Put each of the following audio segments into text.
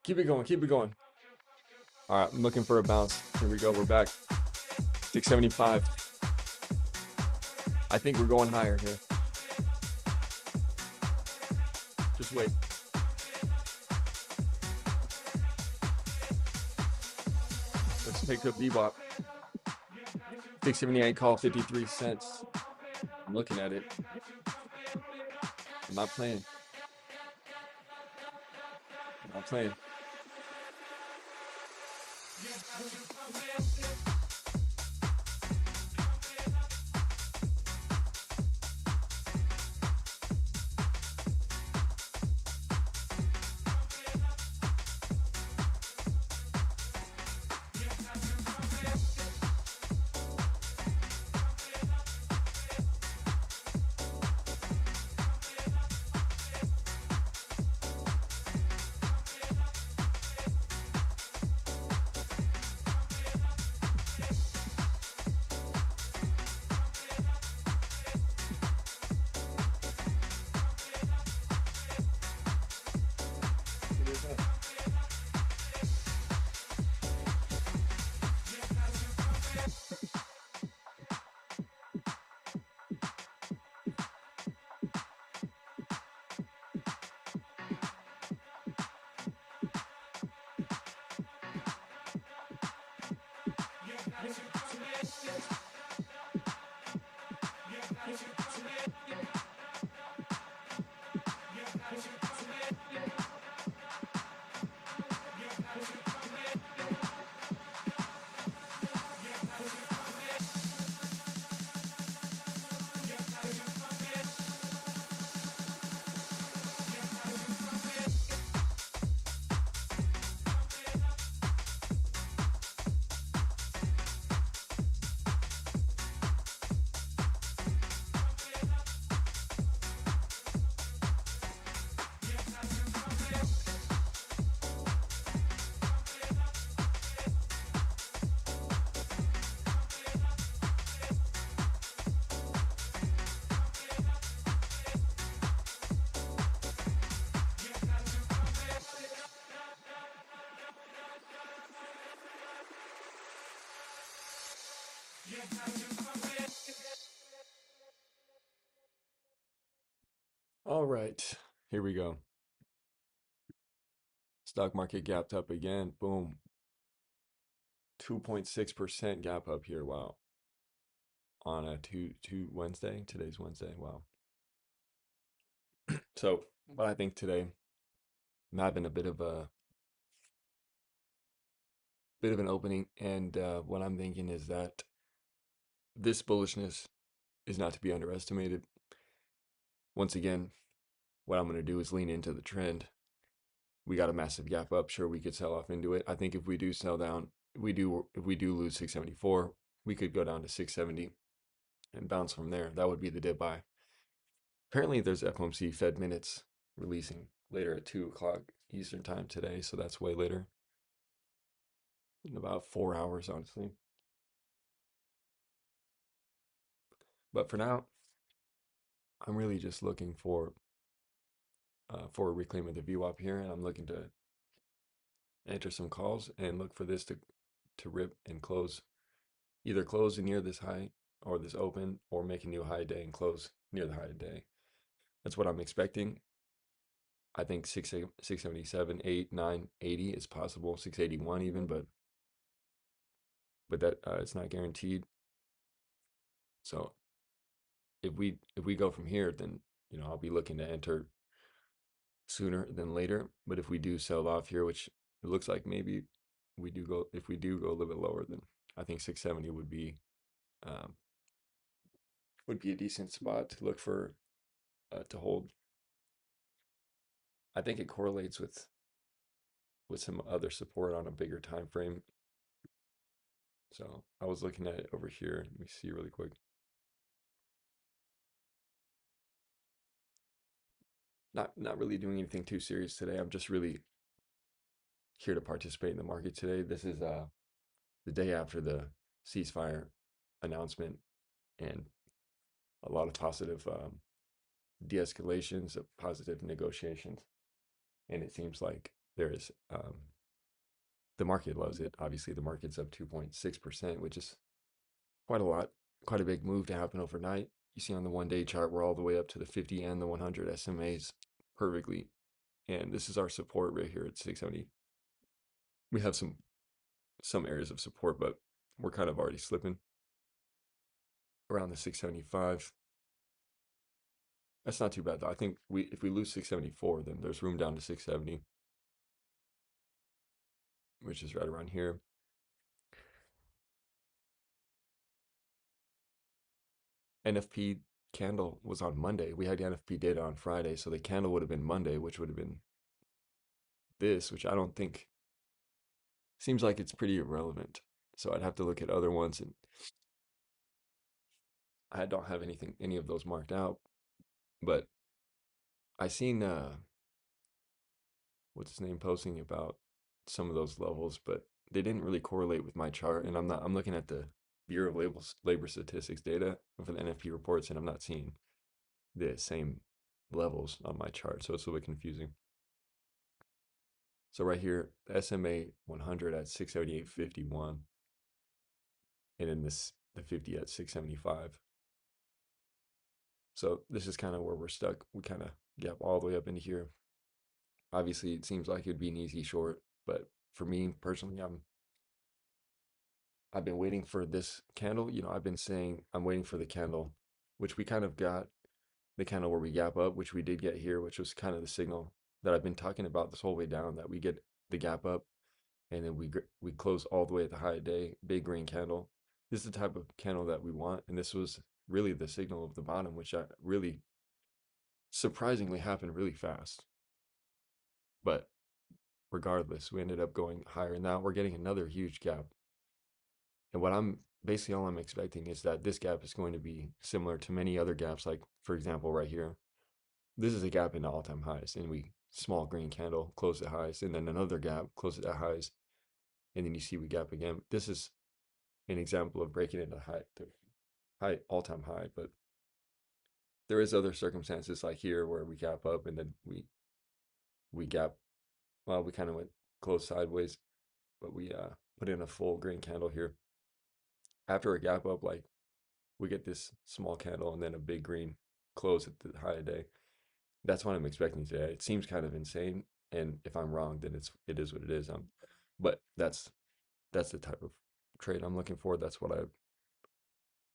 Keep it going. Keep it going. All right, I'm looking for a bounce. Here we go. We're back. 675. I think we're going higher here. Just wait. Let's pick up Bebop. 678 call, 53 cents. I'm looking at it. I'm not playing. I'm not playing. All right, here we go. Stock market gapped up again. Boom. 2.6% gap up here. Wow. on a two Wednesday. Today's Wednesday. Wow. So, but I think today I'm having a bit of an opening, and what I'm thinking is that this bullishness is not to be underestimated. Once again, what I'm going to do is lean into the trend. We got a massive gap up. Sure, we could sell off into it. I think if we do sell down, if we do lose 674, we could go down to 670 and bounce from there. That would be the dip buy. Apparently, there's FOMC Fed minutes releasing later at 2 o'clock Eastern time today, so that's way later, in about 4 hours, honestly. But for now, I'm really just looking for a reclaim of the VWAP here, and I'm looking to enter some calls and look for this to rip and close, either close near this high or this open, or make a new high day and close near the high day. That's what I'm expecting. I think 677, 8, 9, 80 is possible, 681 even, but that it's not guaranteed. So if we go from here, then I'll be looking to enter sooner than later. But if we do sell off here, which it looks like maybe we do go, if we do go a little bit lower, then I think 670 um, would be a decent spot to look for to hold. I think it correlates with some other support on a bigger time frame. So I was looking at it over here. Let me see really quick. Not really doing anything too serious today. I'm just really here to participate in the market today. This is the day after the ceasefire announcement, and a lot of positive de-escalations, of positive negotiations, and it seems like there is the market loves it. Obviously, the market's up 2.6%, which is quite a lot, quite a big move to happen overnight. You see on the 1 day chart, we're all the way up to the 50 and the 100 SMAs perfectly, and this is our support right here at 670. We have some areas of support, but we're kind of already slipping around the 675. That's not too bad though. I think if we lose 674, then there's room down to 670, which is right around here. NFP candle was on Monday. We had NFP data on Friday, so the candle would have been Monday, which would have been this, which I don't think seems like it's pretty irrelevant. So I'd have to look at other ones, and I don't have any of those marked out. But I seen what's his name posting about some of those levels, but they didn't really correlate with my chart. And I'm looking at the Bureau of Labor Statistics data for the NFP reports, and I'm not seeing the same levels on my chart. So it's a little bit confusing. So right here, the SMA 100 at 678.51, and then the 50 at 675. So this is kind of where we're stuck. We kind of gap all the way up into here. Obviously, it seems like it'd be an easy short, but for me personally, I've been waiting for this candle. I've been saying I'm waiting for the candle, which we kind of got, the candle where we gap up, which we did get here, which was kind of the signal that I've been talking about this whole way down, that we get the gap up and then we close all the way at the high day, big green candle. This is the type of candle that we want, and this was really the signal of the bottom, which I really surprisingly happened really fast. But regardless, we ended up going higher. Now we're getting another huge gap. And what I'm basically all I'm expecting is that this gap is going to be similar to many other gaps, like for example, right here. This is a gap into all-time highs, and we small green candle close at highs, and then another gap close at highs, and then you see we gap again. This is an example of breaking into high all-time high, but there is other circumstances like here where we gap up and then we gap, well, we kind of went close sideways, but we put in a full green candle here. After a gap up, like we get this small candle and then a big green close at the high day. That's what I'm expecting today. It seems kind of insane, and if I'm wrong, then it is what it is. But that's the type of trade I'm looking for. That's what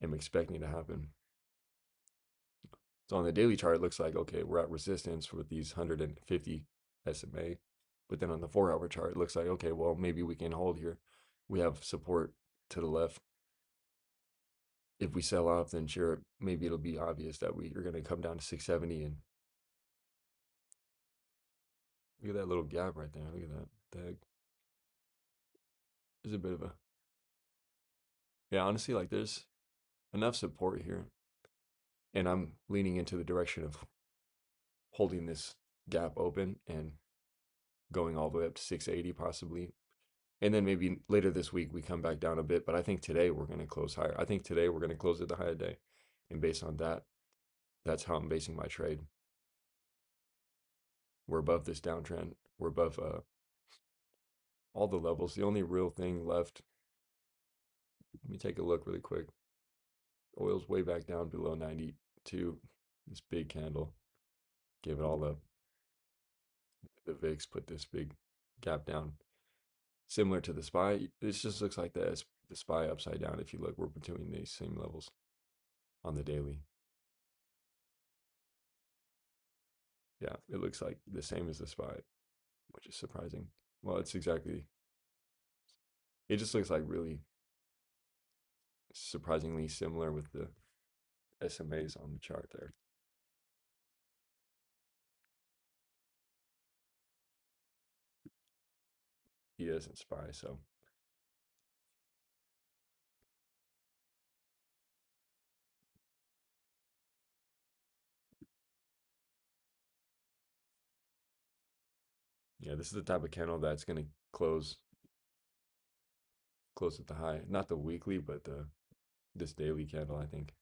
am expecting to happen. So on the daily chart, it looks like, okay, we're at resistance with these 150 SMA. But then on the 4 hour chart, it looks like, okay, well, maybe we can hold here. We have support to the left. If we sell off, then sure, maybe it'll be obvious that we are going to come down to 670. And look at that little gap right there. Look at that. There's a bit of a, yeah, honestly, like there's enough support here. And I'm leaning into the direction of holding this gap open and going all the way up to 680 possibly. And then maybe later this week we come back down a bit. But I think today we're going to close higher. I think today we're going to close at the high day. And based on that, that's how I'm basing my trade. We're above this downtrend. We're above all the levels. The only real thing left, let me take a look really quick. Oil's way back down below 92. This big candle gave it all up. The VIX put this big gap down. Similar to the SPY, this just looks like the SPY upside down. If you look, we're between these same levels on the daily. Yeah, it looks like the same as the SPY, which is surprising. Well, it's exactly, it just looks like really surprisingly similar with the SMAs on the chart there. He doesn't SPY, so yeah, this is the type of candle that's going to close at the high. Not the weekly, but the this daily candle, I think.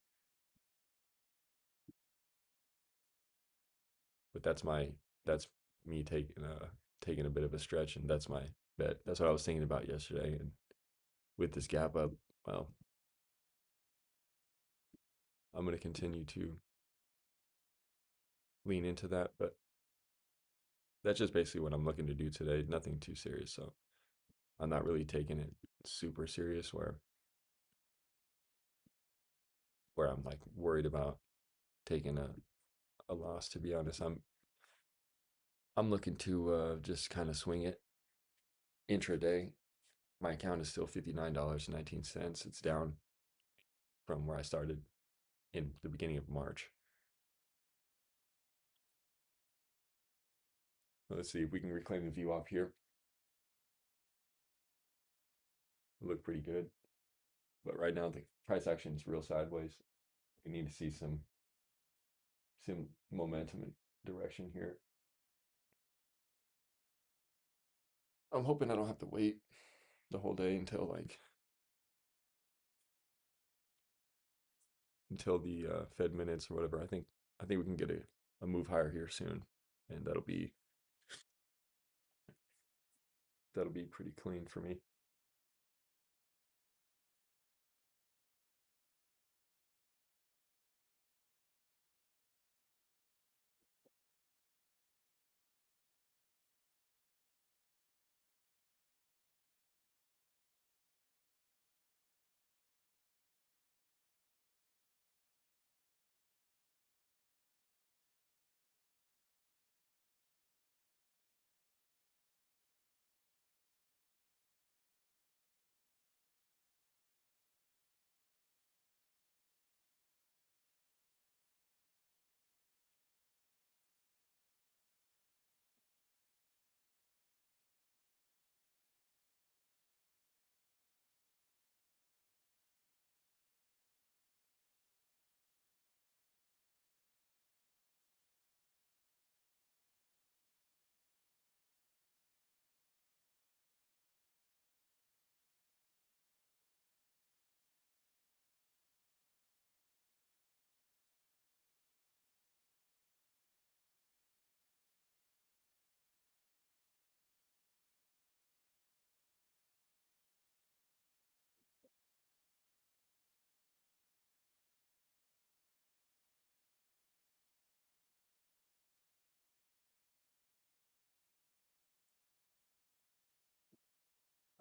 But that's me taking a bit of a stretch, and that's my bet. That's what I was thinking about yesterday. And with this gap up, well, I'm going to continue to lean into that. But that's just basically what I'm looking to do today. Nothing too serious. So I'm not really taking it super serious where I'm like worried about taking a loss. To be honest, I'm looking to just kind of swing it intraday. My account is still $59.19. It's down from where I started in the beginning of March. Let's see if we can reclaim the view off here. Look pretty good. But right now the price action is real sideways. We need to see some momentum and direction here. I'm hoping I don't have to wait the whole day until the Fed minutes or whatever. I think we can get a move higher here soon, and that'll be pretty clean for me.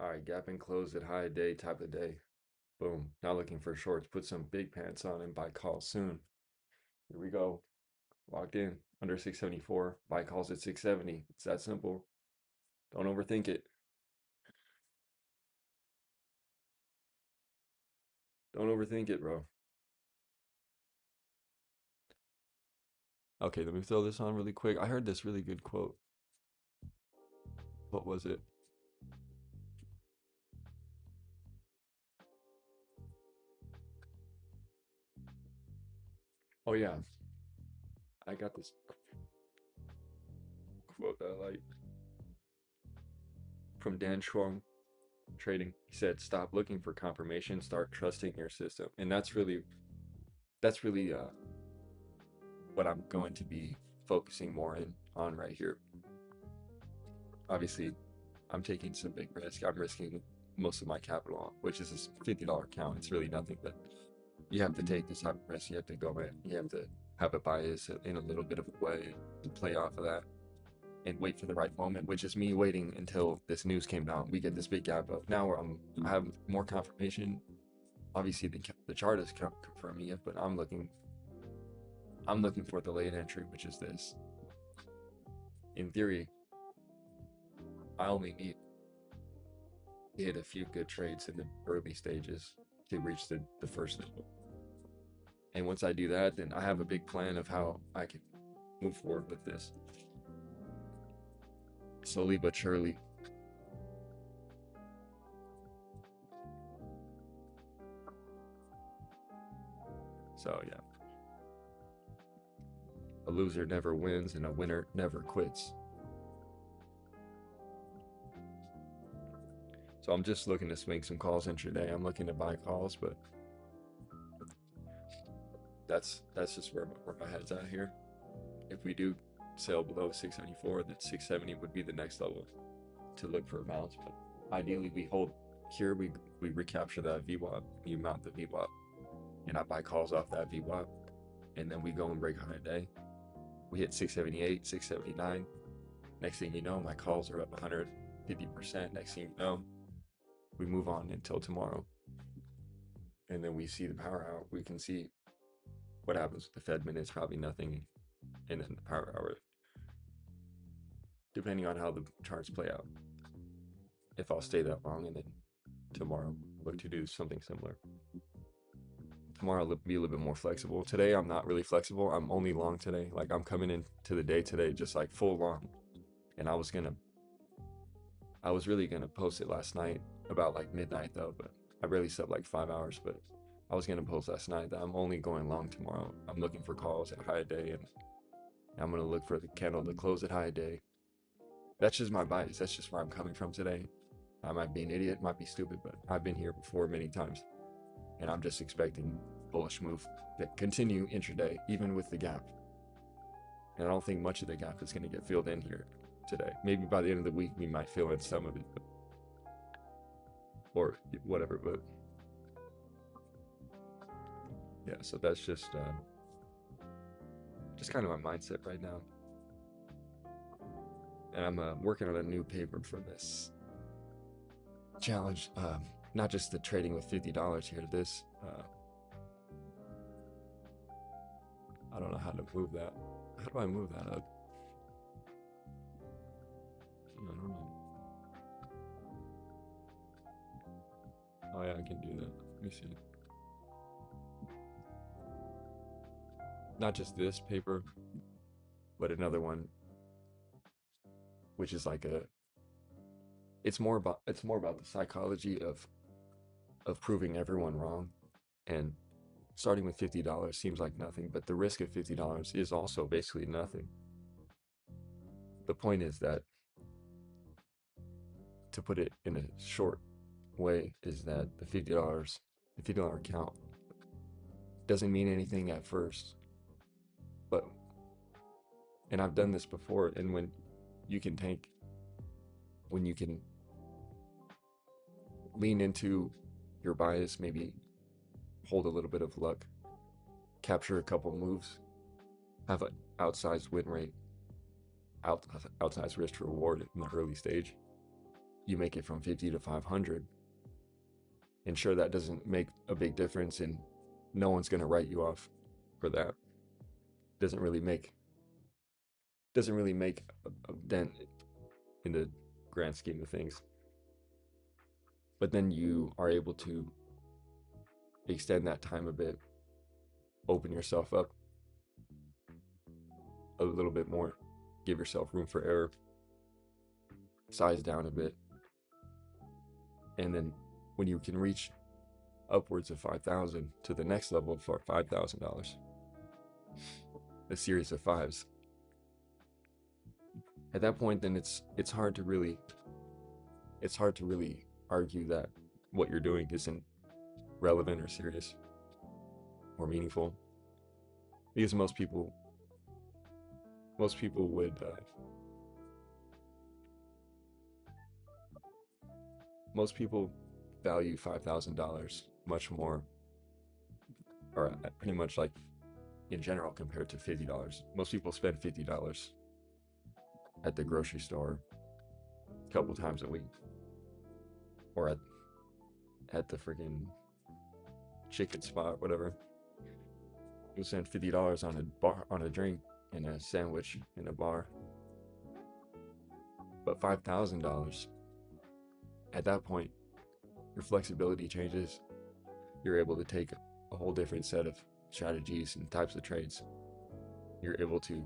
All right, gap and close at high day type of day. Boom. Now looking for shorts. Put some big pants on and buy calls soon. Here we go. Locked in. Under 674. Buy calls at 670. It's that simple. Don't overthink it. Don't overthink it, bro. Okay, let me throw this on really quick. I heard this really good quote. What was it? Oh yeah, I got this quote that I like from Dan Schwung Trading. He said, "Stop looking for confirmation, start trusting your system." And that's really what I'm going to be focusing more in on right here. Obviously, I'm taking some big risk. I'm risking most of my capital, which is a $50 account. It's really nothing, but you have to take this type of risk. You have to go in. You have to have a bias in a little bit of a way and play off of that and wait for the right moment, which is me waiting until this news came down. We get this big gap up. Now I have more confirmation. Obviously, the chart is confirming it, but I'm looking for the late entry, which is this. In theory, I only need to hit a few good trades in the early stages to reach the first level. And once I do that, then I have a big plan of how I can move forward with this. Slowly but surely. So yeah. A loser never wins and a winner never quits. So I'm just looking to swing some calls intraday. I'm looking to buy calls, but that's just where my head's at here. If we do sail below 674, then 670 would be the next level to look for amounts. But ideally, we hold here. We recapture that VWAP. We mount the VWAP, and I buy calls off that VWAP, and then we go and break high day. We hit 678, 679. Next thing you know, my calls are up 150%. Next thing you know, we move on until tomorrow. And then we see the power hour. We can see what happens with the Fed minutes, probably nothing. And then the power hour, depending on how the charts play out. If I'll stay that long, and then tomorrow look to do something similar. Tomorrow I'll be a little bit more flexible. Today I'm not really flexible. I'm only long today. Like I'm coming into the day today just like full long. And I was really gonna post it last night about like midnight though, but I barely slept like 5 hours. But I was gonna post last night that I'm only going long tomorrow. I'm looking for calls at high day, and I'm gonna look for the candle to close at high day. That's just my bias. That's just where I'm coming from today. I might be an idiot, might be stupid, but I've been here before many times. And I'm just expecting bullish move that continue intraday, even with the gap. And I don't think much of the gap is going to get filled in here today. Maybe by the end of the week, we might fill in some of it, or whatever. But yeah, so that's just kind of my mindset right now. And I'm working on a new paper for this challenge. Not just the trading with $50 here. This I don't know how to move that. How do I move that up? I don't know. Oh yeah, I can do that. Let me see. Not just this paper, but another one, which is like it's more about the psychology of proving everyone wrong. And starting with $50 seems like nothing, but the risk of $50 is also basically nothing. The point is that, to put it in a short way, is that the $50 account doesn't mean anything at first. But, and I've done this before, and when you can lean into your bias, maybe hold a little bit of luck, capture a couple moves, have an outsized win rate, outsized risk to reward in the early stage. You make it from 50 to 500, And sure, that doesn't make a big difference, and no one's going to write you off for that. Doesn't really make a dent in the grand scheme of things. But then you are able to extend that time a bit, open yourself up a little bit more, give yourself room for error, size down a bit. And then when you can reach upwards of 5,000 to the next level for $5,000, a series of fives, at that point, then it's hard to really argue that what you're doing isn't relevant or serious or meaningful, because most people would most people value $5,000 much more, or pretty much like in general, compared to $50. Most people spend $50 at the grocery store a couple times a week, or at the freaking chicken spot, whatever. You spend $50 on a drink and a sandwich in a bar. But $5,000, at that point, your flexibility changes. You're able to take a whole different set of strategies and types of trades. You're able to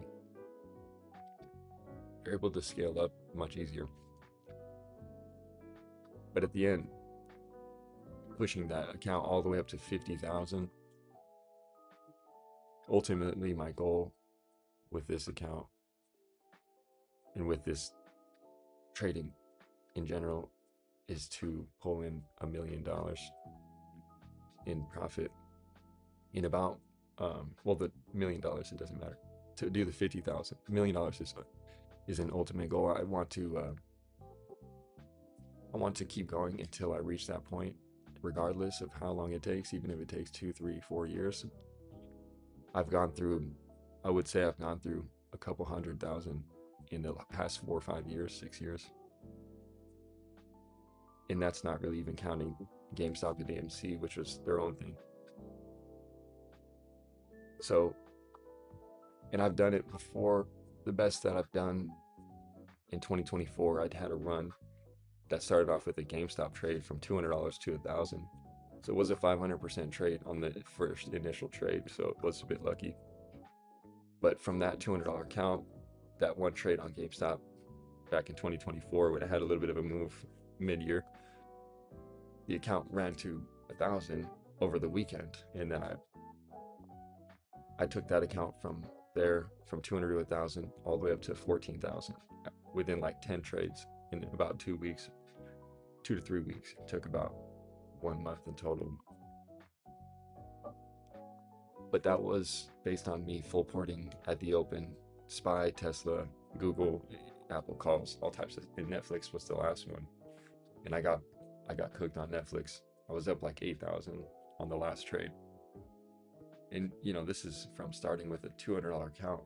scale up much easier. But at the end, pushing that account all the way up to 50,000, ultimately my goal with this account and with this trading in general is to pull in $1 million in profit in about well, the $1 million, it doesn't matter. To do the 50,000, $1 million is an ultimate goal. I want to keep going until I reach that point, regardless of how long it takes, even if it takes 2, 3, 4 years. I would say I've gone through a couple 100,000 in the past 4 or 5 years, 6 years. And that's not really even counting GameStop and AMC, which was their own thing. So, and I've done it before. The best that I've done in 2024, I'd had a run that started off with a GameStop trade from $200 to $1,000. So it was a 500% trade on the first initial trade, so it was a bit lucky. But from that $200 account, that one trade on GameStop back in 2024, when I had a little bit of a move mid-year, the account ran to 1,000 over the weekend, and then I took that account from there, from 200 to 1,000, all the way up to 14,000 within like 10 trades in about 2 weeks, 2 to 3 weeks. It took about 1 month in total. But that was based on me full porting at the open, SPY, Tesla, Google, Apple calls, all types of, and Netflix was the last one. And I got cooked on Netflix. I was up like 8,000 on the last trade. And this is from starting with a $200 account.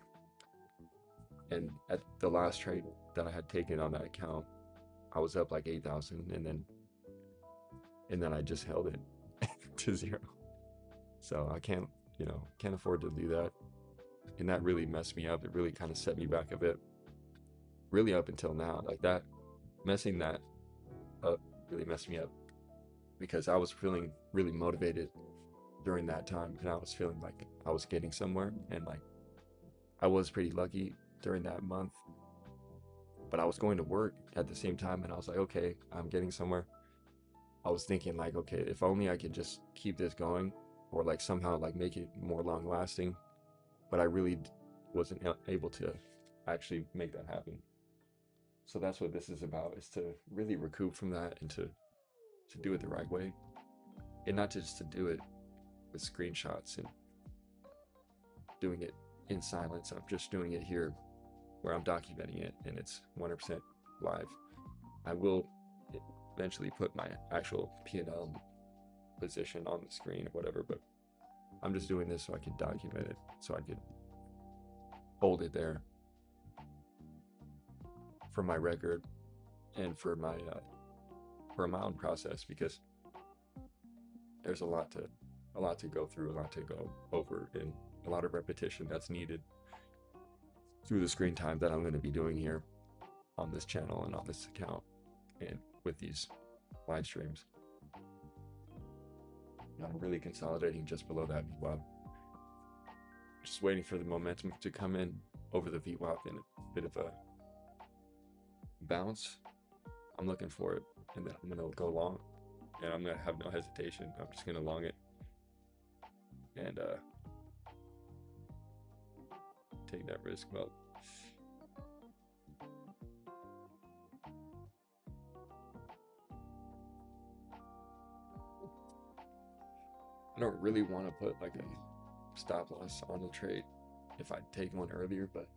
And at the last trade that I had taken on that account, I was up like 8,000, and then I just held it to zero. So I can't afford to do that. And that really messed me up. It really kind of set me back a bit. Really up until now, like that, messing that up really messed me up, because I was feeling really motivated during that time, and I was feeling like I was getting somewhere, and like I was pretty lucky during that month. But I was going to work at the same time, and I was like, okay, I'm getting somewhere. I was thinking like, okay, if only I could just keep this going, or like somehow like make it more long lasting. But I really wasn't able to actually make that happen. So that's what this is about, is to really recoup from that, and to do it the right way, and not just to do it with screenshots and doing it in silence. I'm just doing it here where I'm documenting it, and it's 100% live. I will eventually put my actual P&L position on the screen or whatever, but I'm just doing this so I can document it, so I can hold it there for my record and for my own process, because there's a lot to go through, a lot to go over, and a lot of repetition that's needed through the screen time that I'm going to be doing here on this channel and on this account and with these live streams. I'm really consolidating just below that VWAP. Just waiting for the momentum to come in over the VWAP in a bit of a bounce. I'm looking for it, and then I'm going to go long, and I'm going to have no hesitation. I'm just going to long it and take that risk. Well, I don't really want to put like a stop loss on the trade if I'd taken one earlier, but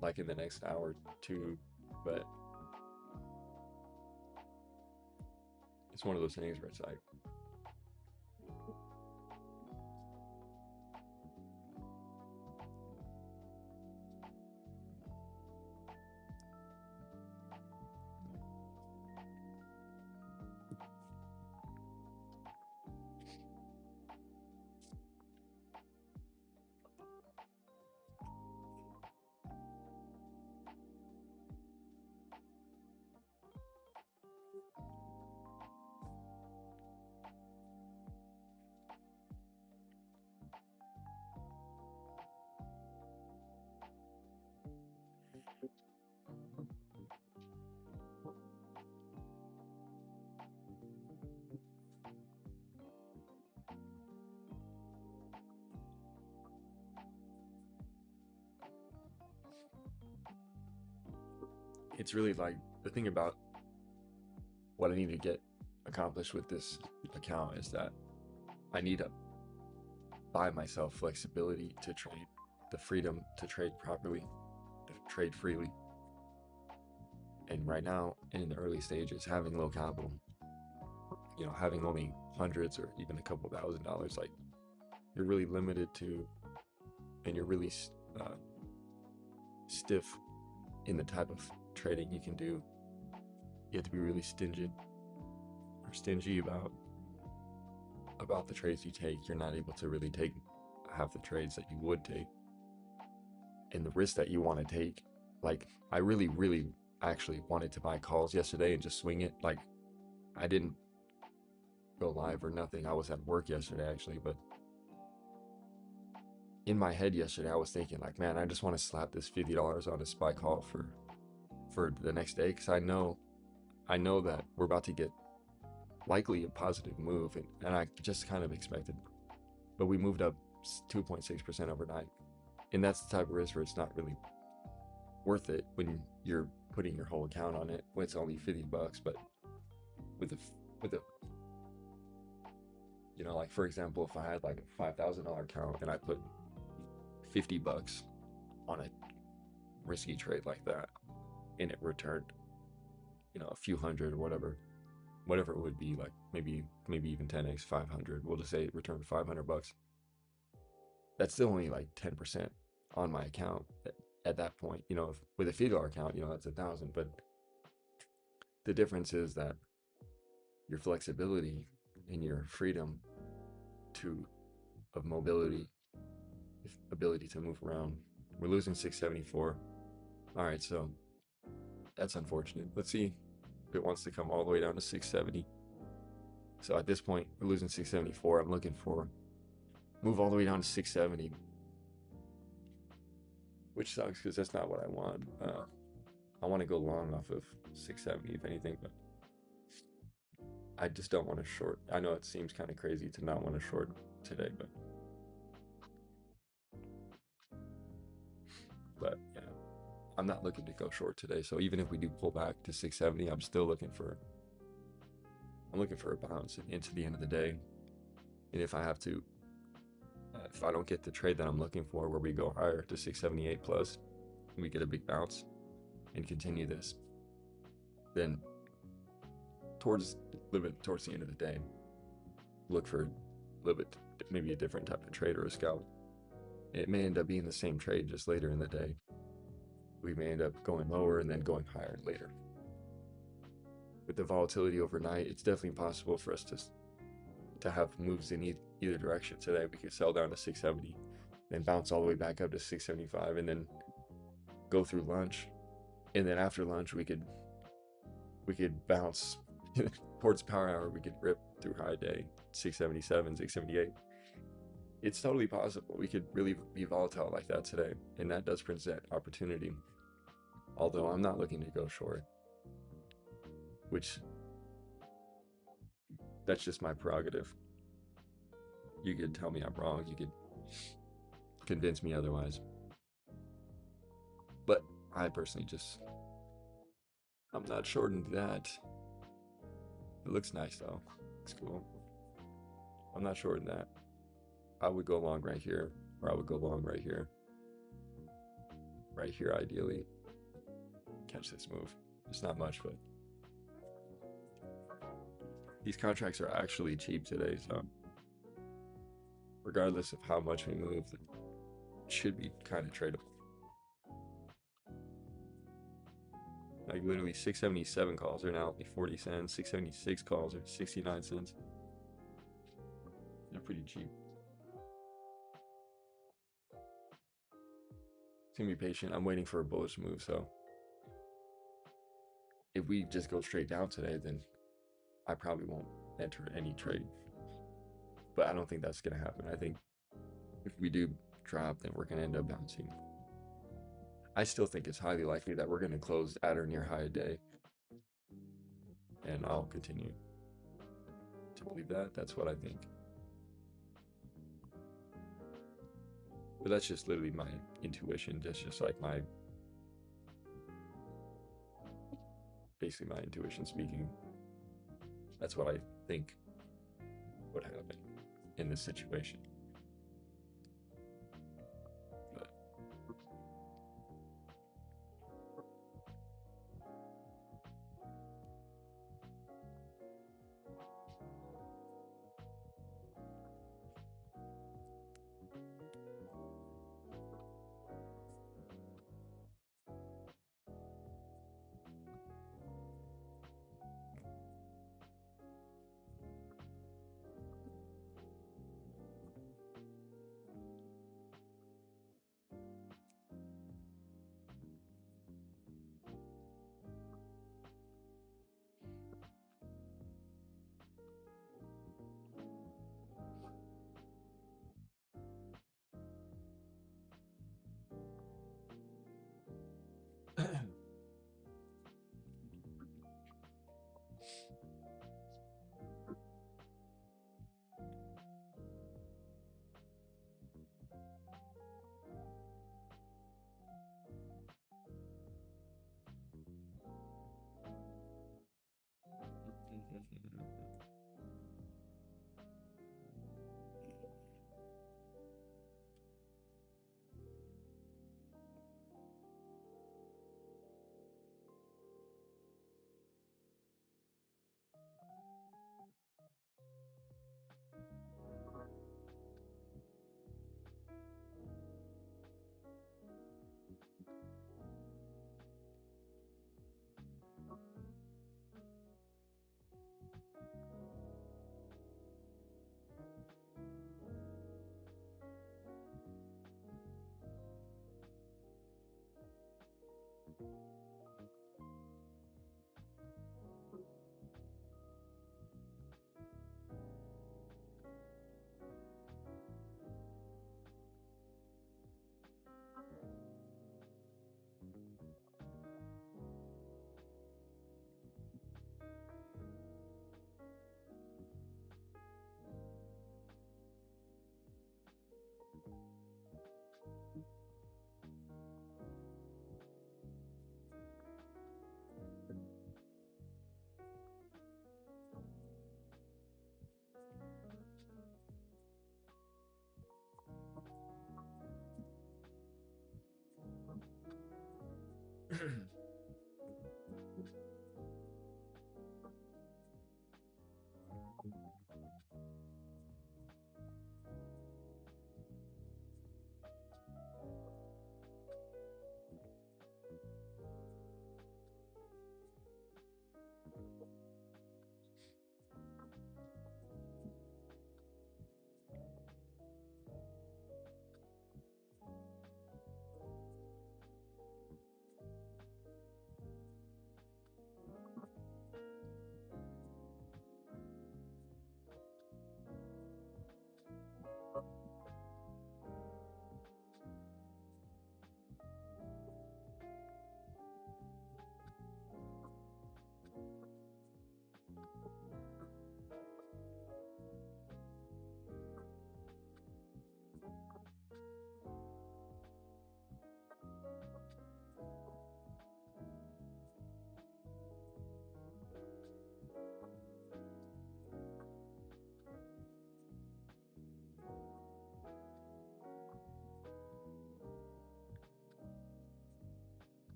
like in the next hour or two. But it's one of those things where it's like, it's really like the thing about what I need to get accomplished with this account is that I need to buy myself flexibility to trade, the freedom to trade properly, to trade freely. And right now, in the early stages, having low capital, you know, having only hundreds or even a couple $1,000, like you're really limited to, and you're really stiff in the type of trading you can do. You have to be really stingy about the trades you take. You're not able to really take half the trades that you would take, and the risk that you want to take. Like I really actually wanted to buy calls yesterday and just swing it. Like I didn't go live or nothing. I was at work yesterday actually, but in my head yesterday I was thinking like, man, I just want to slap this $50 on a SPY call for the next day, because I know that we're about to get likely a positive move, and I just kind of expected, but we moved up 2.6% overnight, and that's the type of risk where it's not really worth it when you're putting your whole account on it when it's only $50. But with a you know, like for example, if I had like a $5,000 account and I put $50 on a risky trade like that, and it returned, you know, a few hundred or whatever it would be, like maybe even 10x 500, we'll just say it returned $500, that's still only like 10% on my account at that point. You know, if, with a $50 account, you know, that's 1,000. But the difference is that your flexibility and your freedom of mobility, ability to move around. We're losing 674. All right, so that's unfortunate. Let's see if it wants to come all the way down to 670. So at this point, we're losing 674. I'm looking for move all the way down to 670, which sucks because that's not what I want. I want to go long off of 670 if anything, but I just don't want to short. I know it seems kind of crazy to not want to short today, but yeah, I'm not looking to go short today. So even if we do pull back to 670, I'm still looking for a bounce into the end of the day. And if I have to, if I don't get the trade that I'm looking for, where we go higher to 678 plus, and we get a big bounce and continue this, then towards the end of the day, look for a little bit, maybe a different type of trade or a scalp. It may end up being the same trade, just later in the day. We may end up going lower and then going higher later. With the volatility overnight, it's definitely possible for us to to have moves in either direction today. We could sell down to 670, then bounce all the way back up to 675, and then go through lunch, and then after lunch we could bounce towards power hour. We could rip through high day 677, 678. It's totally possible. We could really be volatile like that today, and that does present opportunity. Although I'm not looking to go short, which that's just my prerogative. You could tell me I'm wrong. You could convince me otherwise. But I personally I'm not shorting that. It looks nice though. It's cool. I'm not shorting that. I would go long right here, or I would go long right here. Right here, ideally. Catch this move. It's not much, but these contracts are actually cheap today, so regardless of how much we move, it should be kind of tradable. Like literally 677 calls are now only 40 cents, 676 calls are 69 cents. They're pretty cheap. It's gonna be patient. I'm waiting for a bullish move, so if we just go straight down today, then I probably won't enter any trade. But I don't think that's gonna happen. I think if we do drop, then we're gonna end up bouncing. I still think it's highly likely that we're gonna close at or near high a day. And I'll continue to believe that. That's what I think. But that's just literally my intuition. That's just like basically my intuition speaking. That's what I think would happen in this situation. But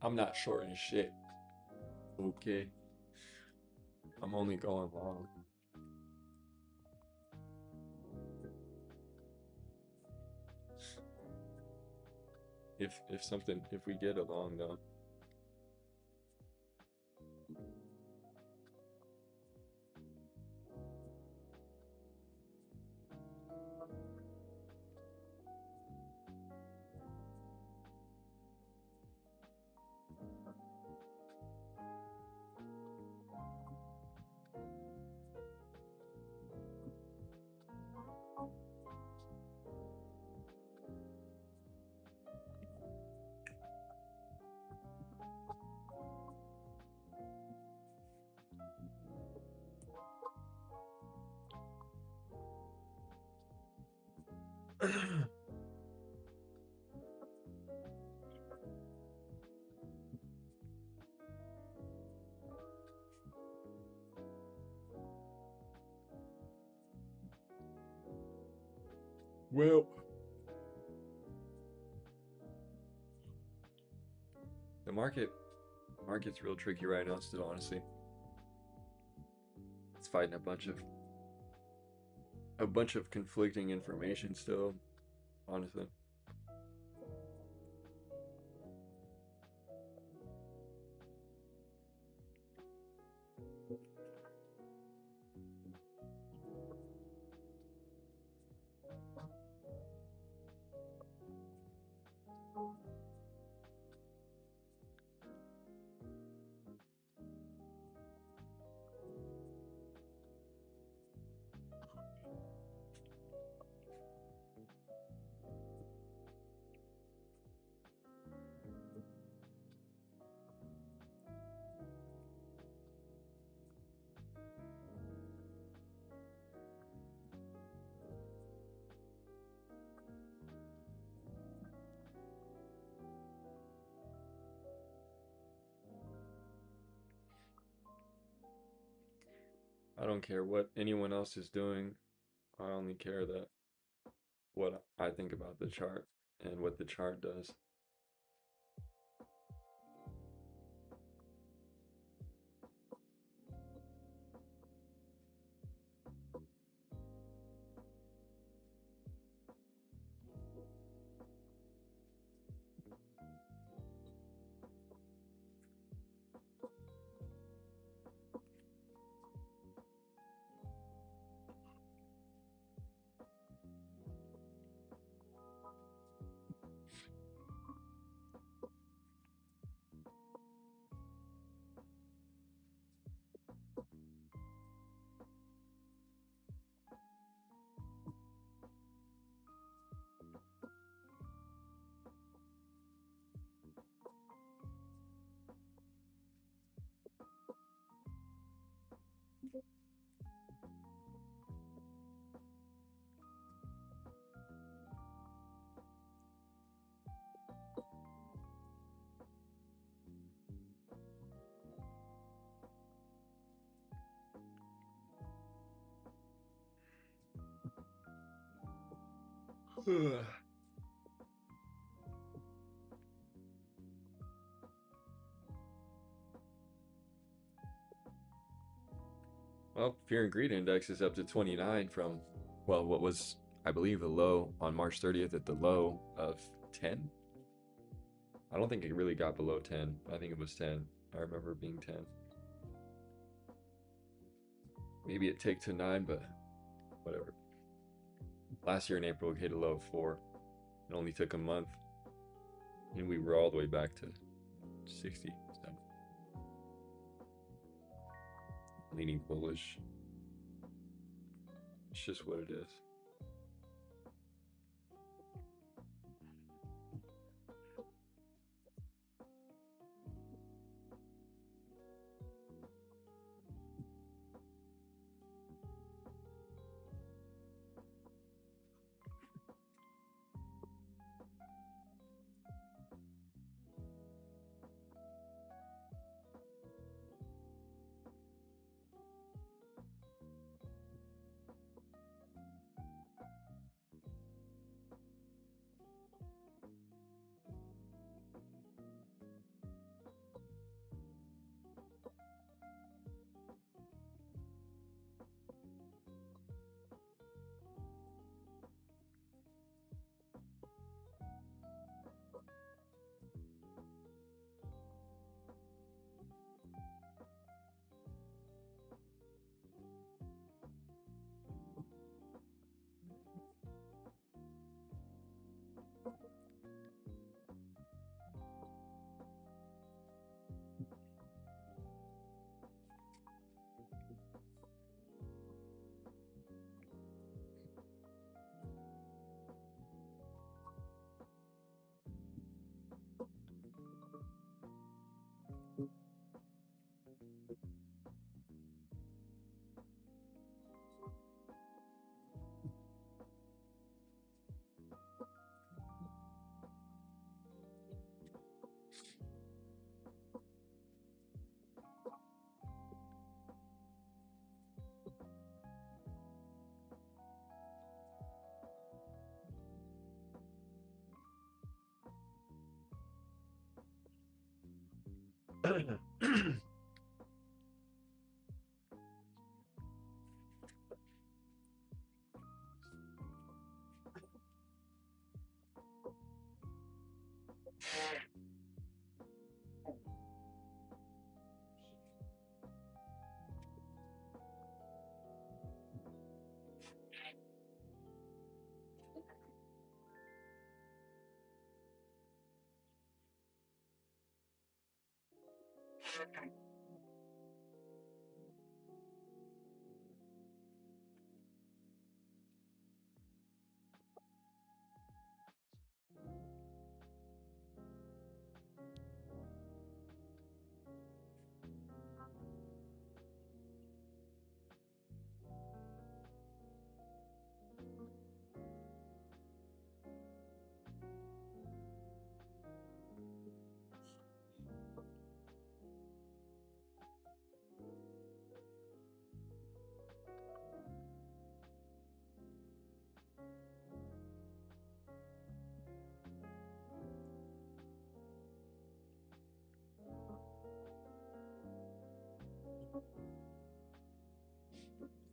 I'm not shorting shit. Okay. I'm only going long. If we get along though. Well, the market's real tricky right now still, honestly. It's fighting a bunch of conflicting information still, honestly. I don't care what anyone else is doing. I only care that what I think about the chart and what the chart does. Well, fear and greed index is up to 29 from, well, what was, I believe, a low on March 30th at the low of 10. I don't think it really got below 10. I think it was 10. I remember being 10. Maybe it ticked to 9, but whatever. Last year in April, we hit a low of 4. It only took a month, and we were all the way back to 60. So leaning bullish. It's just what it is.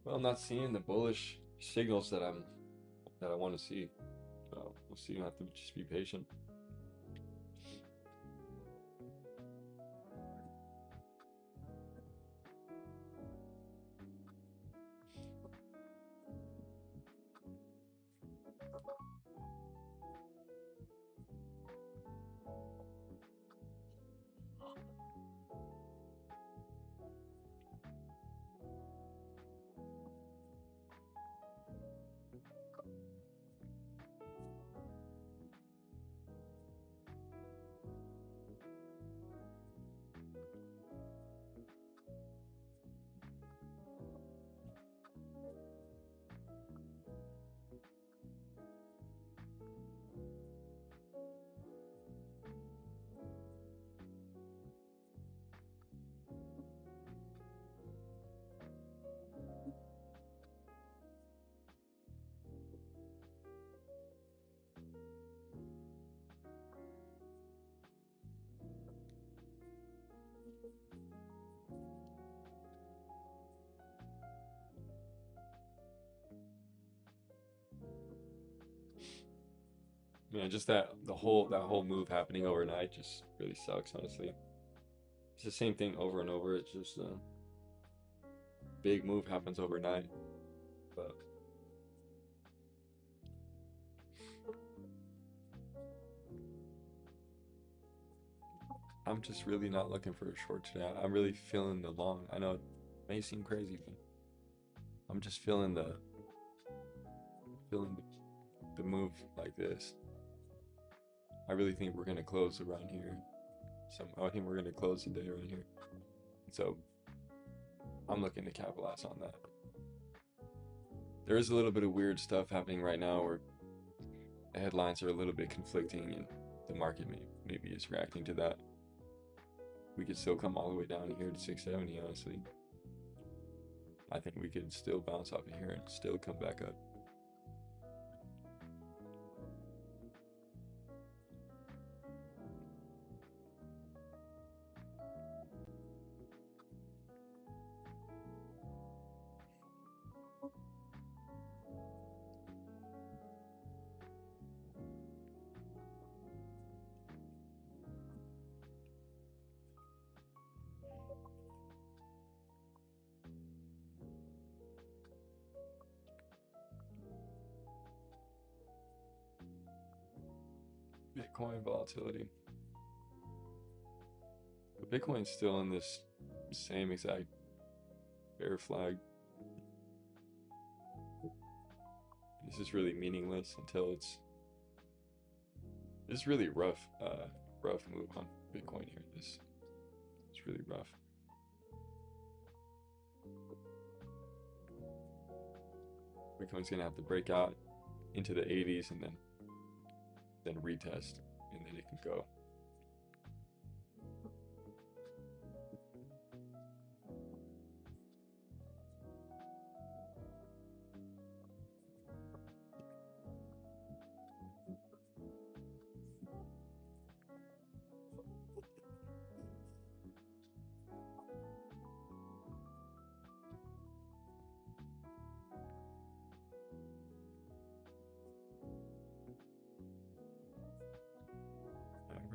Well, I'm not seeing the bullish signals that I want to see. So we'll see. You have to just be patient. Yeah, just that whole move happening overnight just really sucks, honestly. It's the same thing over and over. It's just a big move happens overnight, but I'm just really not looking for a short today. I'm really feeling the long. I know it may seem crazy, but I'm just feeling the move like this. I really think we're gonna close around here. I think we're gonna close the day around here. So I'm looking to capitalize on that. There is a little bit of weird stuff happening right now where the headlines are a little bit conflicting and the market maybe is reacting to that. We could still come all the way down here to 670, honestly. I think we could still bounce off of here and still come back up. Bitcoin volatility. But Bitcoin's still in this same exact bear flag. This is really meaningless until it's really rough move on Bitcoin here. It's really rough. Bitcoin's gonna have to break out into the 80s and then retest, and then it can go.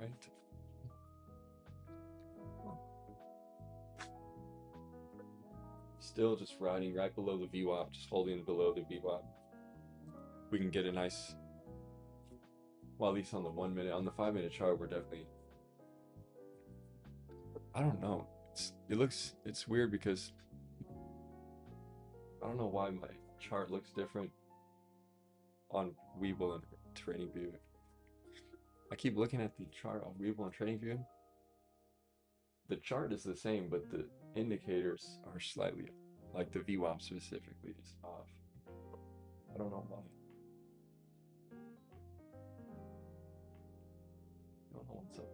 right? Still just riding right below the VWAP, just holding below the VWAP. We can get a nice, well, at least on the 1 minute, on the 5 minute chart, we're definitely, I don't know. It's weird because I don't know why my chart looks different on Webull and TradingView. I keep looking at the chart on Webull and TradingView. The chart is the same, but the indicators are slightly, like the VWAP specifically is off. I don't know why. I don't know what's up.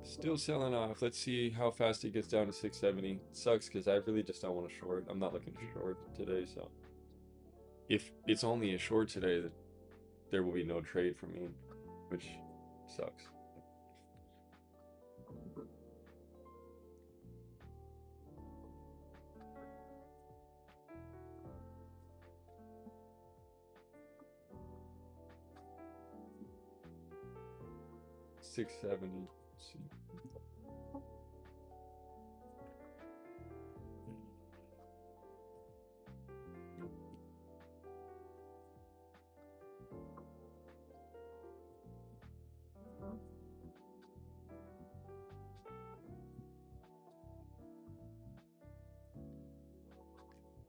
Still selling off. Let's see how fast it gets down to 670. Sucks because I really just don't want to short. I'm not looking to short today, so if it's only a short today, there will be no trade for me, which sucks. Six seventy. See.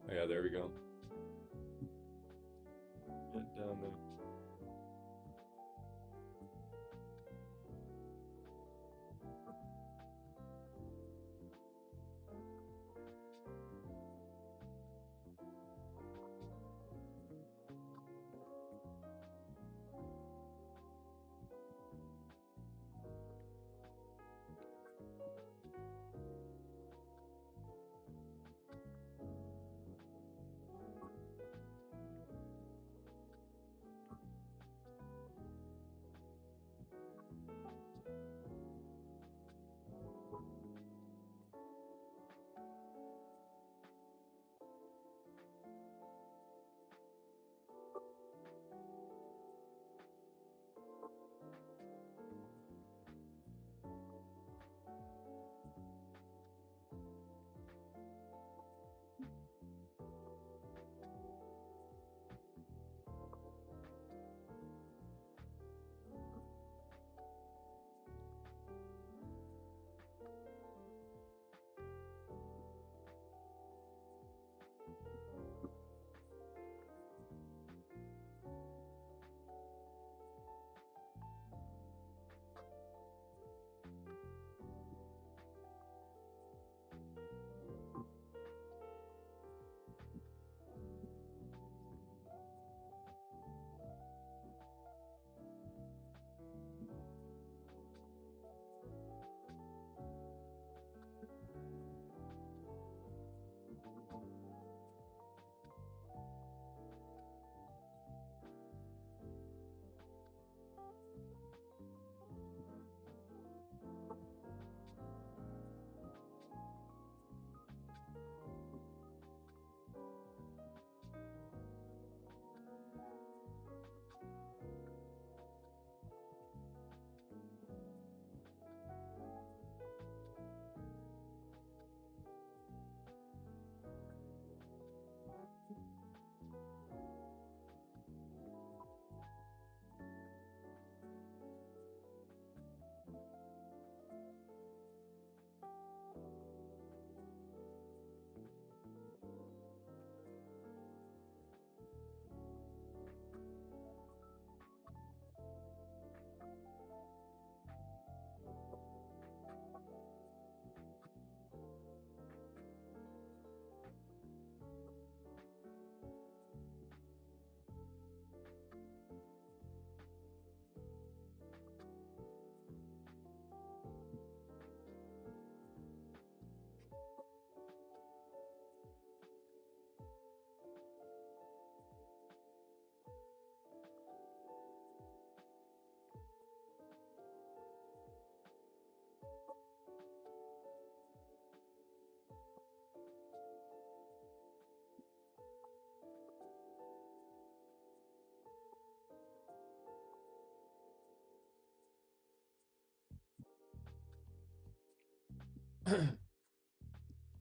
Oh yeah, there we go. Get down there.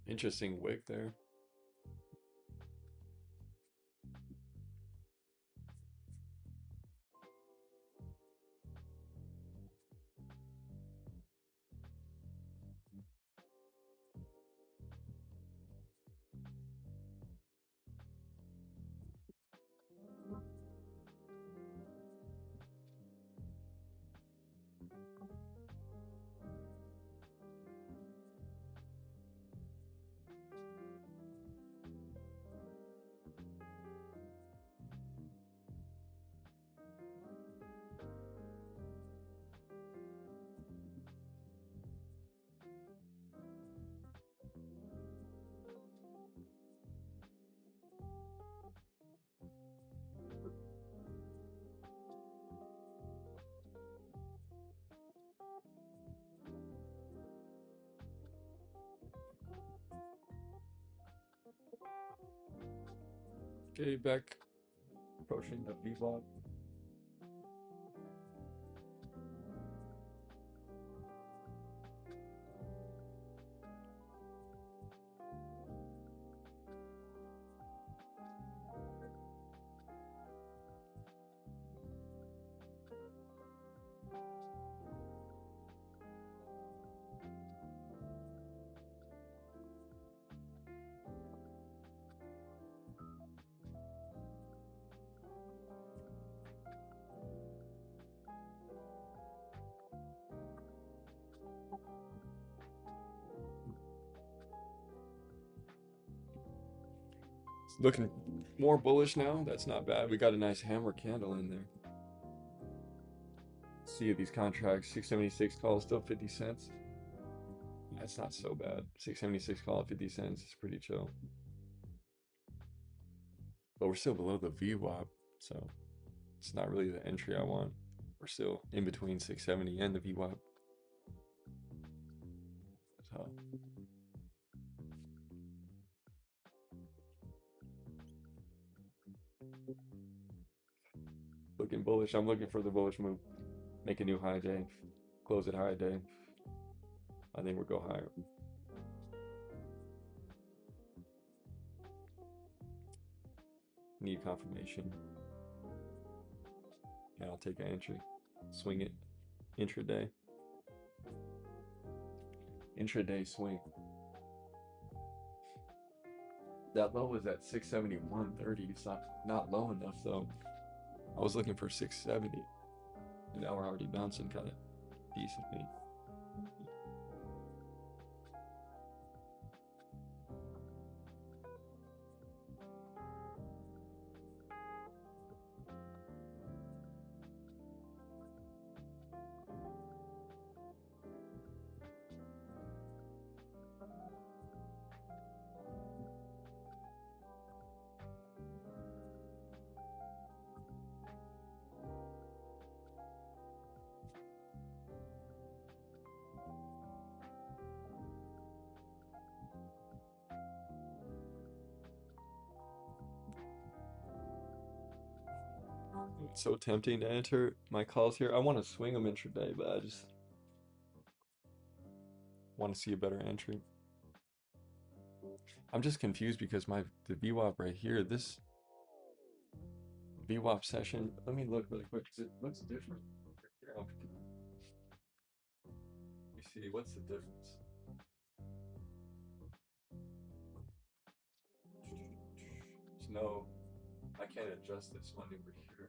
Interesting wick there. Okay, back approaching the VWAP. It's looking more bullish now. That's not bad. We got a nice hammer candle in there. See these contracts, 676 call, still 50 cents. That's not so bad. 676 call at 50 cents is pretty chill. But we're still below the VWAP, so it's not really the entry I want. We're still in between 670 and the VWAP. So looking bullish. I'm looking for the bullish move. Make a new high day. Close it high day. I think we'll go higher. Need confirmation. Yeah, I'll take an entry. Swing it. Intraday. Intraday swing. That low was at 671.30. It's not low enough though. I was looking for 670. And now we're already bouncing kind of decently. It's so tempting to enter my calls here. I want to swing them intraday, but I just want to see a better entry. I'm just confused because the VWAP right here, this VWAP session, let me look really quick because it looks different. You see, what's the difference? No, I can't adjust this one over here.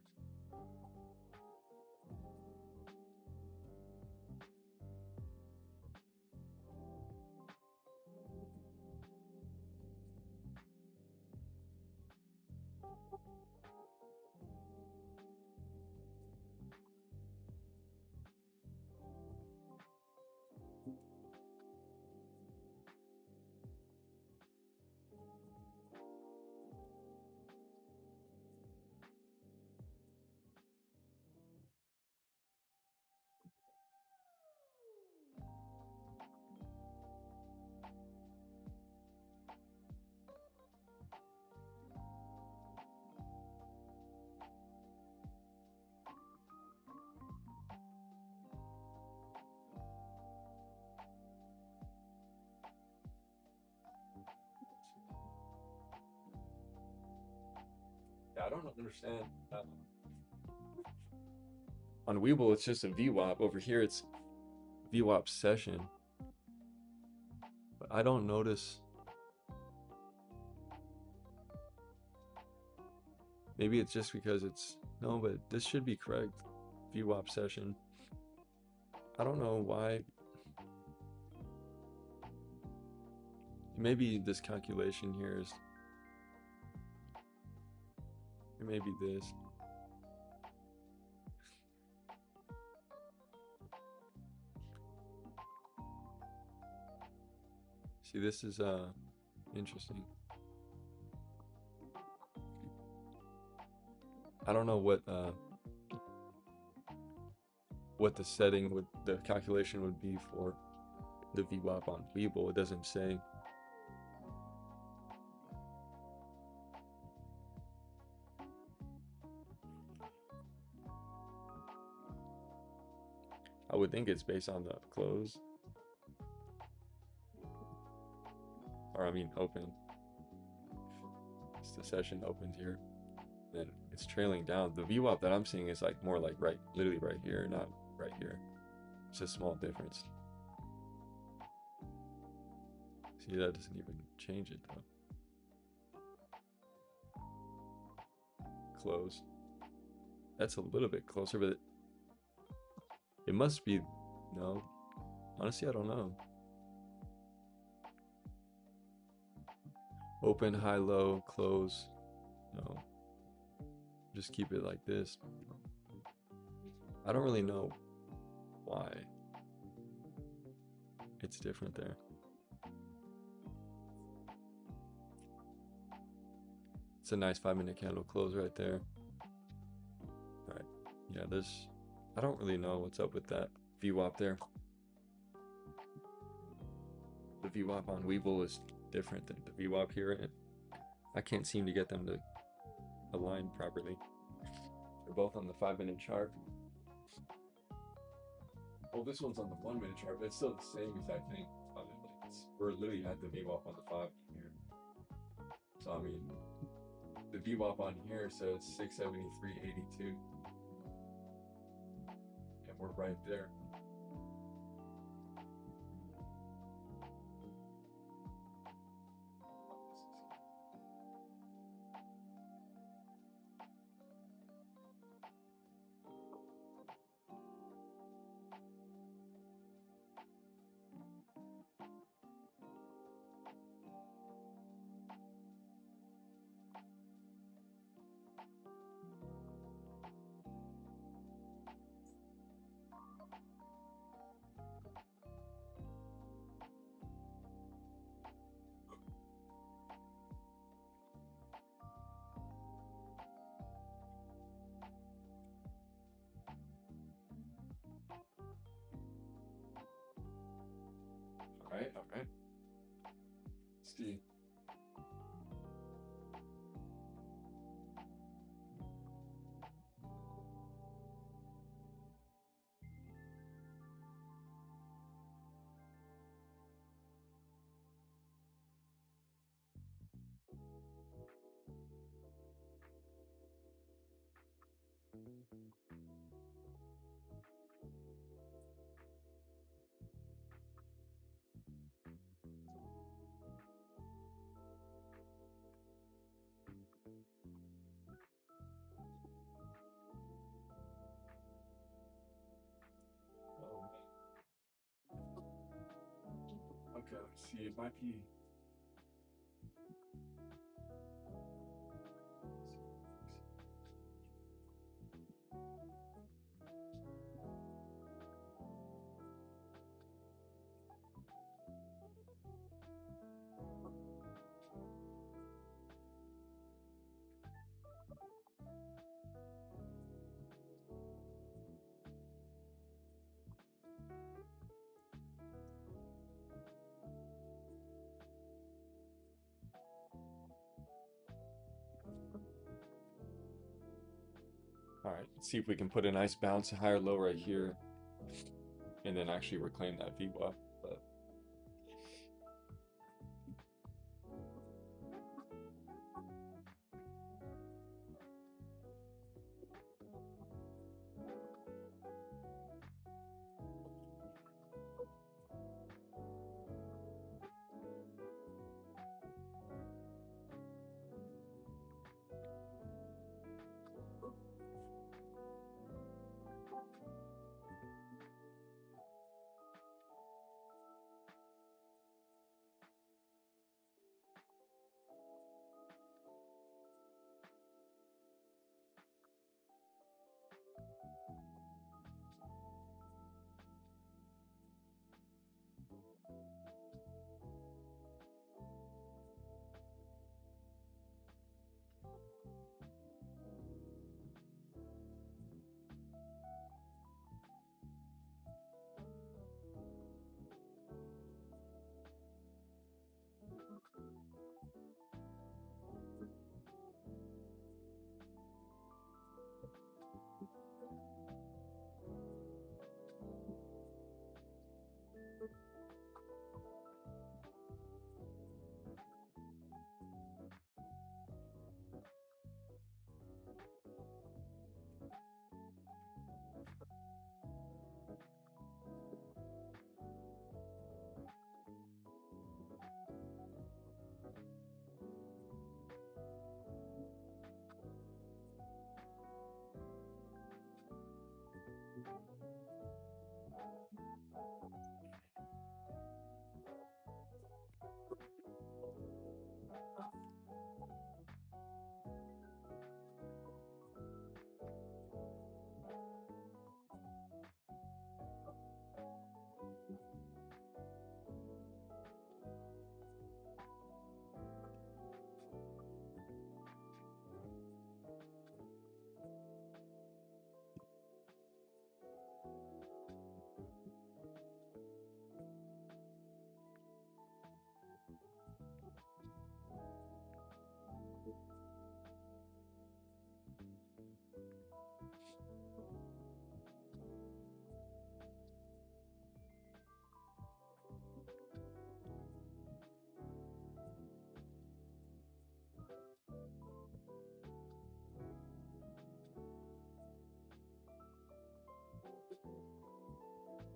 Yeah, I don't understand. On Webull, it's just a VWAP. Over here, it's VWAP session. But I don't notice. Maybe it's just because it's no, but this should be correct. VWAP session. I don't know why. Maybe this calculation here is. It may be this. See, this is interesting. I don't know what the setting would, the calculation would be for the VWAP on Webull. It doesn't say. I would think it's based on the close, or I mean open. It's the session opens here, then it's trailing down. The VWAP that I'm seeing is like more like right, literally right here, not right here. It's a small difference. See, that doesn't even change it though. Close. That's a little bit closer, but it must be, no. Honestly, I don't know. Open, high, low, close. No. Just keep it like this. I don't really know why it's different there. It's a nice 5-minute candle close right there. All right. Yeah, I don't really know what's up with that VWAP there. The VWAP on Webull is different than the VWAP here. And I can't seem to get them to align properly. They're both on the 5-minute chart. Well, this one's on the 1-minute chart, but it's still the same exact thing. We're literally at the VWAP on the 5 here. So I mean, the VWAP on here says 673.82, and we're right there. All right. Let's see. Okay, let's see. It might be. All right, let's see if we can put a nice bounce higher low right here, and then actually reclaim that VWAP. But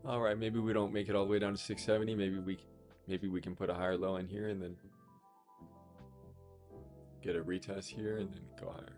All right, maybe we don't make it all the way down to 670. Maybe we can put a higher low in here and then get a retest here and then go higher.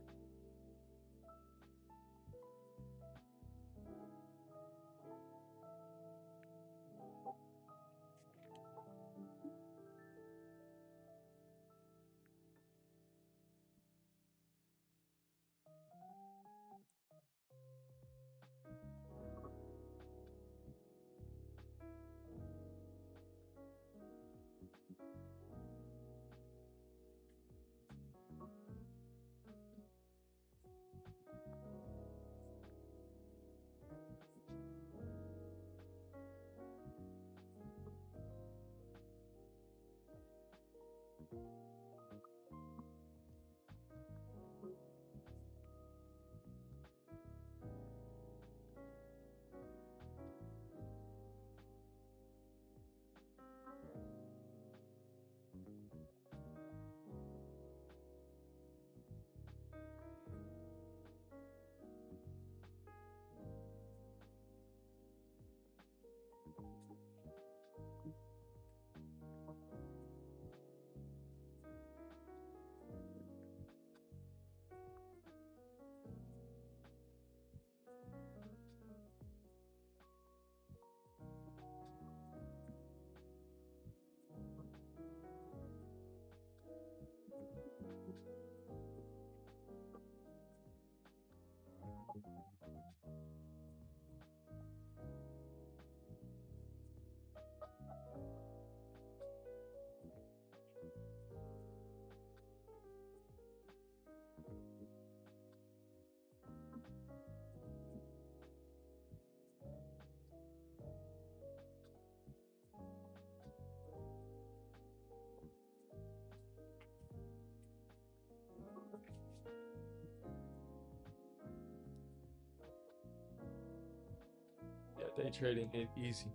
Yeah, day trading ain't easy.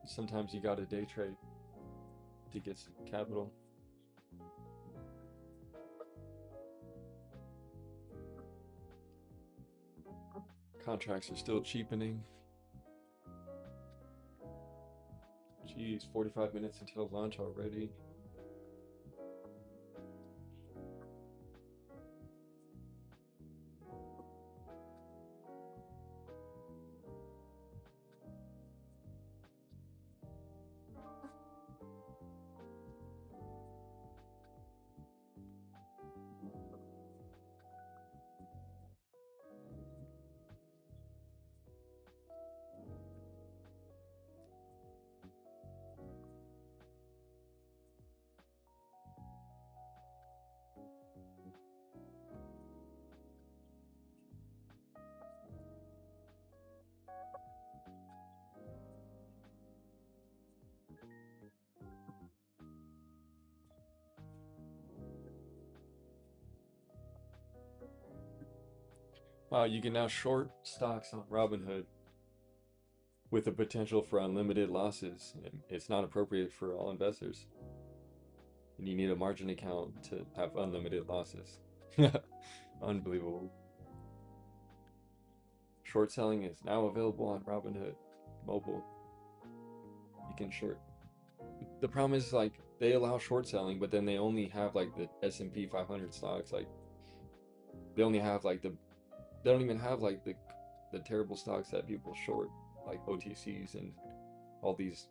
Sometimes you gotta day trade to get some capital. Contracts are still cheapening. Geez, 45 minutes until lunch already. Wow, you can now short stocks on Robinhood with the potential for unlimited losses. And it's not appropriate for all investors. And you need a margin account to have unlimited losses. Unbelievable. Short selling is now available on Robinhood mobile. You can short. The problem is like they allow short selling, but then they only have like the S&P 500 stocks. Like They only have like they don't even have like the terrible stocks that people short, like OTCs and all these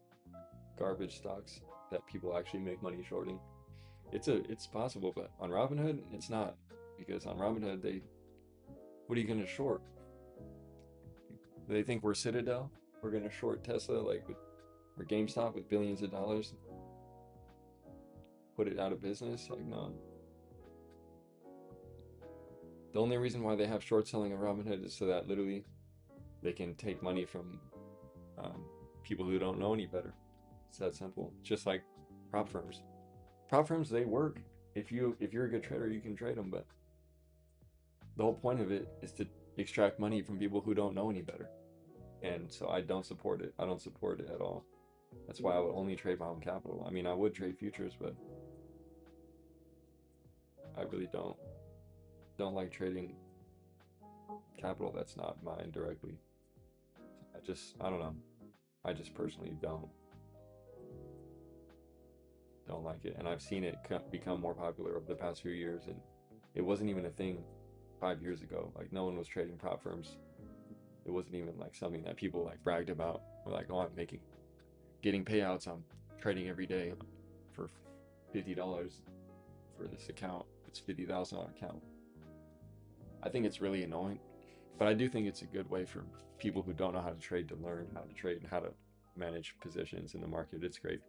garbage stocks that people actually make money shorting. It's possible, but on Robinhood, it's not, because on Robinhood, what are you gonna short? They think we're Citadel. We're gonna short Tesla or GameStop with billions of dollars, put it out of business. Like, no. The only reason why they have short selling on Robinhood is so that literally they can take money from um, people who don't know any better. It's that simple. Just like prop firms. Prop firms, they work. If you're a good trader, you can trade them. But the whole point of it is to extract money from people who don't know any better. And so I don't support it. I don't support it at all. That's why I would only trade my own capital. I mean, I would trade futures, but I really don't like trading capital that's not mine directly. I don't know. I just personally don't like it, and I've seen it become more popular over the past few years, and it wasn't even a thing 5 years ago. Like, no one was trading prop firms. It wasn't even like something that people like bragged about. Or like, oh, getting payouts on trading every day for $50 for this account. It's $50,000 account. I think it's really annoying, but I do think it's a good way for people who don't know how to trade to learn how to trade and how to manage positions in the market. It's great,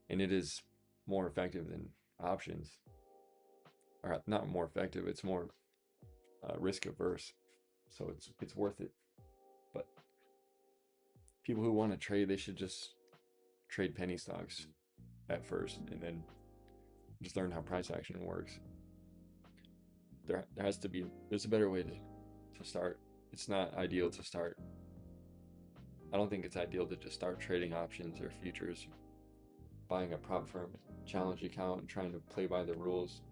and it is more effective than options. Or not more effective, it's more risk averse, so it's worth it. But people who want to trade, they should just trade penny stocks at first, and then just learn how price action works. There's a better way to start. It's not ideal to start. I don't think it's ideal to just start trading options or futures, buying a prop firm challenge account and trying to play by the rules.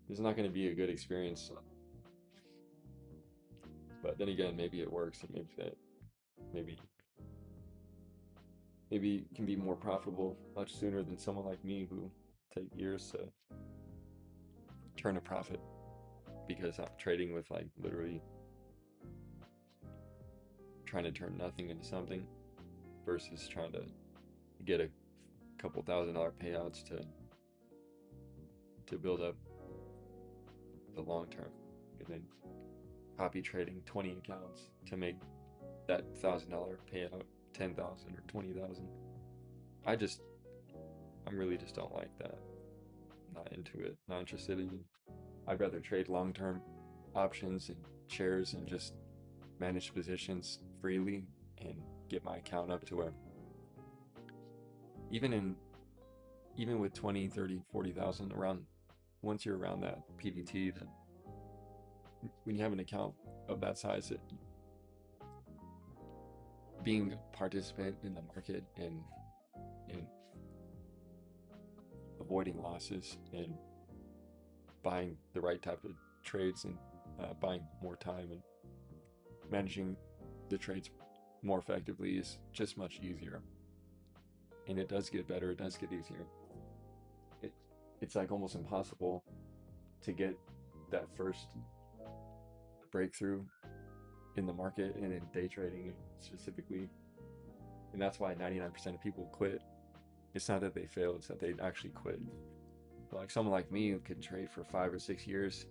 It's not going to be a good experience. But then again, maybe it works, and maybe maybe it can be more profitable much sooner than someone like me who take years to turn a profit, because I'm trading with like literally trying to turn nothing into something versus trying to get a couple $1,000 payouts to build up the long term, and then copy trading 20 accounts to make that $1,000 payout 10,000 or 20,000. I'm really just don't like that. Not into it, not interested in it. I'd rather trade long-term options and shares and just manage positions freely and get my account up to where even with 20, 30, 40,000 around, once you're around that PVT, then when you have an account of that size, being a participant in the market and avoiding losses and buying the right type of trades and buying more time and managing the trades more effectively is just much easier. And it does get better, it does get easier. It's like almost impossible to get that first breakthrough in the market and in day trading specifically. And that's why 99% of people quit. It's not that they fail, it's that they actually quit. But like someone like me who could trade for 5 or 6 years,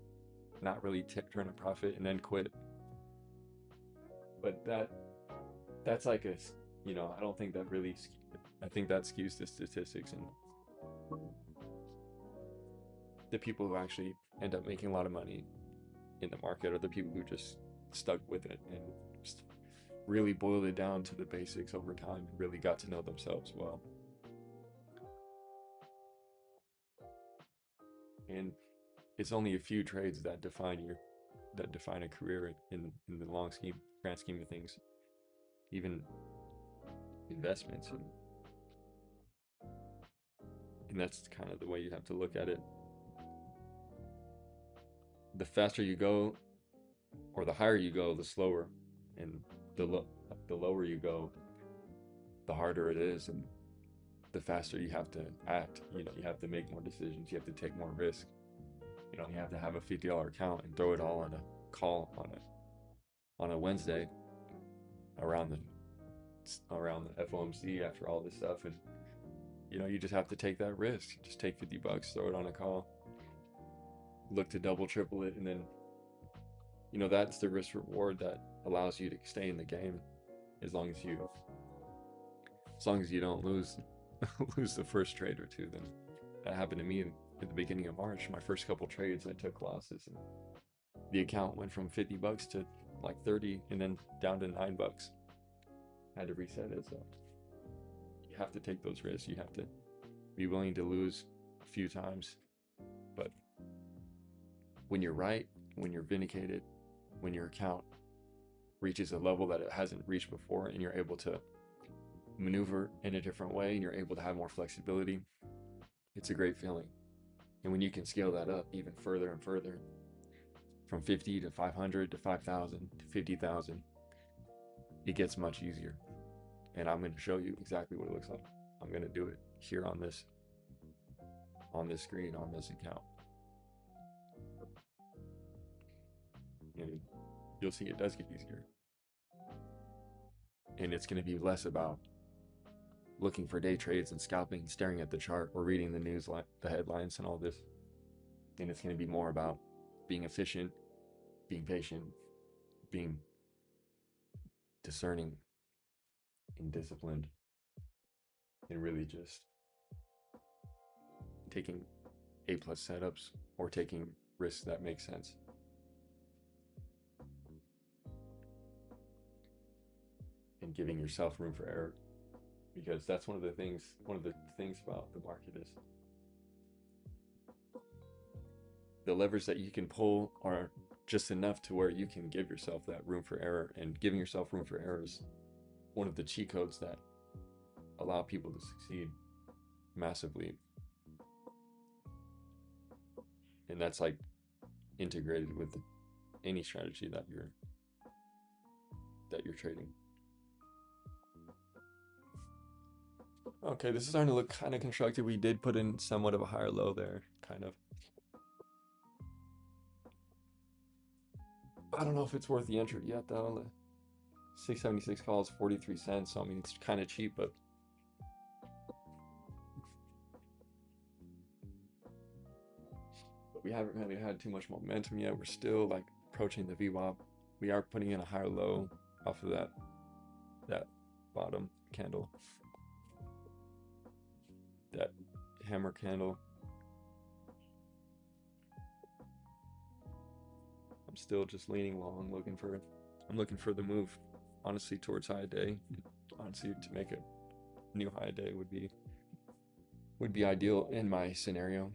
not really turn a profit, and then quit. But that's like I don't think that really, I think that skews the statistics, and the people who actually end up making a lot of money in the market are the people who just stuck with it and just really boiled it down to the basics over time and really got to know themselves well. And it's only a few trades that define a career in the grand scheme of things, even investments, and that's kind of the way you have to look at it. The faster you go, or the higher you go, the slower, and the lower you go, the harder it is, and the faster you have to act. You have to make more decisions, you have to take more risk. You have to have a $50 account and throw it all on a call on a Wednesday around the FOMC after all this stuff, and you just have to take that risk. Just take $50, throw it on a call, look to double, triple it, and then that's the risk reward that allows you to stay in the game as long as you don't lose lose the first trade or two. Then that happened to me at the beginning of March. My first couple trades, I took losses, and the account went from $50 to like 30, and then down to $9. Had to reset it. So you have to take those risks. You have to be willing to lose a few times, but when you're right, when you're vindicated, when your account reaches a level that it hasn't reached before, and you're able to maneuver in a different way, and you're able to have more flexibility, it's a great feeling. And when you can scale that up even further and further, from 50 to 500 to 5,000 to 50,000, it gets much easier. And I'm going to show you exactly what it looks like. I'm going to do it here on this screen, on this account. And you'll see it does get easier. And it's going to be less about looking for day trades and scalping, staring at the chart, or reading the news, the headlines and all this. And it's going to be more about being efficient, being patient, being discerning and disciplined, and really just taking A+ setups or taking risks that make sense. And giving yourself room for error, because that's one of the things about the market is the levers that you can pull are just enough to where you can give yourself that room for error. And giving yourself room for error is one of the cheat codes that allow people to succeed massively. And that's like integrated with any strategy that you're trading. Okay, this is starting to look kind of constructed. We did put in somewhat of a higher low there, kind of. I don't know if it's worth the entry yet, though. The 676 call is 43 cents, so I mean, it's kind of cheap, but we haven't really had too much momentum yet. We're still like approaching the VWAP. We are putting in a higher low off of that bottom candle, that hammer candle. I'm still just leaning long, I'm looking for the move, honestly, towards high day. Honestly, to make a new high day would be ideal in my scenario.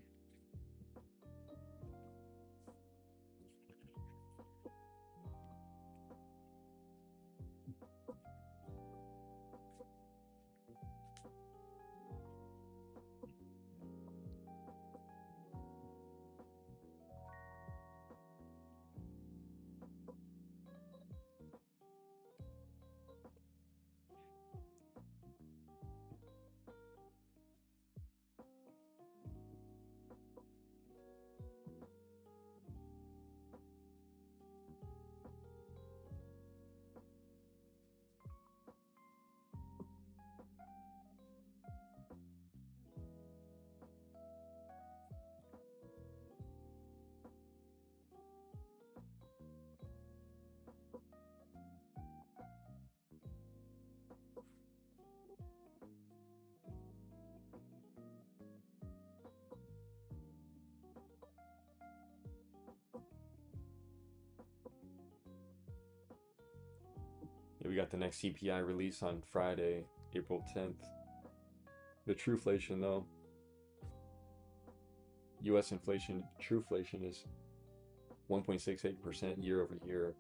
We got the next CPI release on Friday, April 10th. The trueflation, though, US inflation, trueflation is 1.68% year over year,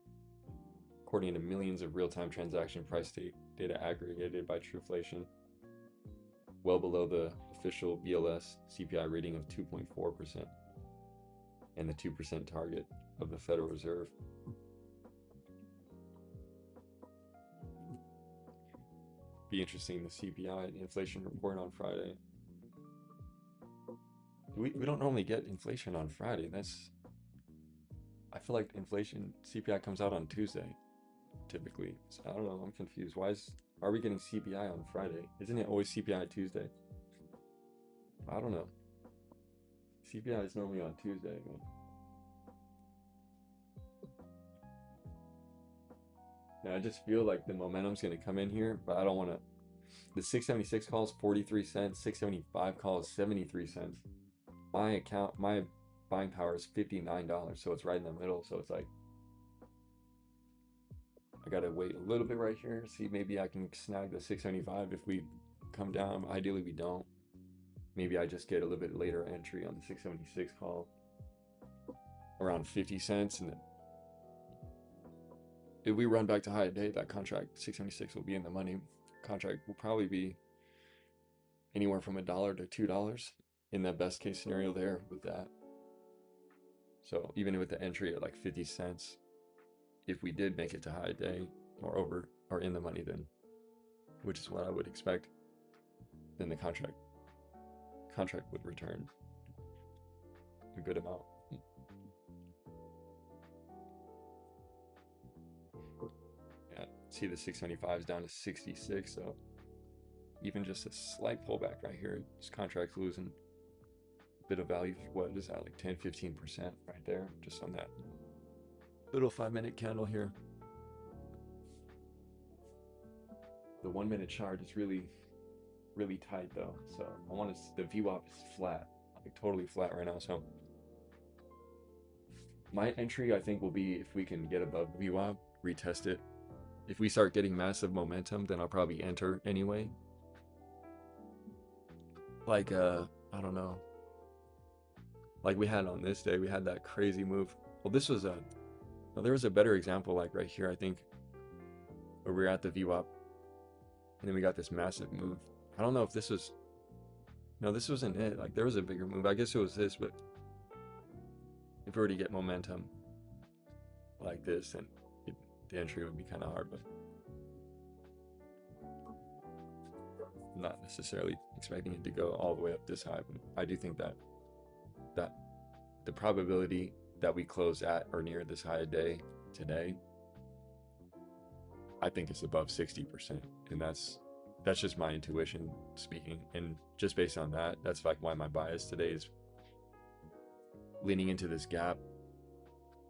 according to millions of real-time transaction price data aggregated by Trueflation, well below the official BLS CPI reading of 2.4% and the 2% target of the Federal Reserve. Be interesting, the CPI and inflation report on Friday. We don't normally get inflation on Friday. That's I feel like inflation CPI comes out on Tuesday typically. So I don't know. I'm confused. Are we getting CPI on Friday? Isn't it always CPI Tuesday? I don't know. CPI is normally on Tuesday, man. And I just feel like the momentum's gonna come in here, but I don't want to. The 676 calls 43 cents, 675 calls 73 cents. My buying power is $59, so it's right in the middle. So it's like I gotta wait a little bit right here. See, maybe I can snag the 675 if we come down. Ideally, we don't. Maybe I just get a little bit later entry on the 676 call around 50 cents, and then if we run back to high day, that contract 676 will be in the money. Contract will probably be anywhere from $1 to $2 in the best case scenario there with that. So even with the entry at like 50 cents, if we did make it to high day or over or in the money, then which is what I would expect, then the contract would return a good amount. Yeah, see the 675 is down to 66, so even just a slight pullback right here, this contract's losing a bit of value. What is that, like 10-15% right there, just on that little 5-minute candle here. The 1-minute chart is really tight though, so I want to. The VWAP is flat, like totally flat right now. So my entry, I think, will be if we can get above VWAP, retest it. If we start getting massive momentum, then I'll probably enter anyway. Like I don't know, like we had on this day, we had that crazy move. Well, this was there was a better example, like right here, I think, where we're at the VWAP, and then we got this massive move. I don't know if this was, no, this wasn't it. Like there was a bigger move. I guess it was this, but if we were to get momentum like this, then the entry would be kind of hard, but I'm not necessarily expecting it to go all the way up this high. But I do think that the probability that we close at or near this high day today, I think it's above 60%, and that's just my intuition speaking. And just based on that, that's like why my bias today is leaning into this gap,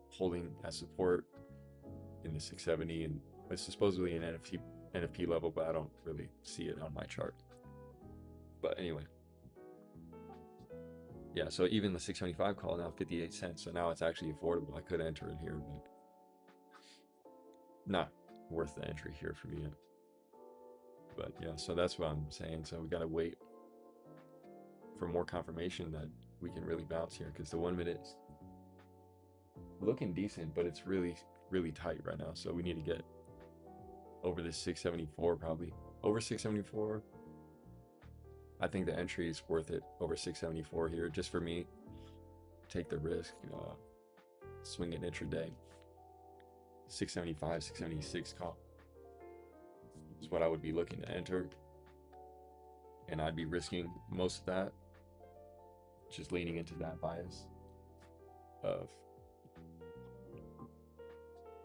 holding as support in the 670, and it's supposedly an NFP level, but I don't really see it on my chart. But anyway, yeah, so even the 675 call now 58 cents, so now it's actually affordable. I could enter in here, but not worth the entry here for me. But yeah, so that's what I'm saying. So we got to wait for more confirmation that we can really bounce here, because the 1 minute is looking decent, but it's really tight right now. So we need to get over this 674, probably over 674. I think the entry is worth it over 674 here, just for me. Take the risk, swing it intraday. 675, 676 call is what I would be looking to enter, and I'd be risking most of that, just leaning into that bias of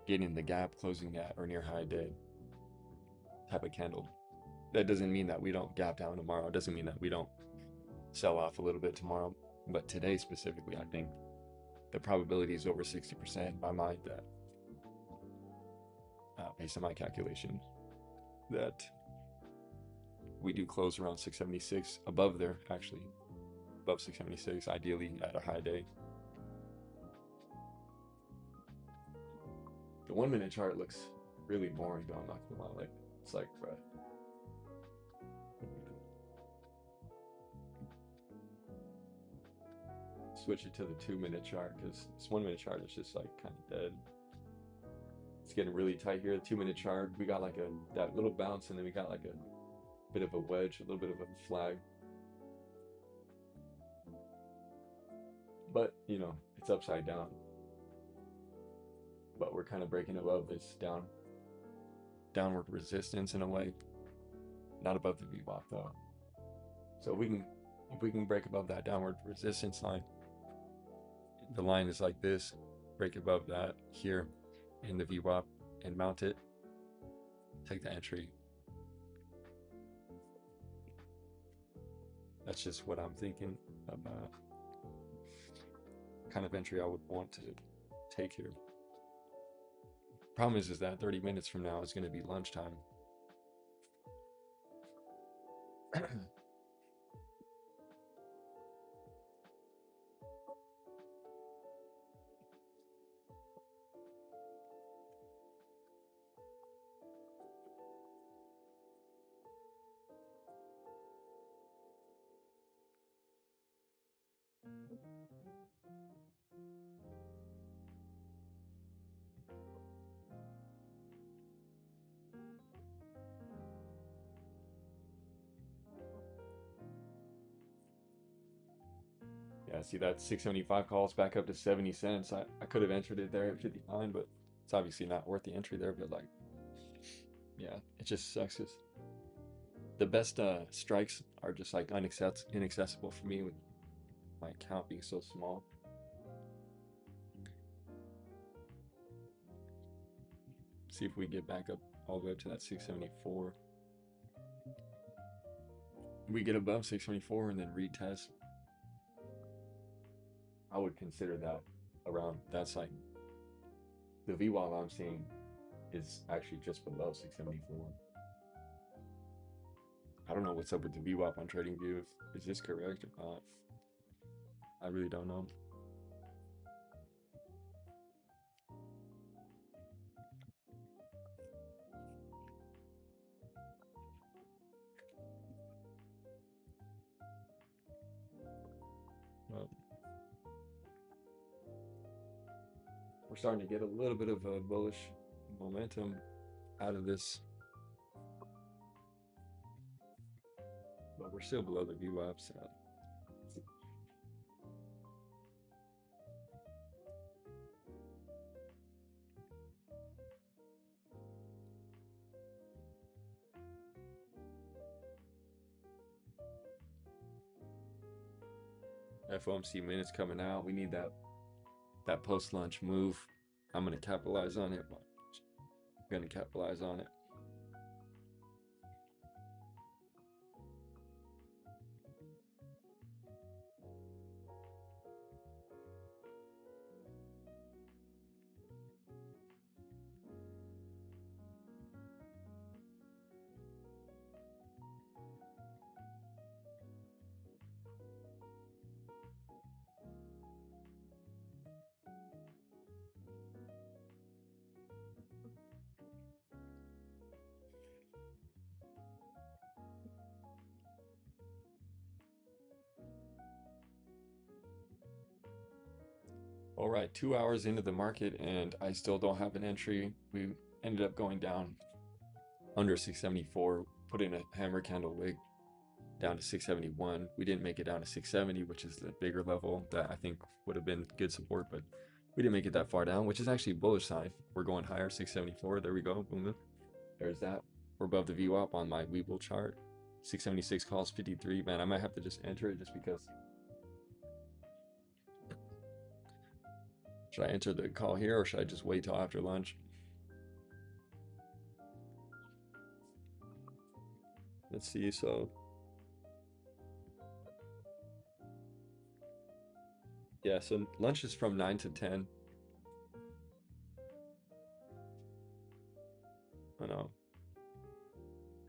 getting the gap, closing at or near high day type of candle. That doesn't mean that we don't gap down tomorrow. It doesn't mean that we don't sell off a little bit tomorrow. But today specifically, I think the probability is over 60% in my mind, that based on my calculation, that we do close around 676, above there, actually above 676, ideally at a high day. The 1 minute chart looks really boring though, I'm not gonna lie. Like, it's like, bruh. Switch it to the 2 minute chart, because this 1 minute chart is just like kind of dead. It's getting really tight here. The 2 minute chart, we got like that little bounce, and then we got like a bit of a wedge, a little bit of a flag. But you know, it's upside down. But we're kind of breaking above this downward resistance in a way. Not above the VWAP though. So if we can break above that downward resistance line, the line is like this break above that here in the VWAP and mount it, take the entry. That's just what I'm thinking of, kind of entry I would want to take here. Problem is that 30 minutes from now is going to be lunchtime. Yeah, see that 675 calls back up to 70 cents. I could have entered it there at 59, but it's obviously not worth the entry there. But like, yeah, it just sucks. The best strikes are just like inaccessible for me with my account being so small. See if we get back up all the way up to that 674. We get above 674 and then retest. I would consider that around, that's like the VWAP I'm seeing is actually just below 674. I don't know what's up with the VWAP on TradingView. Is this correct or not? I really don't know. Well, we're starting to get a little bit of a bullish momentum out of this, but we're still below the VWAPs. FOMC minutes coming out. We need that post lunch move. I'm gonna capitalize on it. I'm gonna capitalize on it. All right, 2 hours into the market and I still don't have an entry. We ended up going down under 674, put in a hammer candle wick down to 671. We didn't make it down to 670, which is the bigger level that I think would have been good support, but we didn't make it that far down, which is actually a bullish sign. We're going higher, 674. There we go. Boom. There's that. We're above the VWAP on my Webull chart. 676 calls, 53. Man, I might have to just enter it just because. Should I enter the call here or should I just wait till after lunch? Let's see. So yeah, so lunch is from 9 to 10. Oh no,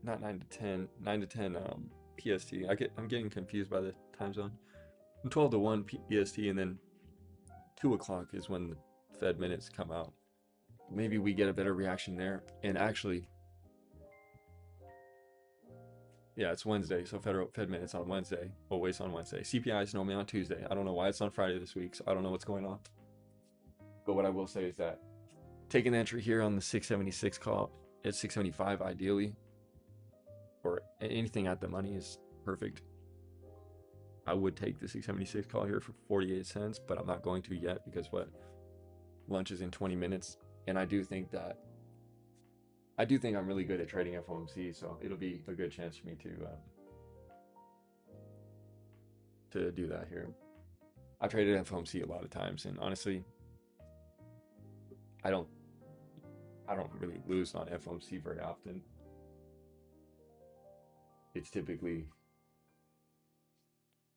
not 9 to 10. 9 to 10 PST. I'm getting confused by the time zone. From 12 to 1 PST, and then 2 o'clock is when the Fed minutes come out. Maybe we get a better reaction there. And actually, yeah, it's Wednesday, so Fed minutes on Wednesday, always on Wednesday. CPI is normally on Tuesday. I don't know why it's on Friday this week, so I don't know what's going on. But what I will say is that taking the entry here on the 676 call at 675 ideally, or anything at the money is perfect. I would take the 676 call here for 48 cents, but I'm not going to yet because lunch is in 20 minutes. And I do think I'm really good at trading FOMC, so it'll be a good chance for me to do that here. I've traded FOMC a lot of times, and honestly, I don't I don't really lose on FOMC very often. It's typically,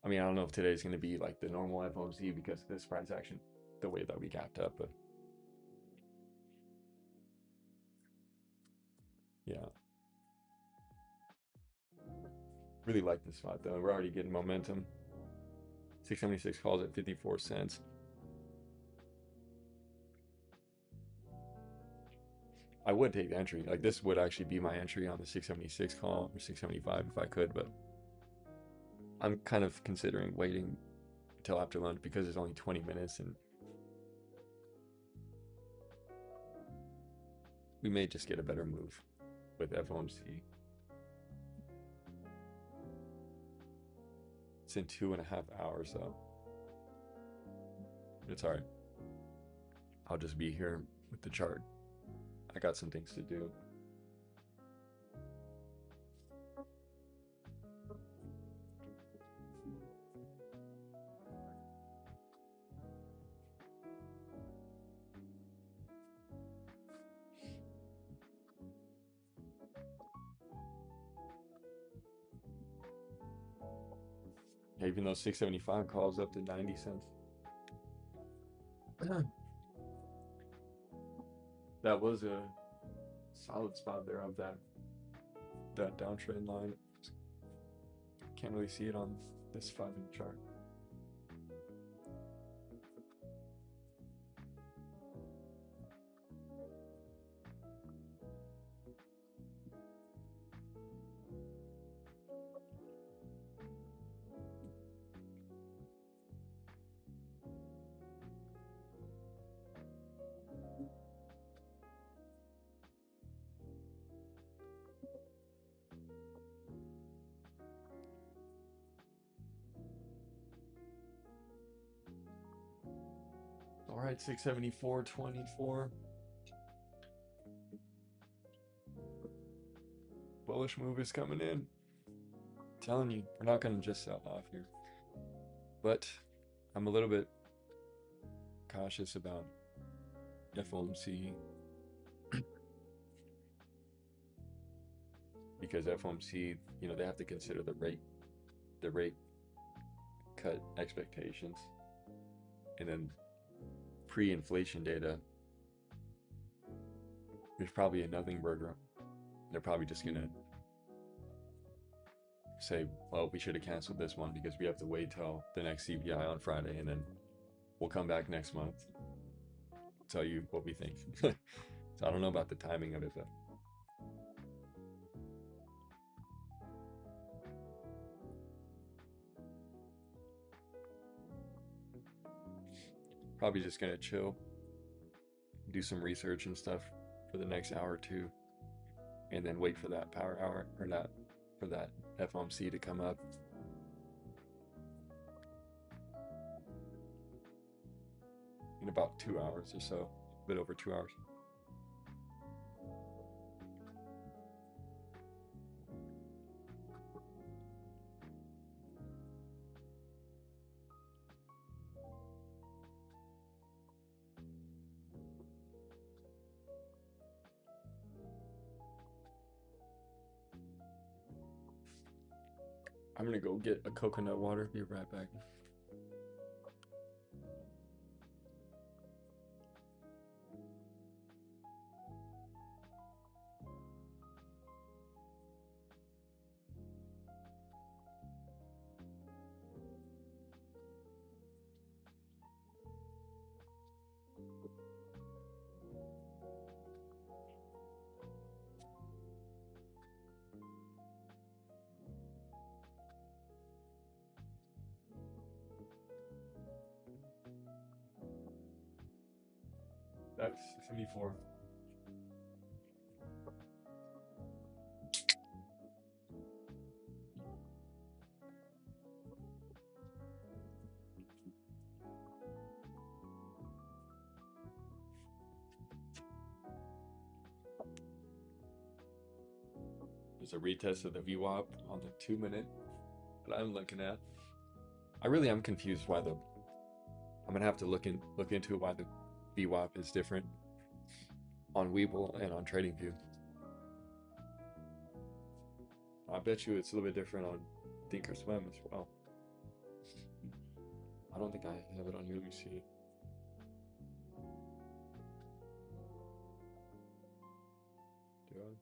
I mean, I don't know if today's going to be like the normal FOMC because of this price action, the way that we gapped up, but yeah, really like this spot though. We're already getting momentum. 676 calls at 54 cents. I would take the entry. Like this would actually be my entry on the 676 call or 675 if I could, but I'm kind of considering waiting until after lunch because it's only 20 minutes and we may just get a better move with FOMC. It's in 2.5 hours though. It's all right. I'll just be here with the chart. I got some things to do. Even though 675 calls up to 90 cents. That was a solid spot there of that downtrend line. Can't really see it on this 5-minute chart. All right, 674.24. Bullish move is coming in. I'm telling you, we're not going to just sell off here. But I'm a little bit cautious about FOMC because FOMC, they have to consider the rate cut expectations, and then pre-inflation data. There's probably a nothing burger. They're probably just gonna say, well, we should have canceled this one because we have to wait till the next CPI on Friday, and then we'll come back next month, tell you what we think. So I don't know about the timing of it, but probably just gonna chill, do some research and stuff for the next hour or two, and then wait for that power hour or not for that FOMC to come up. In about 2 hours or so, a bit over 2 hours. I'm gonna go get a coconut water. Be right back. That's 74. There's a retest of the VWAP on the 2-minute that I'm looking at. I really am confused why I'm gonna have to look into why the VWAP is different. on Webull and on TradingView. I bet you it's a little bit different on Thinkorswim as well. I don't think I have it on here. Let me see. Do I?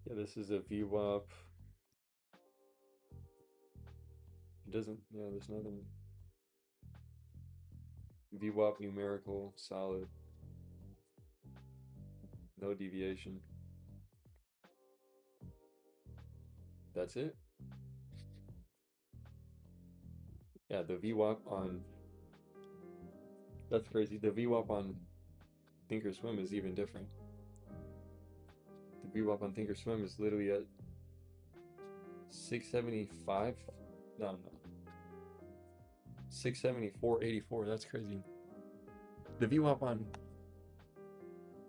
Yeah, this is a VWAP. It doesn't, yeah, there's nothing. VWAP numerical, solid, no deviation. That's it. Yeah, the VWAP on, that's crazy. The VWAP on Thinkorswim is even different. The VWAP on Thinkorswim is literally at 675. No, no. 674.84. That's crazy. The VWAP on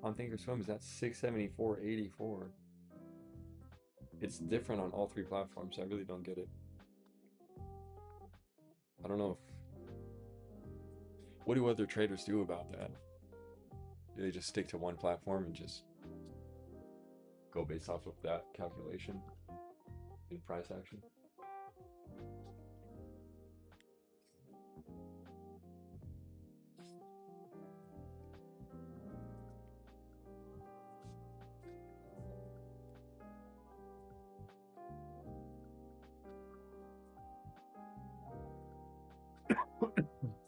Thinkorswim is at 674.84. It's different on all three platforms. I really don't get it. I don't know if, what do other traders do about that? Do they just stick to one platform and just go based off of that calculation in price action?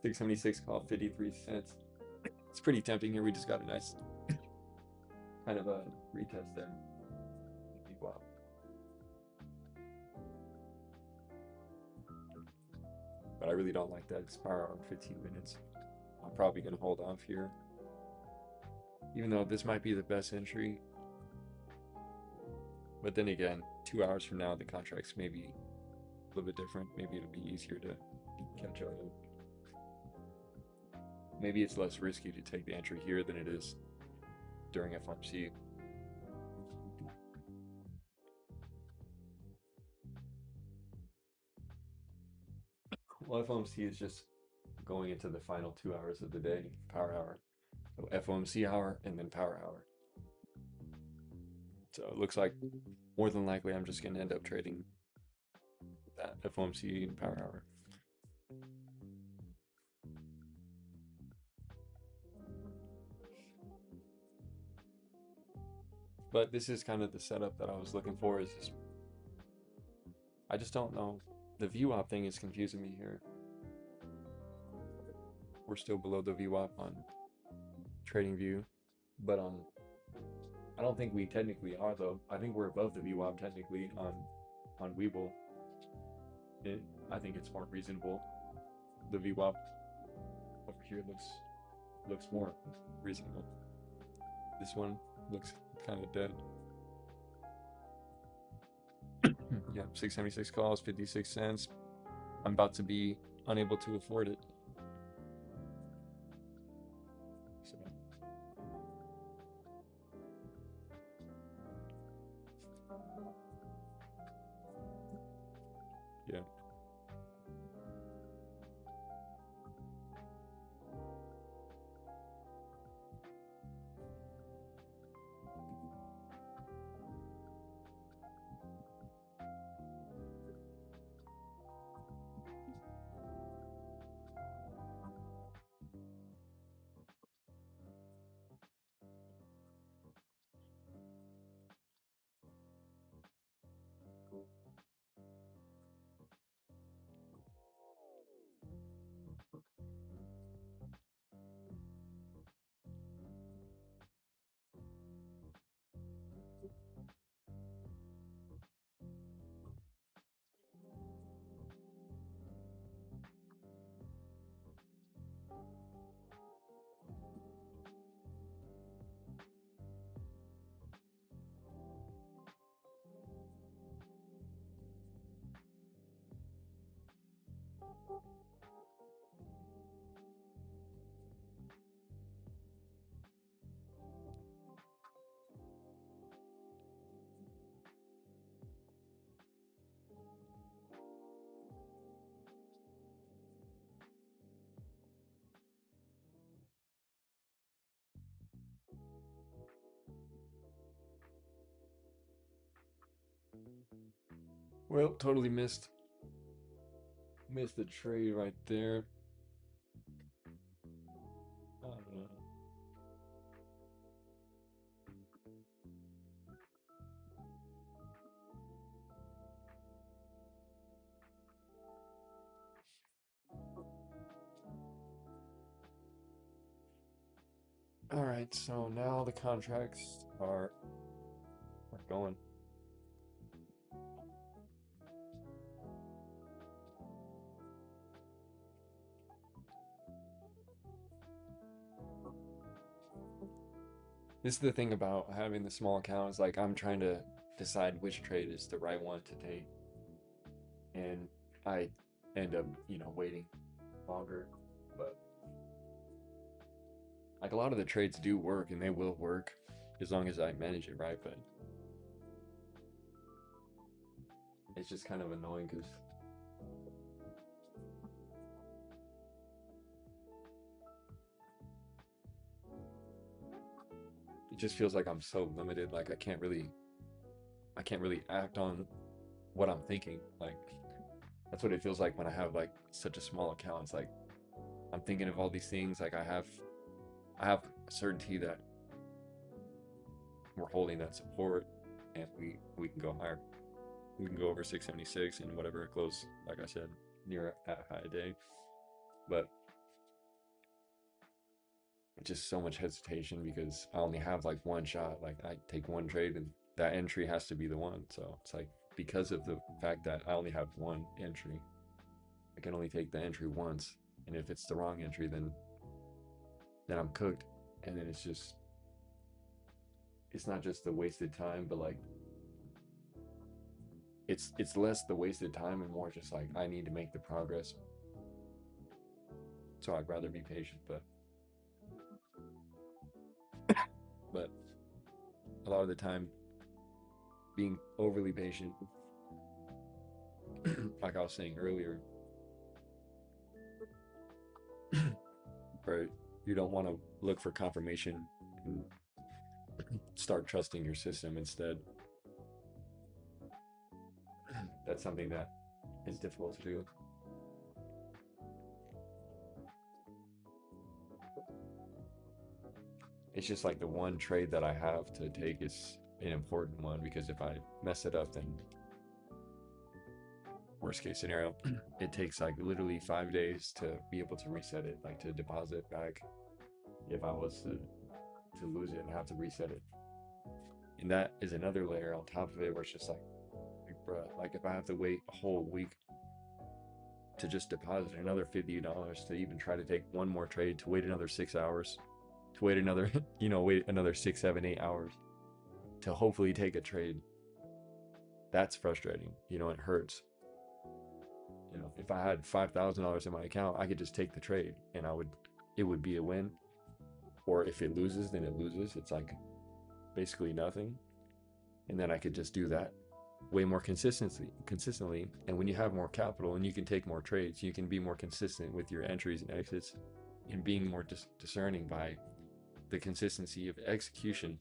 676 call, 53 cents. It's pretty tempting here. We just got a nice kind of a retest there. Wow. But I really don't like that expire on 15 minutes. I'm probably going to hold off here. Even though this might be the best entry. But then again, 2 hours from now, the contracts may be a little bit different. Maybe it'll be easier to catch up. Maybe it's less risky to take the entry here than it is during FOMC. Well, FOMC is just going into the final 2 hours of the day, power hour. So FOMC hour and then power hour. So it looks like more than likely I'm just going to end up trading that FOMC and power hour. But this is kind of the setup that I was looking for. Is just, I just don't know. The VWAP thing is confusing me here. We're still below the VWAP on TradingView, but I don't think we technically are though. I think we're above the VWAP technically on Webull. I think it's more reasonable. The VWAP over here looks more reasonable. This one looks kind of dead. Yeah, 676 calls, 56 cents. I'm about to be unable to afford it. So. Yeah. Well, totally missed the trade right there. I don't know. All right, so now the contracts are going. This is the thing about having the small account is like I'm trying to decide which trade is the right one to take, and I end up, waiting longer. But like a lot of the trades do work and they will work as long as I manage it right. But it's just kind of annoying because it just feels like I'm so limited. Like I can't really act on what I'm thinking. Like that's what it feels like when I have like such a small account. It's like I'm thinking of all these things. Like I have certainty that we're holding that support and we can go higher. We can go over 676 and whatever it close, like I said, near at high day. But just so much hesitation because I only have like one shot. Like I take one trade and that entry has to be the one. So it's like because of the fact that I only have one entry, I can only take the entry once. And if it's the wrong entry, then I'm cooked. And then it's not just the wasted time, but like it's less the wasted time and more just like I need to make the progress. So I'd rather be patient, but a lot of the time being overly patient, like I was saying earlier, where you don't want to look for confirmation and start trusting your system instead. That's something that is difficult to do. It's just like the one trade that I have to take is an important one because if I mess it up, then worst case scenario, it takes like literally 5 days to be able to reset it, like to deposit back if I was to lose it and have to reset it. And that is another layer on top of it where it's just like bruh, like if I have to wait a whole week to just deposit another $50 to even try to take one more trade, to wait another 6 hours, to wait another, wait another 6, 7, 8 hours to hopefully take a trade. That's frustrating. It hurts. If I had $5,000 in my account, I could just take the trade and it would be a win. Or if it loses, then it loses. It's like basically nothing. And then I could just do that way more consistently. And when you have more capital and you can take more trades, you can be more consistent with your entries and exits and being more discerning by the consistency of execution,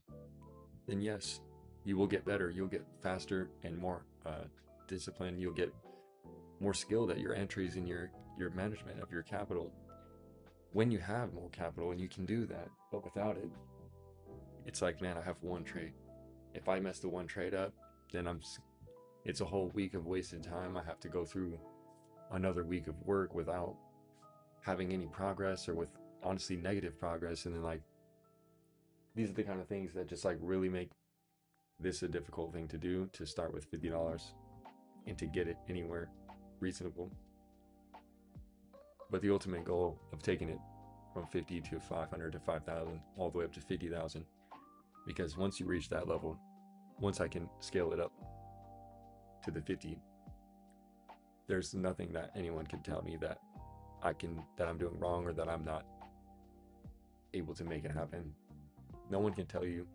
then yes, you will get better. You'll get faster and more disciplined. You'll get more skilled at your entries and your management of your capital when you have more capital and you can do that. But without it, it's like, man, I have one trade. If I mess the one trade up, then it's a whole week of wasted time. I have to go through another week of work without having any progress or with honestly negative progress. And then like these are the kind of things that just like really make this a difficult thing to do, to start with $50 and to get it anywhere reasonable. But the ultimate goal of taking it from 50 to 500 to 5,000 all the way up to 50,000, because once you reach that level, once I can scale it up to the 50, there's nothing that anyone can tell me that I'm doing wrong or that I'm not able to make it happen. No one can tell you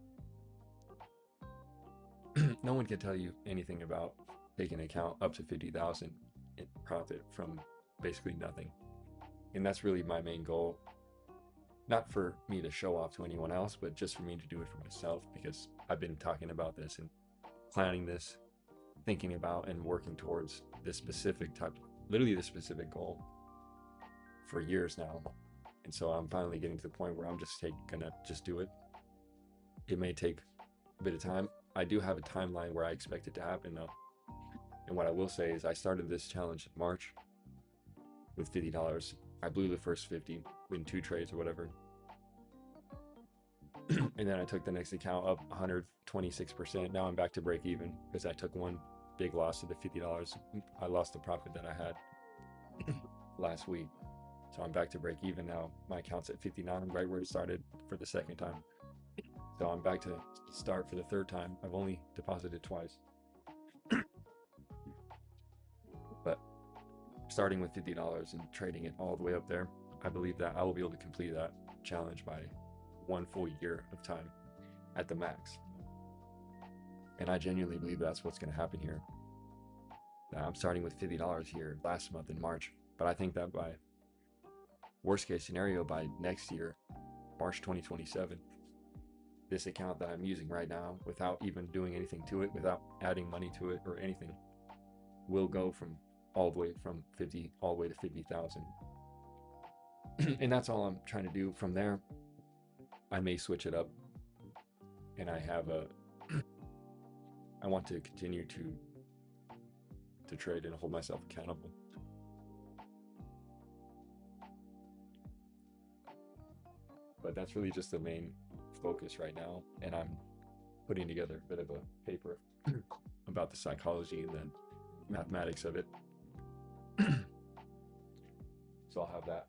no one can tell you anything about taking an account up to 50,000 in profit from basically nothing. And that's really my main goal. Not for me to show off to anyone else, but just for me to do it for myself, because I've been talking about this and planning this, thinking about and working towards this specific type, literally this specific goal for years now. And so I'm finally getting to the point where I'm just gonna just do it. It may take a bit of time. I do have a timeline where I expect it to happen though. And what I will say is I started this challenge in March with $50. I blew the first 50 in 2 trades or whatever. And then I took the next account up 126%. Now I'm back to break even because I took one big loss of the $50. I lost the profit that I had last week. So I'm back to break even now. My account's at 59, right where it started for the second time. So I'm back to start for the third time. I've only deposited twice. But starting with $50 and trading it all the way up there, I believe that I will be able to complete that challenge by 1 full year of time at the max. And I genuinely believe that's what's going to happen here. Now, I'm starting with $50 here last month in March, but I think that by worst case scenario, by next year, March 2027, this account that I'm using right now, without even doing anything to it, without adding money to it or anything, will go from all the way from 50 all the way to 50,000. And that's all I'm trying to do. From there, I may switch it up, and I have I want to continue to trade and hold myself accountable. But that's really just the main focus right now, and I'm putting together a bit of a paper about the psychology and the mathematics of it. So I'll have that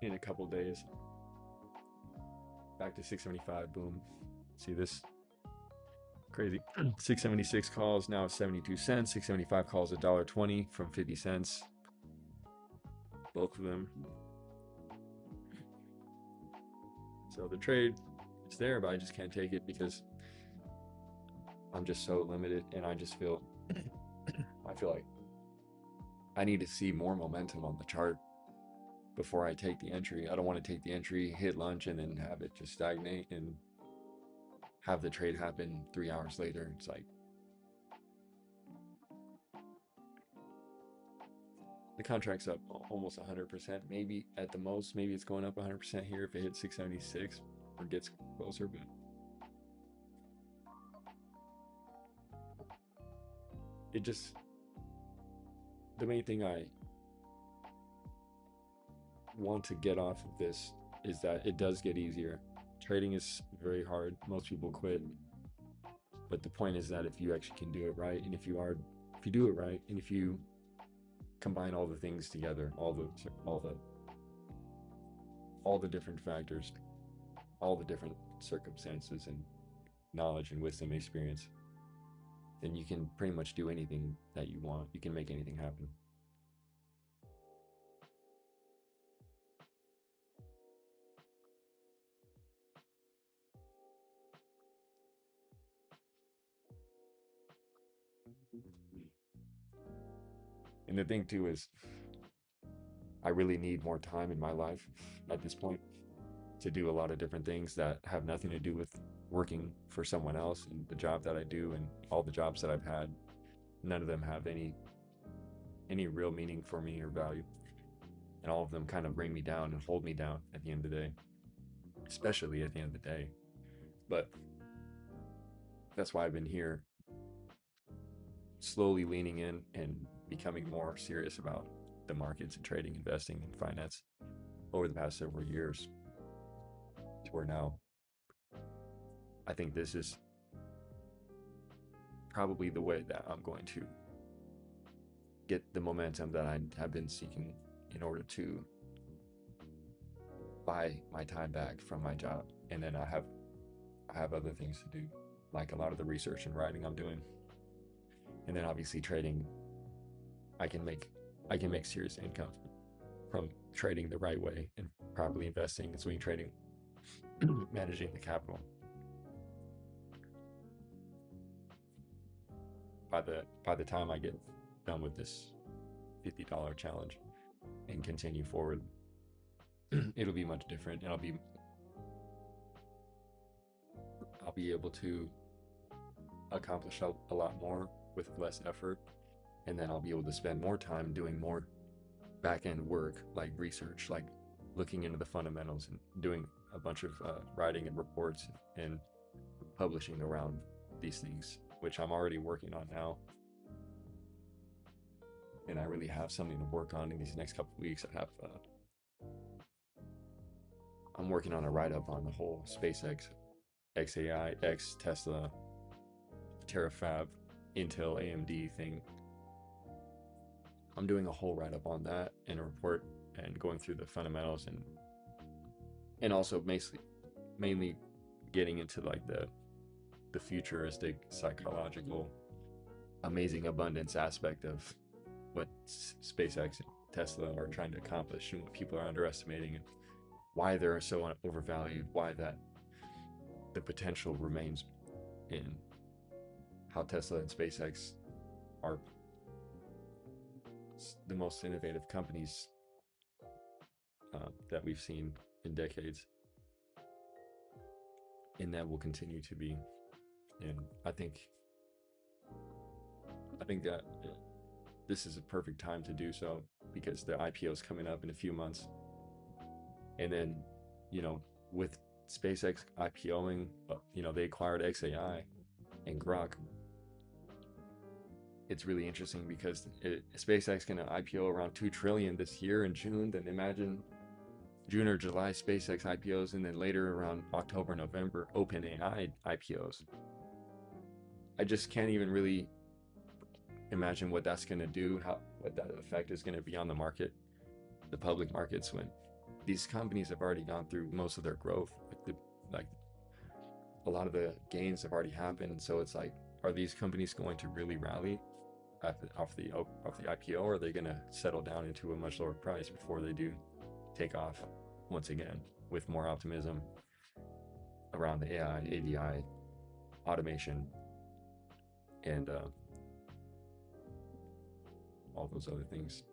in a couple days. Back to 675, boom. See this? Crazy. 676 calls, now 72 cents. 675 calls, $1.20 from 50 cents. Both of them. So the trade is there, but I just can't take it because I'm just so limited, and I just feel I feel like I need to see more momentum on the chart before I take the entry. I don't want to take the entry, hit lunch, and then have it just stagnate and have the trade happen 3 hours later. It's like the contract's up almost 100%, maybe at the most. Maybe it's going up 100% here if it hits 676 or gets closer, but it just, the main thing I want to get off of this is that it does get easier. Trading is very hard. Most people quit. But the point is that if you actually can do it right, and if you do it right, and if you combine all the things together, all the different factors, all the different circumstances and knowledge and wisdom and experience, then you can pretty much do anything that you want. You can make anything happen. And the thing too is, I really need more time in my life at this point to do a lot of different things that have nothing to do with working for someone else. And the job that I do and all the jobs that I've had, none of them have any real meaning for me or value. And all of them kind of bring me down and hold me down at the end of the day, especially at the end of the day. But that's why I've been here, slowly leaning in and becoming more serious about the markets and trading, investing, and finance over the past several years, to where now I think this is probably the way that I'm going to get the momentum that I have been seeking in order to buy my time back from my job. And then I have other things to do, like a lot of the research and writing I'm doing. And then obviously trading, I can make serious income from trading the right way and properly investing and swing trading, managing the capital. By the time I get done with this $50 challenge and continue forward, it'll be much different, and I'll be able to accomplish a lot more with less effort, and then I'll be able to spend more time doing more back end work like research, like looking into the fundamentals and doing a bunch of writing and reports and publishing around these things, which I'm already working on now. And I really have something to work on in these next couple of weeks. I'm working on a write up on the whole SpaceX, XAI, X Tesla, Terafab, Intel, AMD thing. I'm doing a whole write up on that and a report and going through the fundamentals and also mainly getting into like the futuristic psychological amazing abundance aspect of what SpaceX and Tesla are trying to accomplish and what people are underestimating and why they're so overvalued, why that the potential remains in how Tesla and SpaceX are the most innovative companies that we've seen in decades, and that will continue to be. And I think that this is a perfect time to do so because the IPO is coming up in a few months, and then with SpaceX IPOing, they acquired XAI and Grok. It's really interesting because SpaceX going to IPO around 2 trillion this year in June. Then imagine June or July SpaceX IPOs, and then later around October, November, OpenAI IPOs. I just can't even really imagine what that's going to do, what that effect is going to be on the market, the public markets, when these companies have already gone through most of their growth. Like a lot of the gains have already happened. So it's like, are these companies going to really rally off the IPO, or are they going to settle down into a much lower price before they do take off once again with more optimism around the AI, ADI, automation, and all those other things.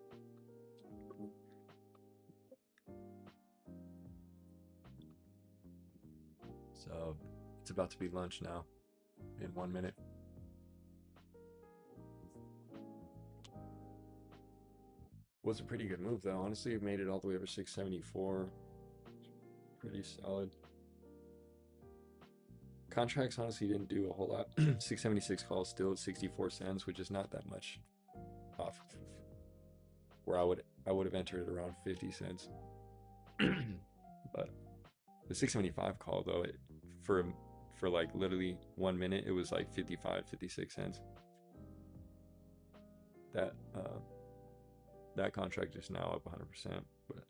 So it's about to be lunch now in 1 minute. Was a pretty good move though. Honestly, it made it all the way over 674. Pretty solid. Contracts honestly didn't do a whole lot. 676 calls still at 64 cents, which is not that much off where I would have entered at around 50 cents. But the 675 call though, for like literally 1 minute, it was like 55, 56 cents. That contract is now up 100%, but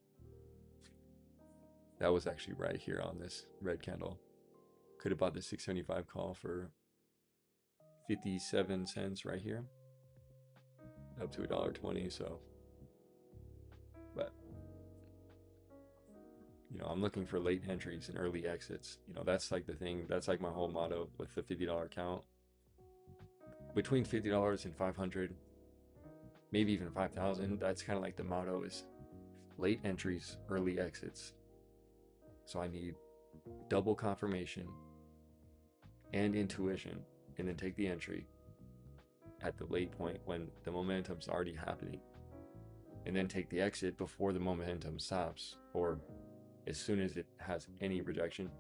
that was actually right here on this red candle. Could have bought the 675 call for 57 cents right here, up to $1.20. So, but I'm looking for late entries and early exits. That's like the thing. That's like my whole motto with the $50 account. Between $50 and 500, maybe even 5,000. That's kind of like the motto is late entries, early exits. So I need double confirmation and intuition, and then take the entry at the late point when the momentum's already happening, and then take the exit before the momentum stops, or as soon as it has any rejection.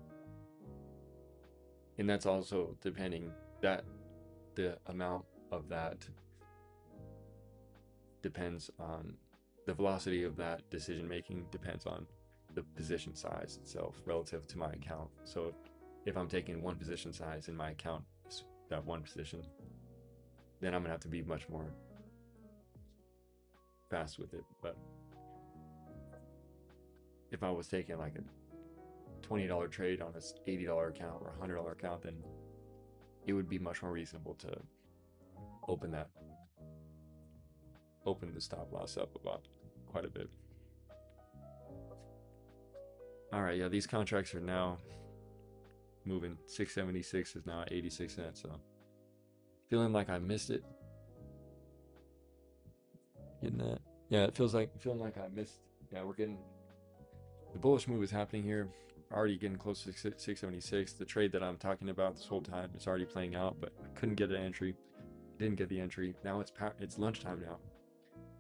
And that's also depending that the amount of that depends on the velocity of that decision making, depends on the position size itself relative to my account. So if I'm taking one position size in my account is that one position, then I'm gonna have to be much more fast with it. But if I was taking like a $20 trade on this $80 account or $100 account, then it would be much more reasonable to open the stop loss up about quite a bit. All right, yeah, these contracts are now moving. 676 is now at 86 cents. So feeling like I missed it. Getting that. Yeah, feeling like I missed. Yeah, we're getting the bullish move is happening here. Already getting close to 676. The trade that I'm talking about this whole time is already playing out, but I couldn't get an entry. didn't get the entry. Now it's lunchtime now.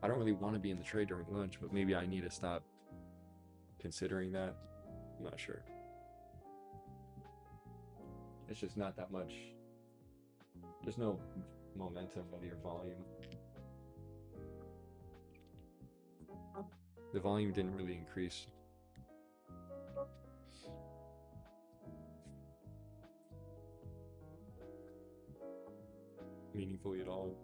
I don't really want to be in the trade during lunch, but maybe I need to stop considering that. I'm not sure. It's just not that much. There's no momentum with your volume. The volume didn't really increase meaningfully at all.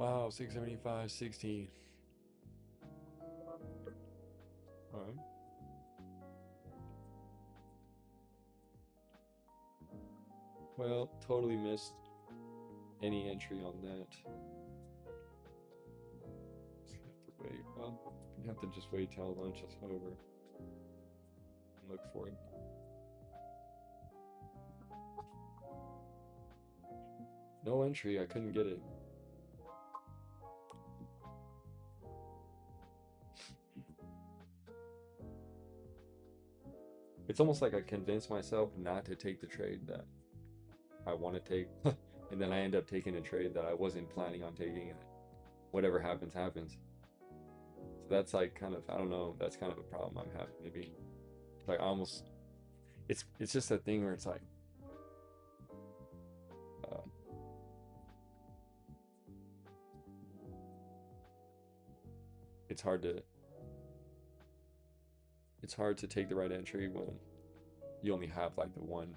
Wow, 675, 16. All right. Well, totally missed any entry on that. Just have to wait. Well, you have to just wait till lunch is over and look for it. No entry, I couldn't get it. It's almost like I convinced myself not to take the trade that I want to take, and then I end up taking a trade that I wasn't planning on taking, and whatever happens, happens. So that's like kind of, I don't know, that's kind of a problem I'm having. Maybe like almost, it's just a thing where it's like, uh, it's hard to it's hard to take the right entry when you only have like the one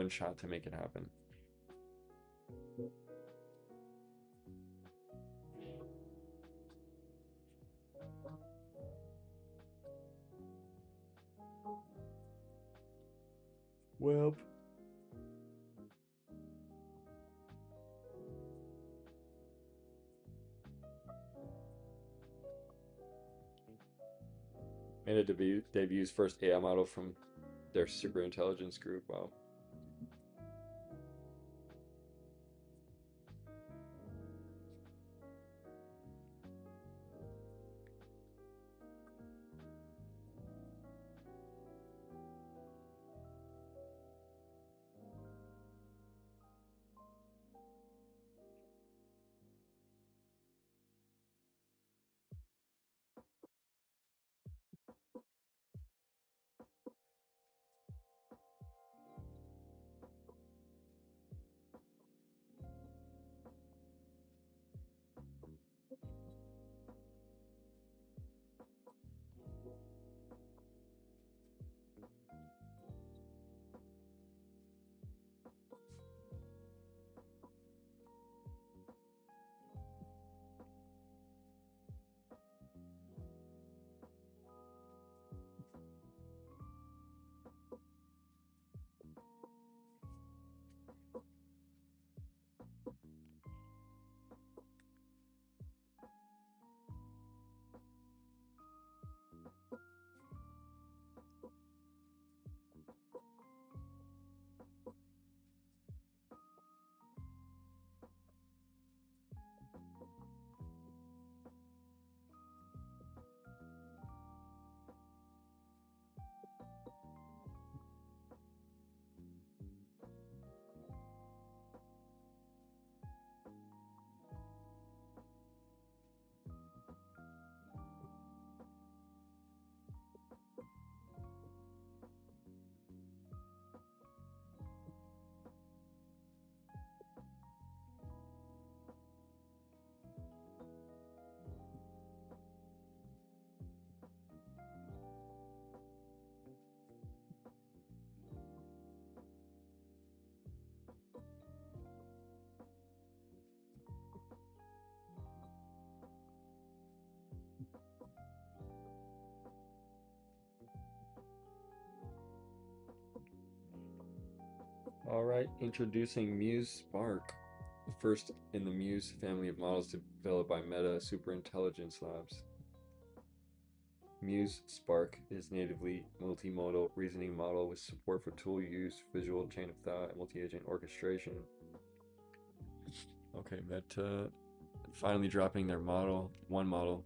shot to make it happen. Well, and it debuts first AI model from their super intelligence group. Wow. All right, introducing Muse Spark, the first in the Muse family of models developed by Meta Superintelligence Labs. Muse Spark is natively multimodal reasoning model with support for tool use, visual chain of thought, and multi-agent orchestration. Okay, Meta finally dropping their one model.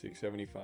$675.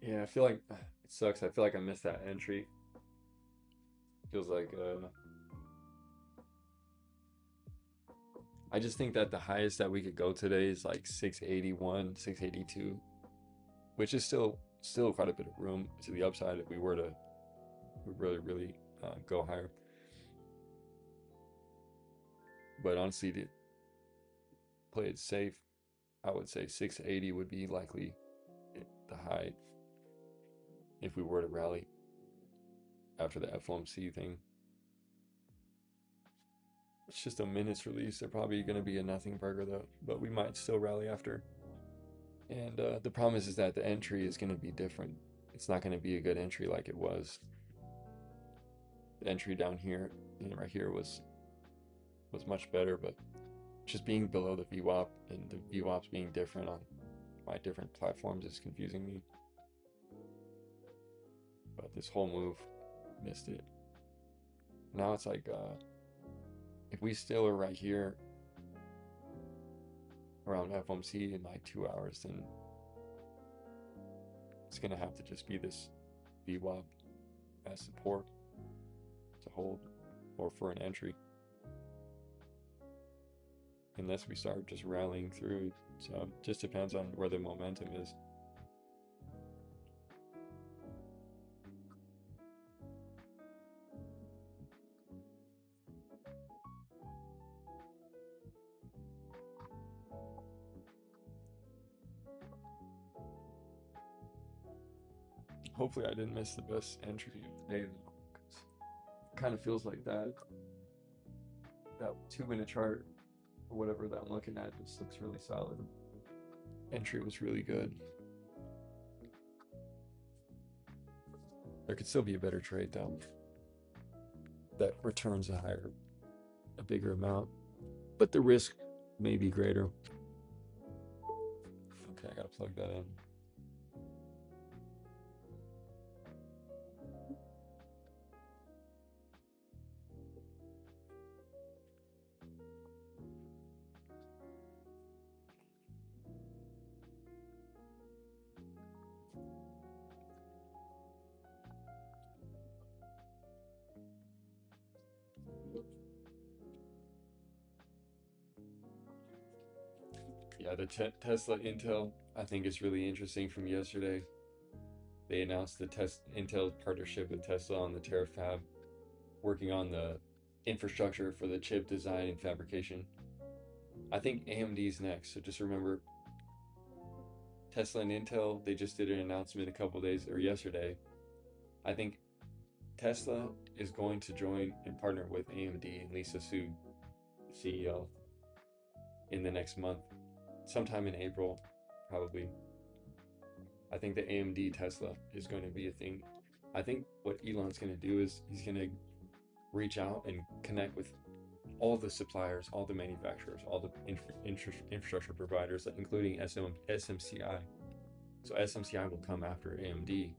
Yeah, I feel like it sucks. I feel like I missed that entry. Feels like I just think that the highest that we could go today is like 681, 682, which is still quite a bit of room to the upside if we were to really go higher. But honestly, to play it safe, I would say 680 would be likely the high if we were to rally after the FOMC thing. It's just a minutes release. They're probably going to be a nothing burger though, but we might still rally after. And the problem is that the entry is going to be different. It's not going to be a good entry like it was. The entry down here and right here was much better, but just being below the VWAP and the VWAPs being different on my different platforms is confusing me. But this whole move missed it. Now it's like if we still are right here around FOMC in like 2 hours, then it's gonna have to just be this VWAP as support to hold or for an entry. Unless we start just rallying through. So it just depends on where the momentum is. Hopefully I didn't miss the best entry of the day though, 'cause it kind of feels like that 2 minute chart or whatever that I'm looking at just looks really solid. Entry was really good. There could still be a better trade though that returns a bigger amount, but the risk may be greater. Okay, I gotta plug that in. Yeah, the Tesla Intel, I think is really interesting from yesterday. They announced the Intel partnership with Tesla on the Terafab, working on the infrastructure for the chip design and fabrication. I think AMD's next, so just remember Tesla and Intel, they just did an announcement a couple days or yesterday. I think Tesla is going to join and partner with AMD and Lisa Su, CEO, in the next month, sometime in April, probably. I think the AMD Tesla is going to be a thing. I think what Elon's going to do is he's going to reach out and connect with all the suppliers, all the manufacturers, all the infrastructure providers, including SMCI. So SMCI will come after AMD.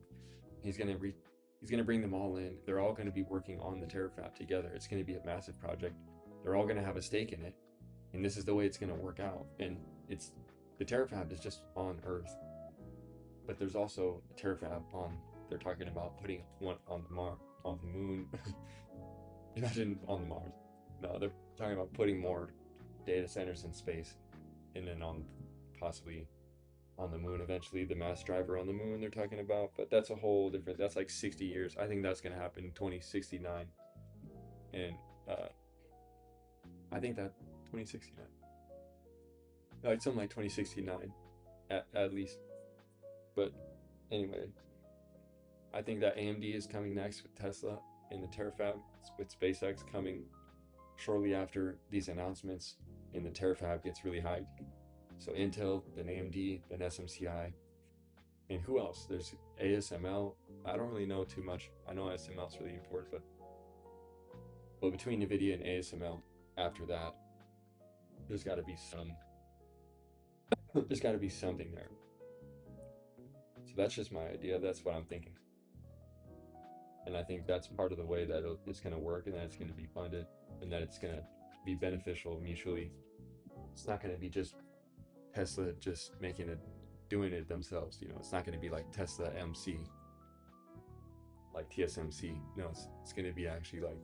He's going to he's going to bring them all in. They're all going to be working on the Terafab together. It's going to be a massive project. They're all going to have a stake in it, and this is the way it's going to work out. And it's the Terafab is just on Earth, but there's also a Terafab on. They're talking about putting one on the moon. Imagine on the Mars. No, they're talking about putting more data centers in space, and then on possibly on the moon eventually, the mass driver on the moon they're talking about. But that's a whole different. That's like 60 years. I think that's gonna happen in 2069, and I think that 2069, like something like 2069, at least. But anyway, I think that AMD is coming next with Tesla and the Terafab, with SpaceX coming shortly after these announcements, and the Terafab gets really hyped. So Intel, then AMD, then SMCI, and who else? There's ASML. I don't really know too much. I know ASML is really important, but between NVIDIA and ASML, after that, there's got to be there's got to be something there. So that's just my idea. That's what I'm thinking. And I think that's part of the way that it's going to work, and that it's going to be funded, and that it's going to be beneficial mutually. It's not going to be just Tesla just doing it themselves. It's not going to be like Tesla MC, like TSMC. No, it's going to be actually like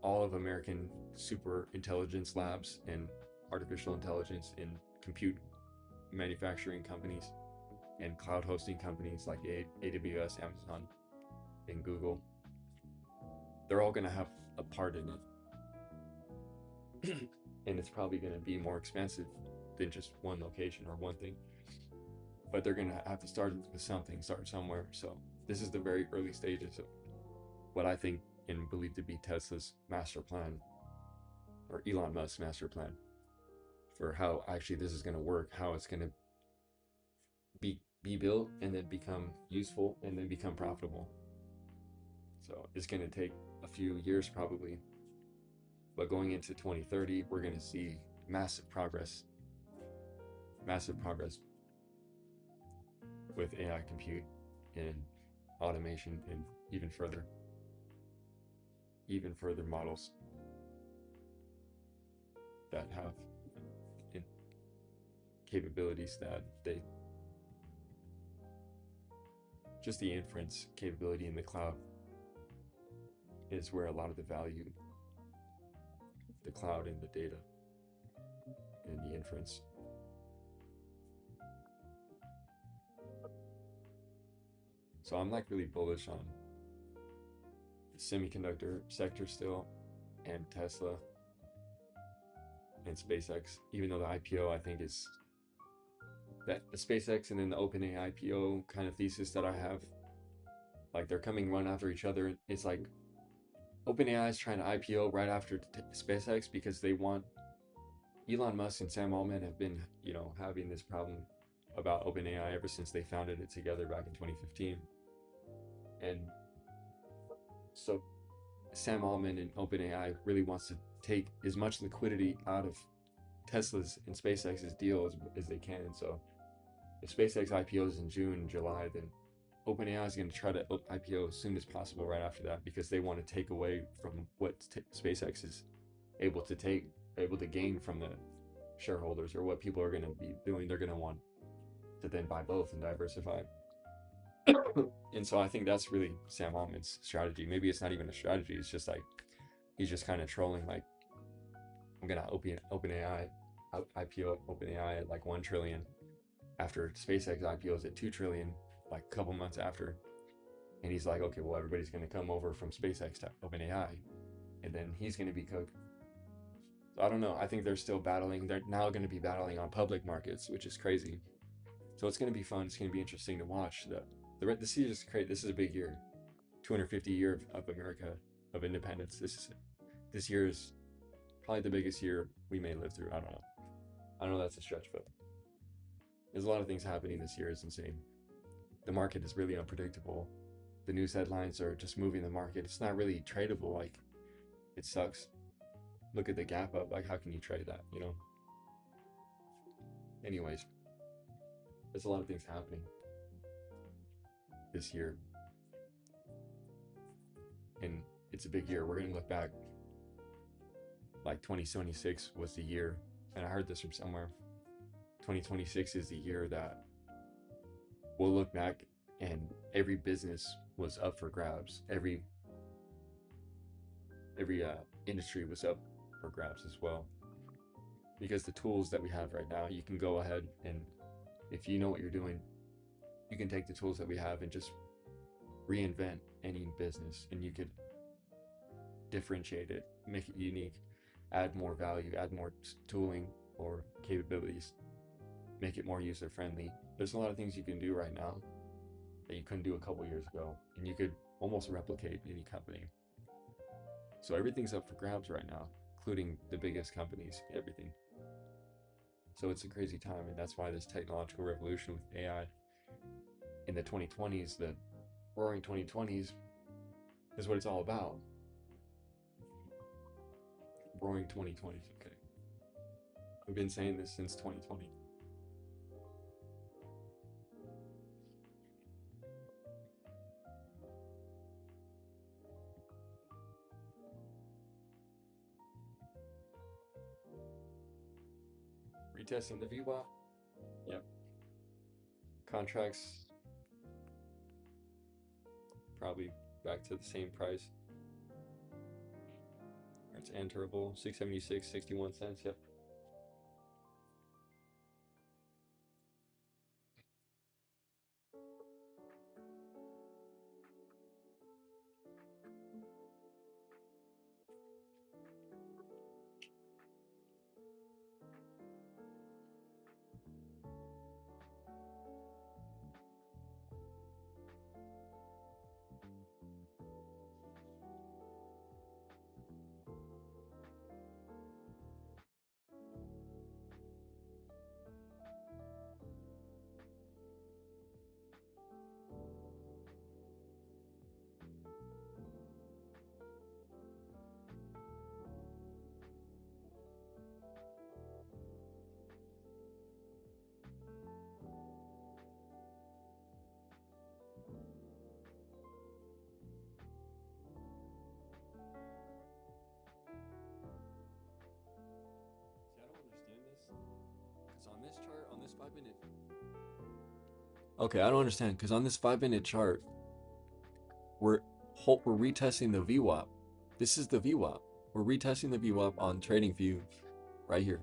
all of American super intelligence labs and artificial intelligence and compute manufacturing companies and cloud hosting companies like AWS, Amazon, and Google. They're all going to have a part in it. And it's probably going to be more expensive than just one location or one thing. But they're going to have to start with something, start somewhere. So this is the very early stages of what I think and believe to be Tesla's master plan, or Elon Musk's master plan, for how actually this is going to work, how it's going to be built and then become useful and then become profitable. So it's going to take a few years probably, but going into 2030, we're going to see massive progress with AI compute and automation, and even further models that have capabilities that just the inference capability in the cloud is where a lot of the value, the cloud and the data and the inference. So I'm like really bullish on the semiconductor sector still, and Tesla and SpaceX, even though the IPO I think is that the SpaceX and then the OpenAI IPO kind of thesis that I have, like they're coming one after each other. It's like OpenAI is trying to IPO right after SpaceX because they want Elon Musk and Sam Altman have been, having this problem about OpenAI ever since they founded it together back in 2015. And so Sam Altman and OpenAI really wants to take as much liquidity out of Tesla's and SpaceX's deal as they can. And so if SpaceX IPOs in June, July, then OpenAI is going to try to IPO as soon as possible right after that, because they want to take away from what SpaceX is able to gain from the shareholders, or what people are going to be doing. They're going to want to then buy both and diversify. And so I think that's really Sam Altman's strategy. Maybe it's not even a strategy. It's just like he's just kind of trolling. Like, I'm gonna OpenAI IPO OpenAI at like 1 trillion after SpaceX IPOs at 2 trillion, like a couple months after. And he's like, okay, well, everybody's gonna come over from SpaceX to OpenAI, and then he's gonna be cooked. So I don't know. I think they're still battling. They're now going to be battling on public markets, which is crazy. So it's going to be fun. It's going to be interesting to watch. This year is great. This is a big year. 250 year of America, of independence. This year is probably the biggest year we may live through. I don't know. I know that's a stretch, but there's a lot of things happening this year. It's insane. The market is really unpredictable. The news headlines are just moving the market. It's not really tradable. Like, it sucks. Look at the gap up. Like, how can you trade that? You know. Anyways, there's a lot of things happening this year, and it's a big year. We're gonna look back. Like 2026 was the year, and I heard this from somewhere. 2026 is the year that we'll look back and every business was up for grabs. Every industry was up for grabs as well. Because the tools that we have right now, you can go ahead and, if you know what you're doing, you can take the tools that we have and just reinvent any business, and you could differentiate it, make it unique, add more value, add more tooling or capabilities, make it more user friendly. There's a lot of things you can do right now that you couldn't do a couple years ago, and you could almost replicate any company. So everything's up for grabs right now, including the biggest companies, everything. So it's a crazy time, and that's why this technological revolution with AI in the 2020s, the roaring 2020s, is what it's all about. Roaring 2020s, okay. We've been saying this since 2020. Retesting the VWAP. Yep. Contracts probably back to the same price. It's enterable, 676.61. Yep. See, I don't understand this, because on this chart, on this 5 minute. Okay, I don't understand, because on this 5 minute chart, we're retesting the VWAP. This is the VWAP. We're retesting the VWAP on TradingView right here.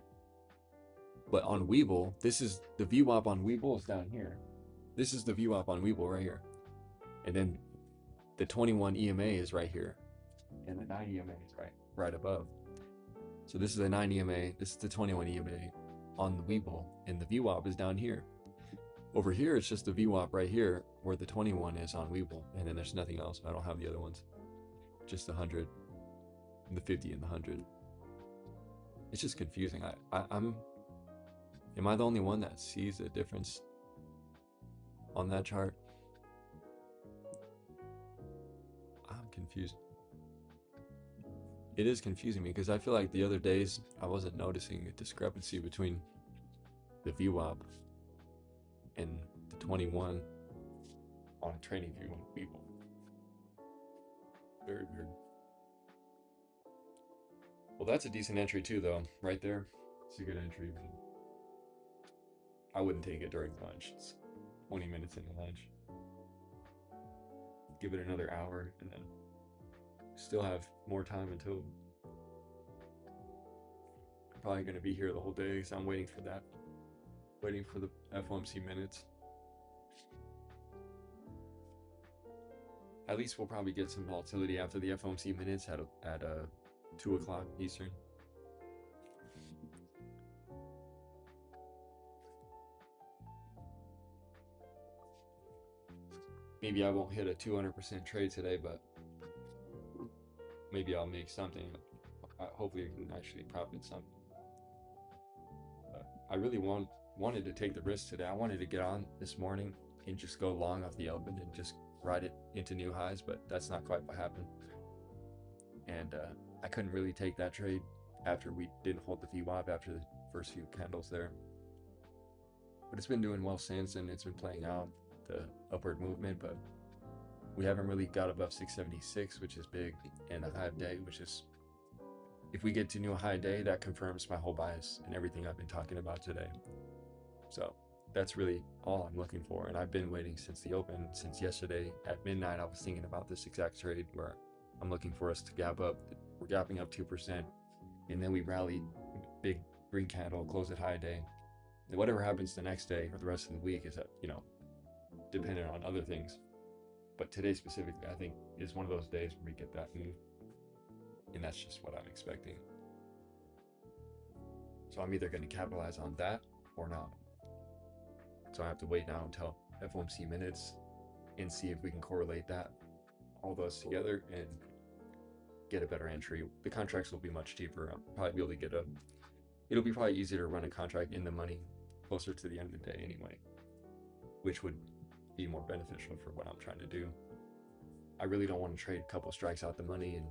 But on Webull, this is the VWAP on Webull is down here. This is the VWAP on Webull right here. And then the 21 EMA is right here. And the 9 EMA is right above. So this is the 9 EMA, this is the 21 EMA on the Webull, and the VWAP is down here. Over here, it's just the VWAP right here, where the 21 is on Webull, and then there's nothing else. I don't have the other ones. Just the 100, the 50, and the 100. It's just confusing. Am I the only one that sees the difference on that chart? I'm confused. It is confusing me, because I feel like the other days I wasn't noticing a discrepancy between the VWAP and the 21 on TradingView on Webull. Very weird. Well, that's a decent entry too, though, right there. It's a good entry. I wouldn't take it during lunch. It's 20 minutes into lunch. Give it another hour, and then still have more time until. I'm probably going to be here the whole day, so I'm waiting for that. Waiting for the FOMC minutes. At least we'll probably get some volatility after the FOMC minutes at 2 o'clock Eastern. maybe I won't hit a 200% trade today, but maybe I'll make something. Hopefully I can actually profit something. I really wanted to take the risk today. I wanted to get on this morning and just go long off the open and just ride it into new highs, but that's not quite what happened. And I couldn't really take that trade after we didn't hold the VWAP after the first few candles there. But it's been doing well since, and it's been playing out the upward movement, but we haven't really got above 676, which is big, and a high day, which is, if we get to new high day, that confirms my whole bias and everything I've been talking about today. So that's really all I'm looking for. And I've been waiting since the open, since yesterday at midnight. I was thinking about this exact trade where I'm looking for us to gap up. We're gapping up 2%, and then we rally, big green candle, close at high day. And whatever happens the next day or the rest of the week is, dependent on other things. But today specifically, I think, is one of those days where we get that move. And that's just what I'm expecting. So I'm either going to capitalize on that or not. So I have to wait now until FOMC minutes and see if we can correlate that, all those together, and get a better entry. The contracts will be much cheaper. I'll probably be able to get it'll be probably easier to run a contract in the money closer to the end of the day anyway, which would be more beneficial for what I'm trying to do. I really don't want to trade a couple strikes out the money and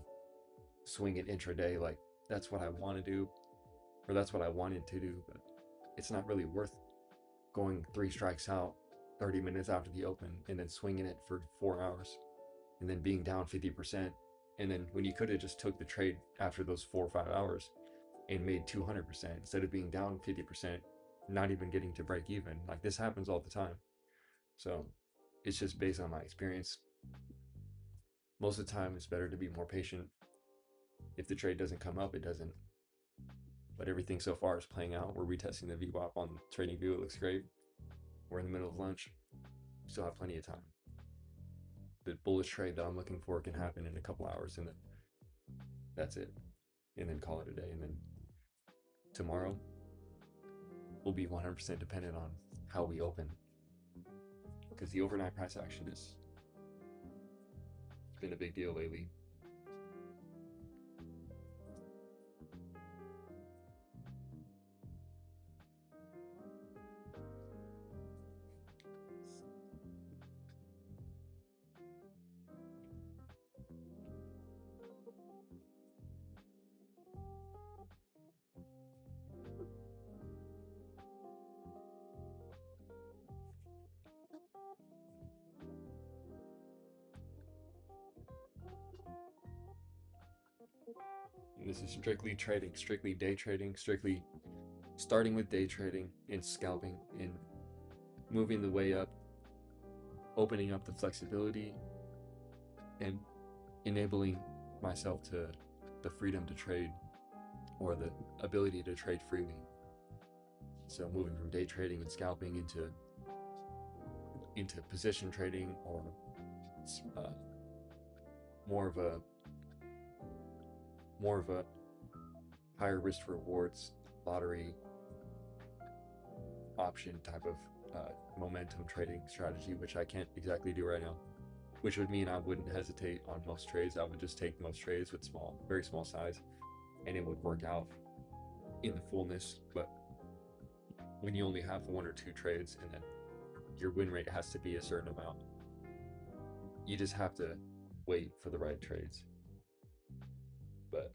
swing it intraday. Like, that's what I want to do, or that's what I wanted to do, but it's not really worth going 3 strikes out 30 minutes after the open and then swinging it for 4 hours and then being down 50%. And then when you could have just took the trade after those 4 or 5 hours and made 200% instead of being down 50%, not even getting to break even. Like, this happens all the time. So it's just based on my experience. Most of the time, it's better to be more patient. If the trade doesn't come up, it doesn't. But everything so far is playing out. We're retesting the VWAP on TradingView. It looks great. We're in the middle of lunch. Still have plenty of time. The bullish trade that I'm looking for can happen in a couple hours, and then that's it. And then call it a day. And then tomorrow will be 100% dependent on how we open, because the overnight price action it's been a big deal lately. And this is strictly trading, strictly day trading, strictly starting with day trading and scalping and moving the way up, opening up the flexibility and enabling myself to the freedom to trade, or the ability to trade freely. So moving from day trading and scalping into position trading, or more of a higher risk rewards lottery option type of momentum trading strategy, which I can't exactly do right now, which would mean I wouldn't hesitate on most trades. I would just take most trades with very small size, and it would work out in the fullness. But when you only have 1 or 2 trades, and then your win rate has to be a certain amount, you just have to wait for the right trades. But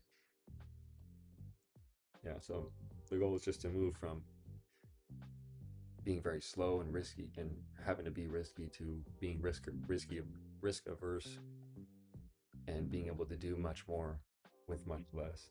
yeah, so the goal is just to move from being very slow and risky and having to be risky to being risk averse, and being able to do much more with much less.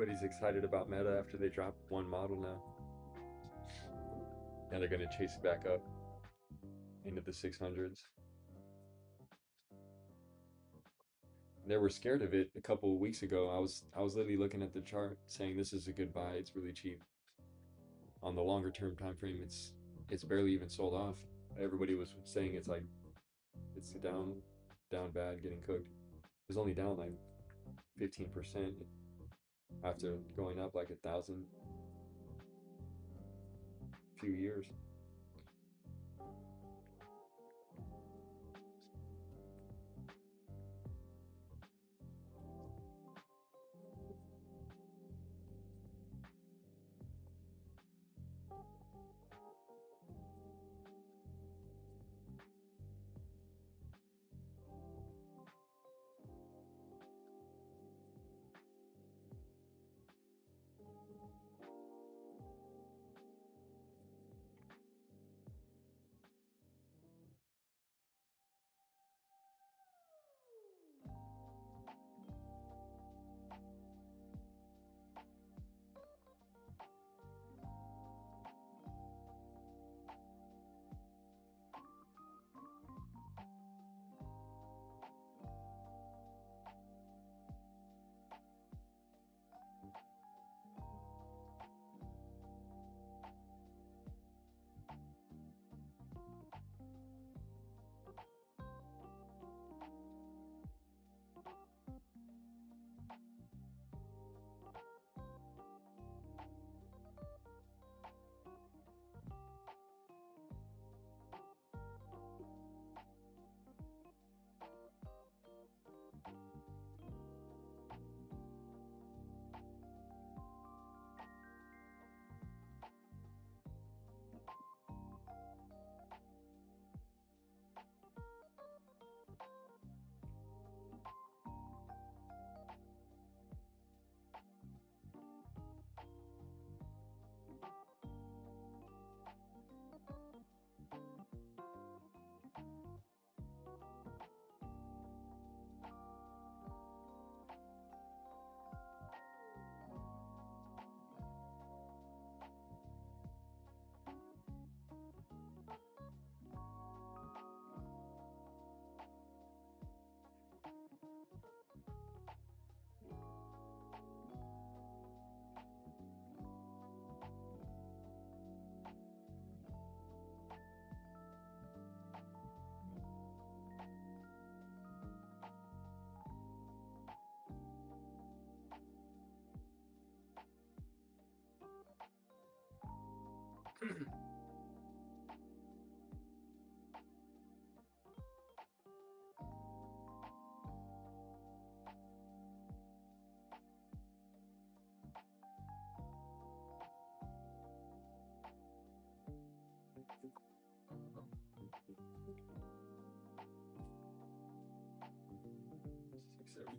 everybody's excited about Meta after they drop one model now. Now they're going to chase it back up into the 600s. They were scared of it a couple of weeks ago. I was literally looking at the chart saying this is a good buy. It's really cheap. On the longer term time frame, it's barely even sold off. Everybody was saying it's down bad, getting cooked. It was only down like 15% after going up like 1,000 few years.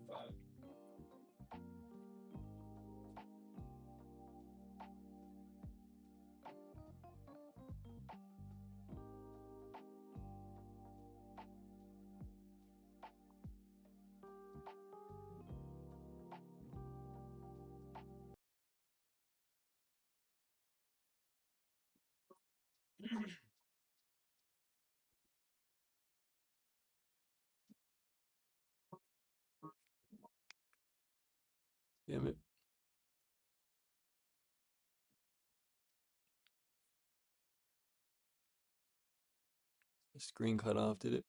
$675. Damn it. The screen cut off, did it?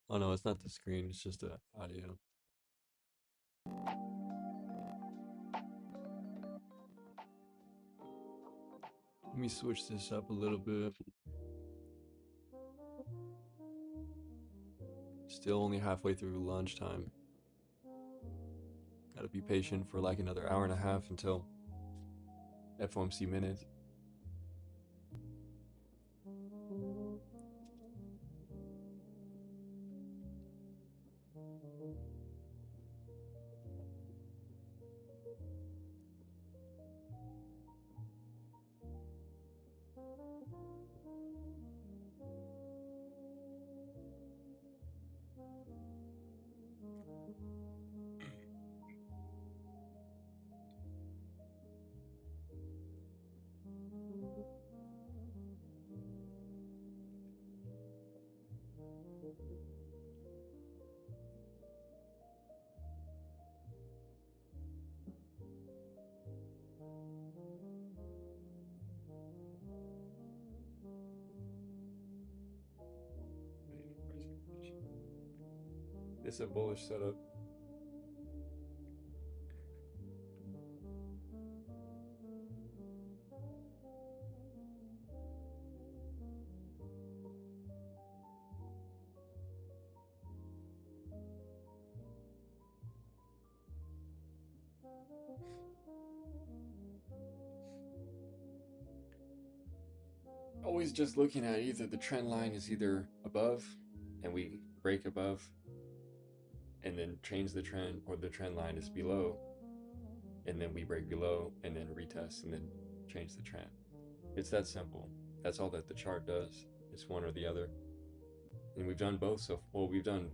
Oh no, it's not the screen, it's just the audio. Let me switch this up a little bit. Still only halfway through lunchtime. Gotta be patient for like another hour and a half until FOMC minutes. It's a bullish setup. Always just looking at either the trend line is either above and we break above and then change the trend, or the trend line is below and then we break below and then retest and then change the trend. It's that simple. That's all that the chart does. It's one or the other. And we've done both so well. We've done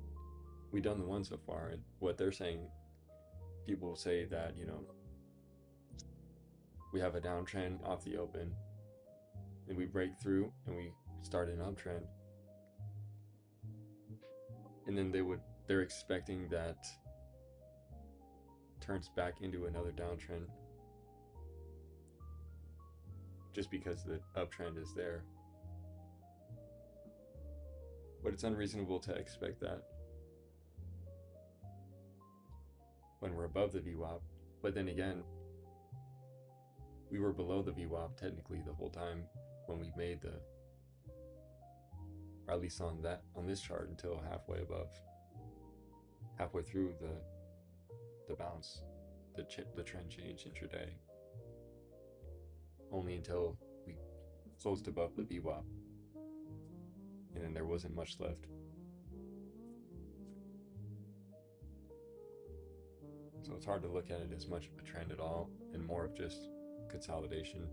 the one so far, and what they're saying, people say that, we have a downtrend off the open and we break through and we start an uptrend, and then they're expecting that turns back into another downtrend just because the uptrend is there. But it's unreasonable to expect that when we're above the VWAP. But then again, we were below the VWAP technically the whole time when we made the, or at least on this chart, until halfway through the bounce, the trend change intraday, only until we closed above the VWAP, and then there wasn't much left. So it's hard to look at it as much of a trend at all, and more of just consolidation.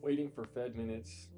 Waiting for Fed minutes.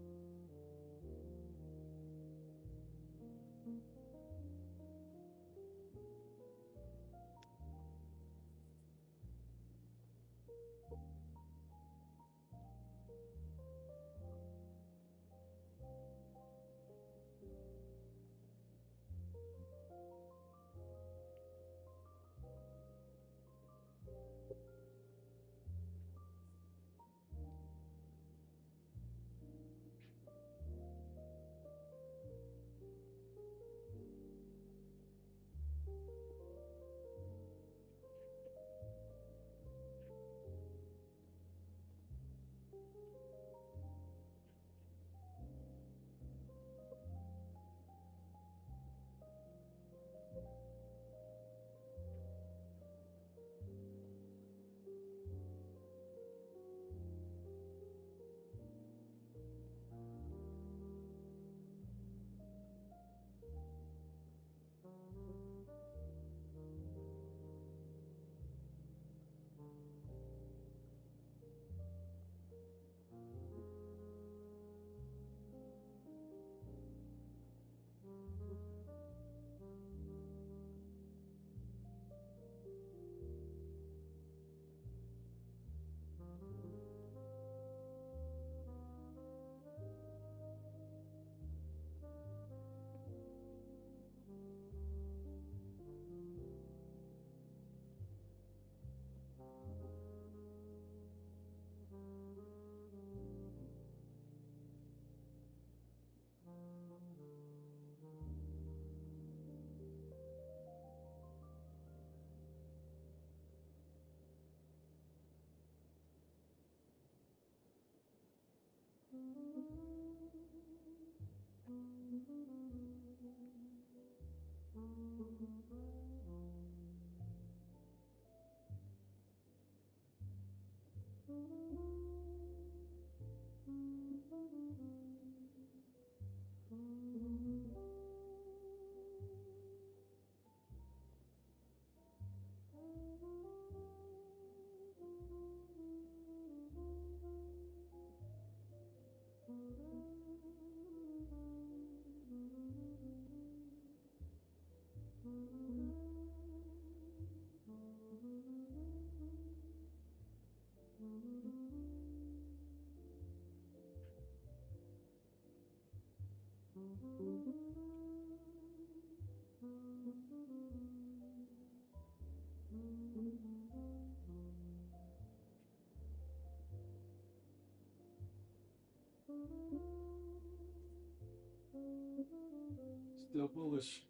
Still bullish.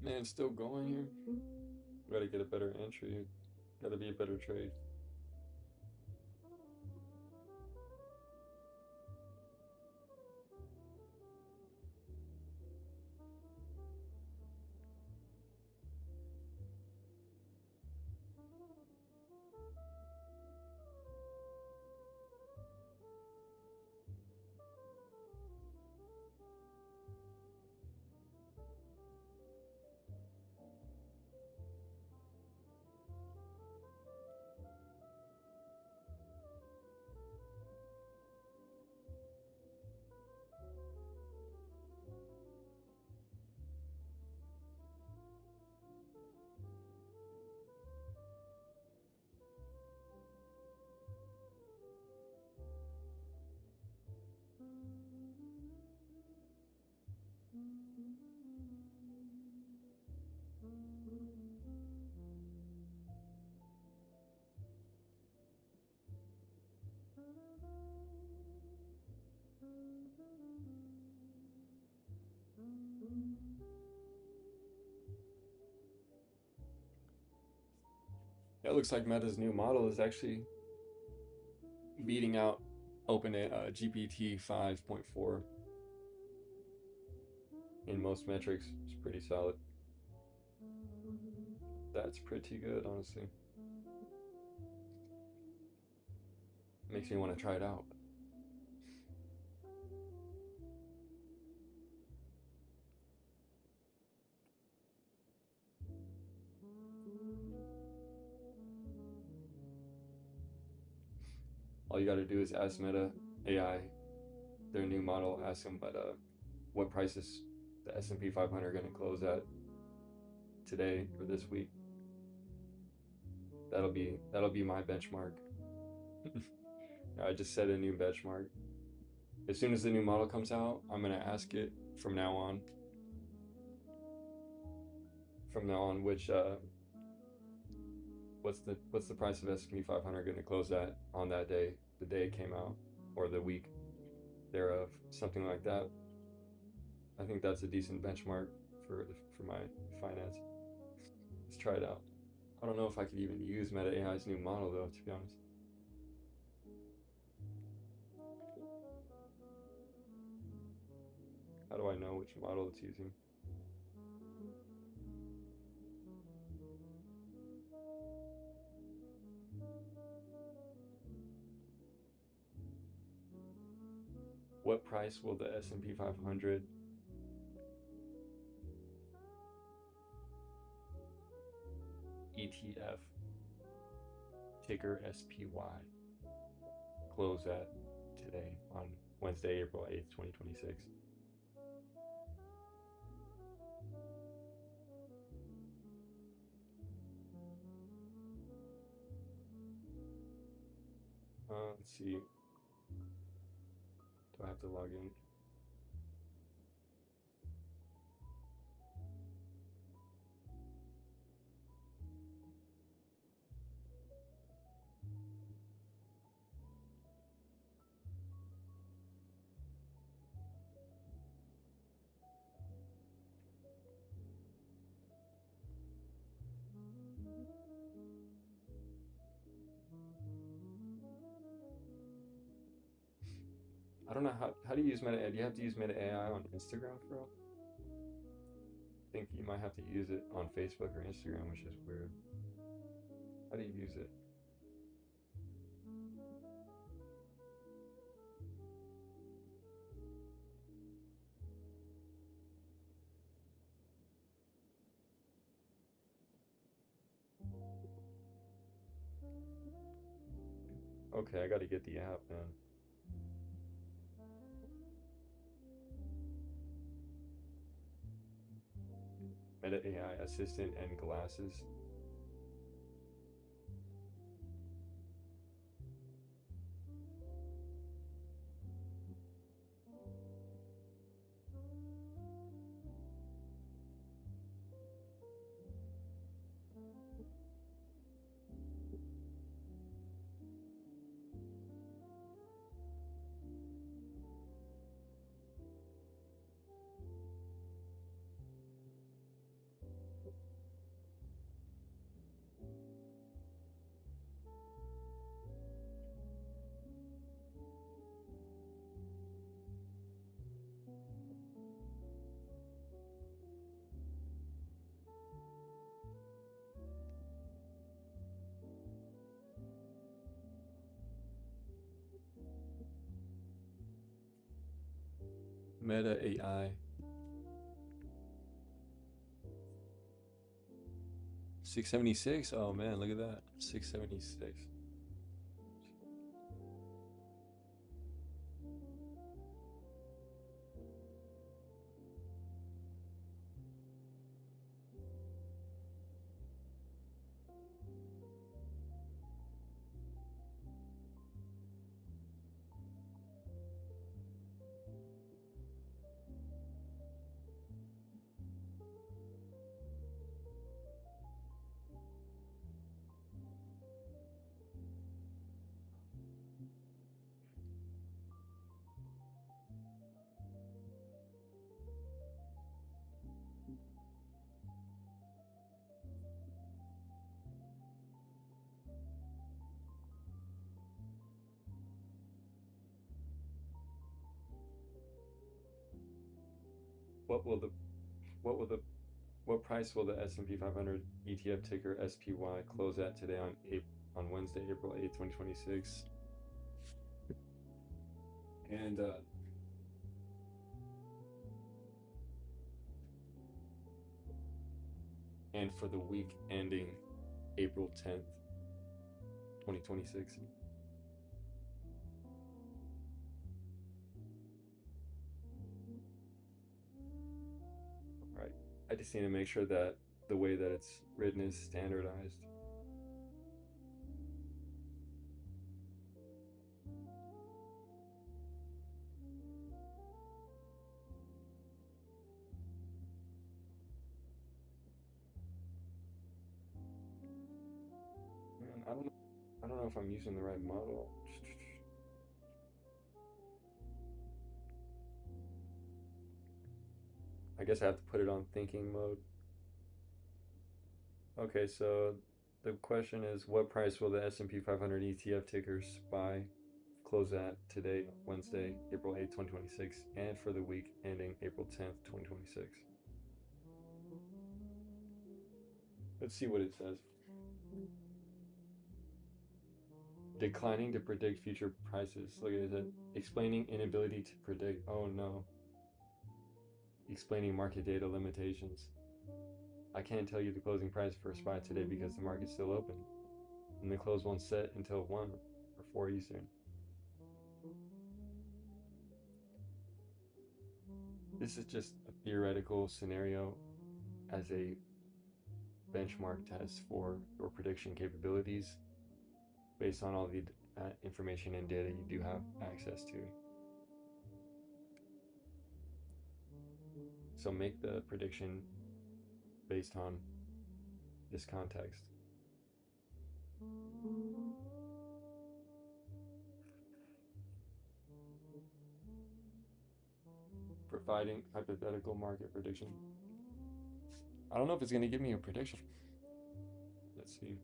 Man, still going here. Gotta get a better entry. Gotta be a better trade. Yeah, it looks like Meta's new model is actually beating out Open GPT 5.4 in most metrics. It's pretty solid. That's pretty good, honestly. Makes me want to try it out. All you got to do is ask Meta AI their new model. Ask them, what prices the S&P 500 are going to close at today or this week. That'll be my benchmark. I just set a new benchmark. As soon as the new model comes out, I'm gonna ask it from now on. Which what's the price of S&P 500 going to close at on that day, the day it came out, or the week thereof, something like that. I think that's a decent benchmark for my finance. Let's try it out. I don't know if I could even use Meta AI's new model though, to be honest. How do I know which model it's using? What price will the S&P 500 ETF, ticker SPY, close at today on Wednesday, April 8th, 2026? Let's see. Do I have to log in? I don't know how do you use Meta AI? Do you have to use Meta AI on Instagram, bro? I think you might have to use it on Facebook or Instagram, which is weird. How do you use it? Okay, I got to get the app, man. Meta AI assistant and glasses. Meta AI 676. Oh man, look at that. 676. What will the what will the what price will the S&P 500 ETF ticker SPY close at today on Wednesday, April 8th, 2026? And and for the week ending April 10th, 2026. Right. I just need to make sure that the way that it's written is standardized. Man, I don't know if I'm using the right model. I guess I have to put it on thinking mode. Okay, so the question is, what price will the S&P 500 ETF ticker SPY close at today, Wednesday, April 8th, 2026, and for the week ending April 10th, 2026? Let's see what it says. Declining to predict future prices. Look at it. Explaining inability to predict. Oh no. Explaining market data limitations. I can't tell you the closing price for a SPY today because the market's still open, and the close won't set until 1 or 4 Eastern. This is just a theoretical scenario as a benchmark test for your prediction capabilities based on all the information and data you do have access to. So make the prediction based on this context. Providing hypothetical market prediction. I don't know if it's going to give me a prediction. Let's see.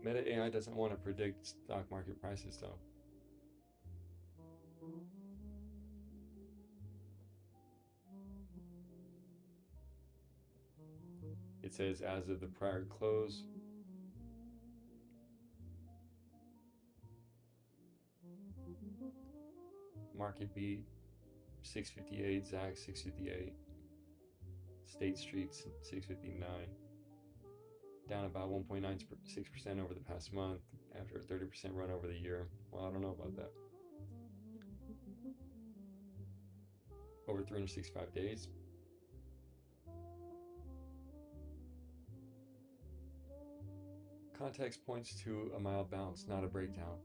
Meta AI doesn't want to predict stock market prices though. It says as of the prior close, market beat 658, Zach 658, State Street 659, down about 1.96% over the past month after a 30% run over the year. Well, I don't know about that. Over 365 days. Context points to a mild bounce, not a breakdown.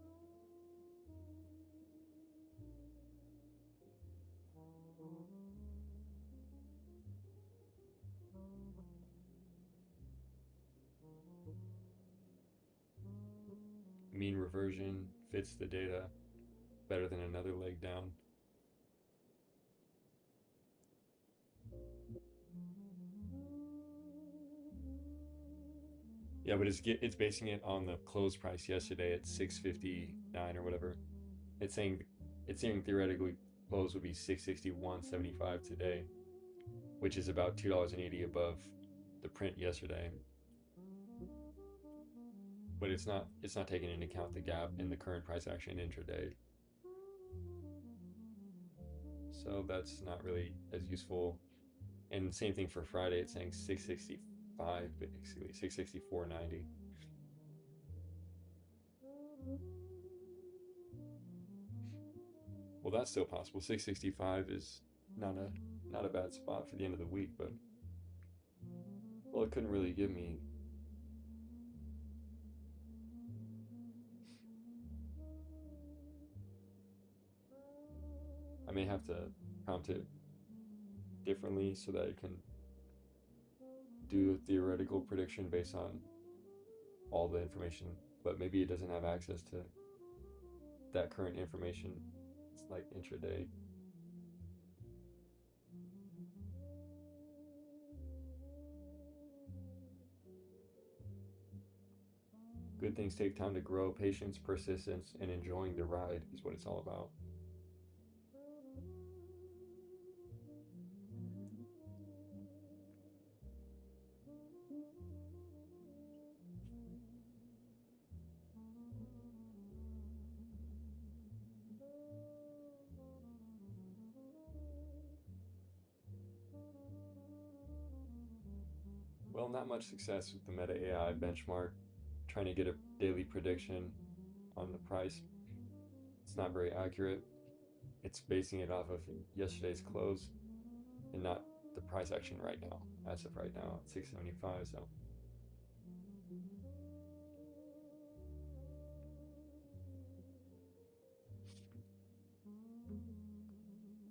Mean reversion fits the data better than another leg down. Yeah, but it's basing it on the close price yesterday at 659 or whatever. It's saying theoretically close would be 661.75 today, which is about $2.80 above the print yesterday. But it's not taking into account the gap in the current price action intraday. So that's not really as useful. And same thing for Friday, it's saying 665 basically, 664.90. Well, that's still possible. 665 is not a bad spot for the end of the week, but well, it couldn't really give me. I may have to prompt it differently so that it can do a theoretical prediction based on all the information, but maybe it doesn't have access to that current information. It's like intraday. Good things take time to grow. Patience, persistence, and enjoying the ride is what it's all about. Well, not much success with the Meta AI benchmark. Trying to get a daily prediction on the price. It's not very accurate. It's basing it off of yesterday's close and not the price action right now, as of right now at 675. So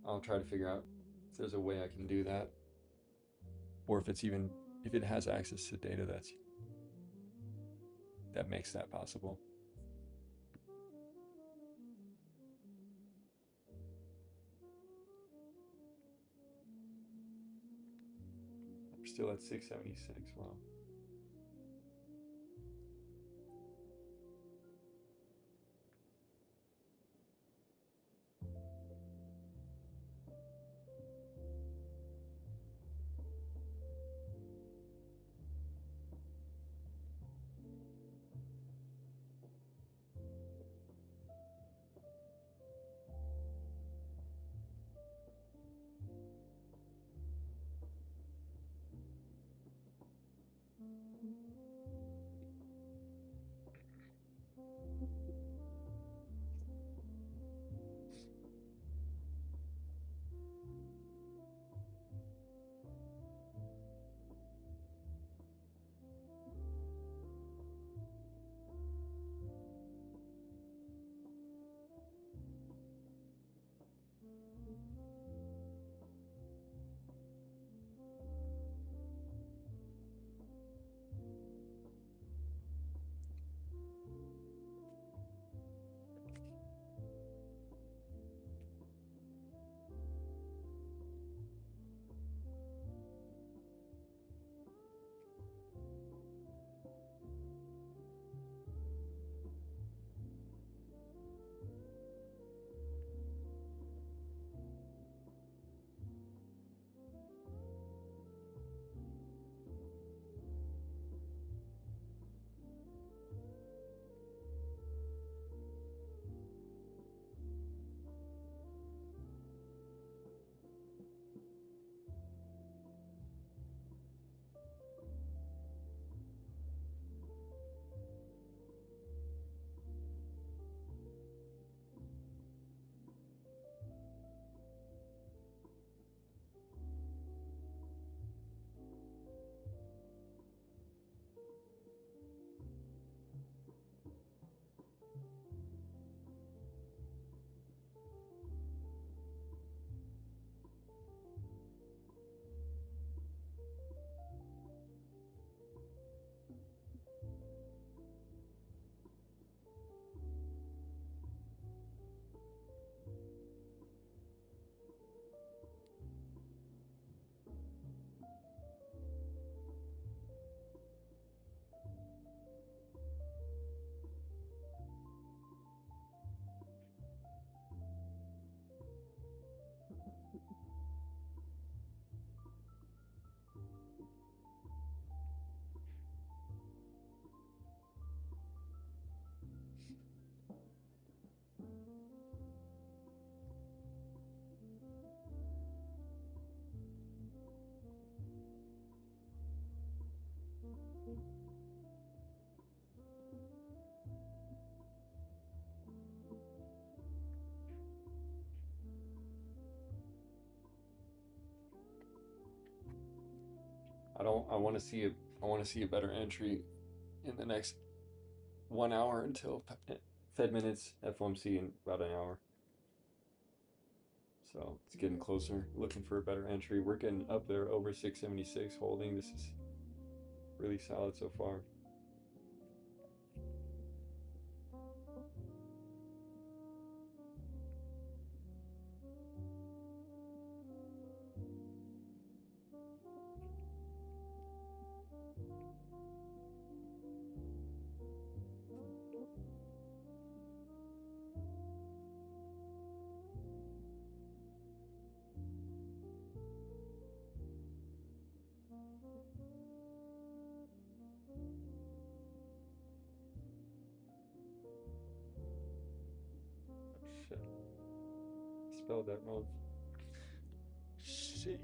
I'll try to figure out if there's a way I can do that, or if it has access to data that makes that possible. We're still at 676. Wow. I want to see it. I want to see a better entry in the next 1 hour until Fed minutes FOMC in about an hour. So it's getting closer. Looking for a better entry. We're getting up there over 676 holding. This is really solid so far. Shit, spelled that wrong. Shit.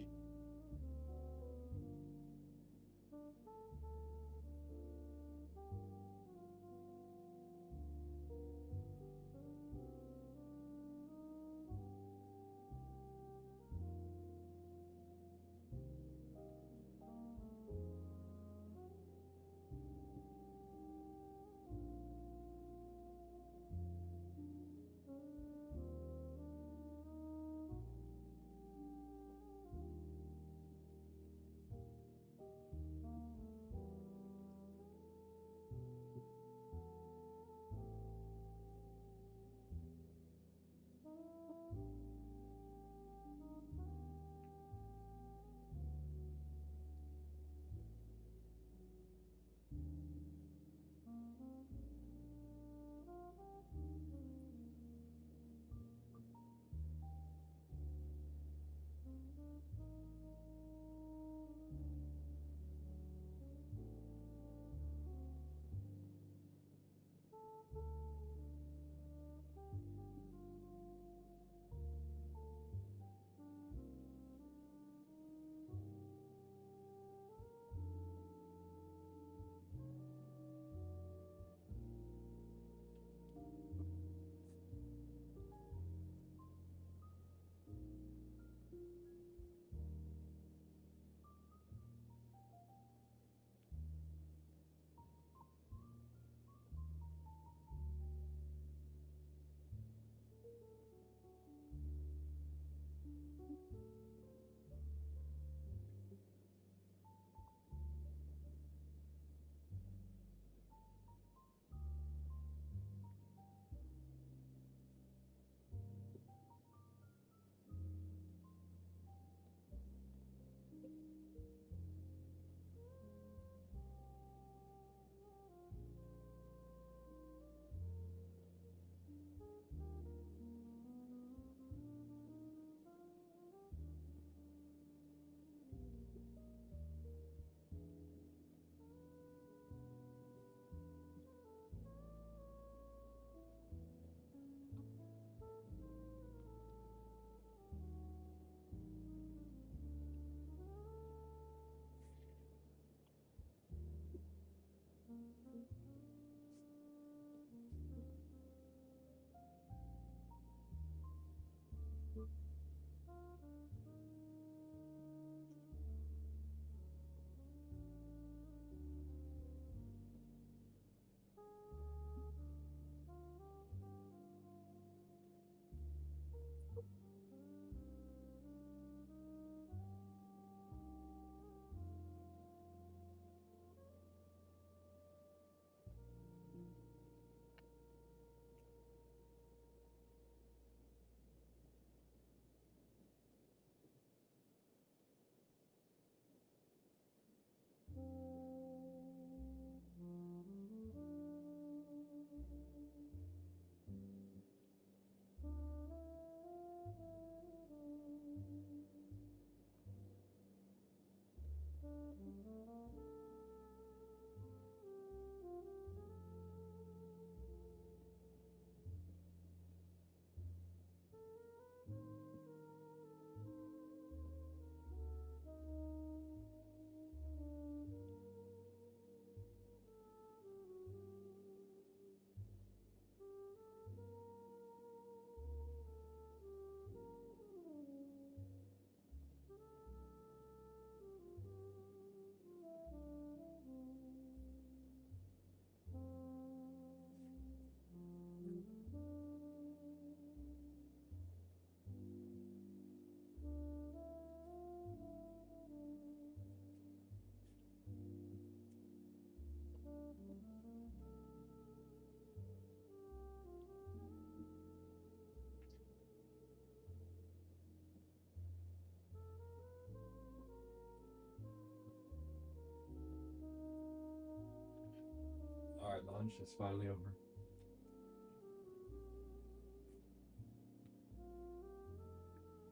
Lunch is finally over.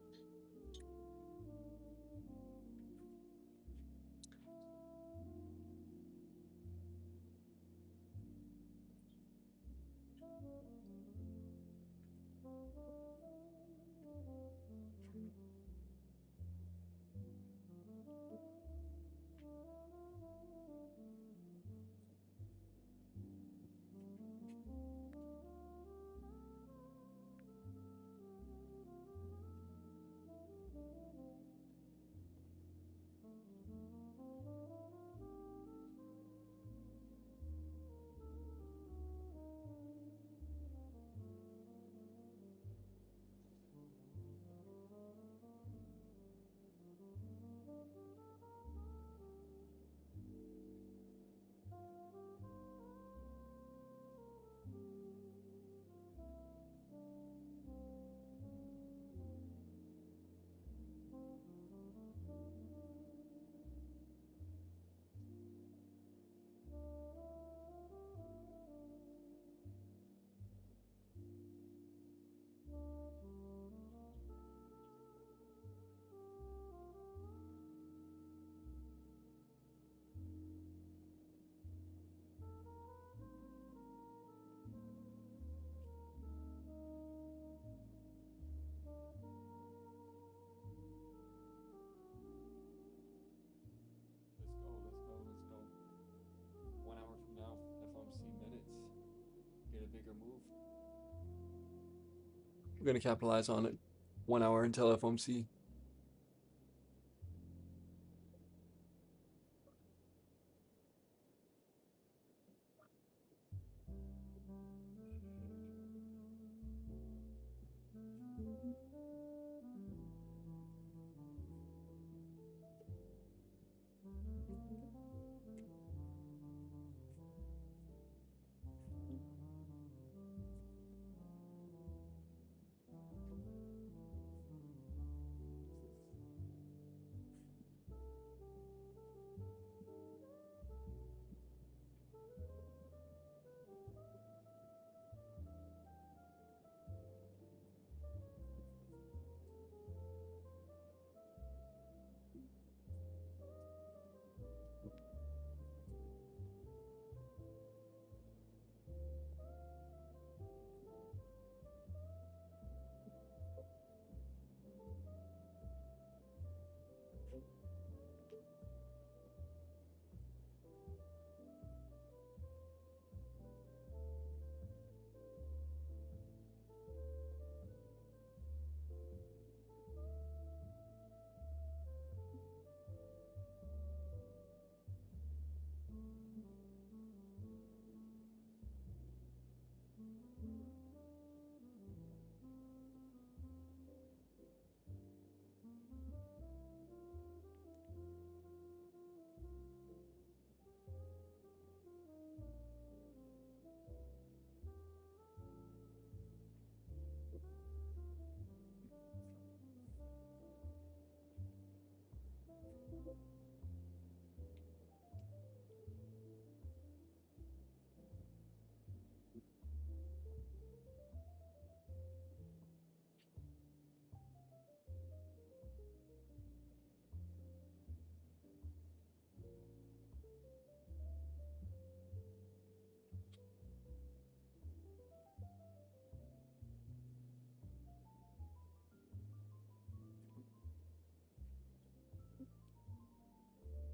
Let's go, let's go, let's go. 1 hour from now, FOMC minutes. Get a bigger move. We're gonna capitalize on it. 1 hour until FOMC.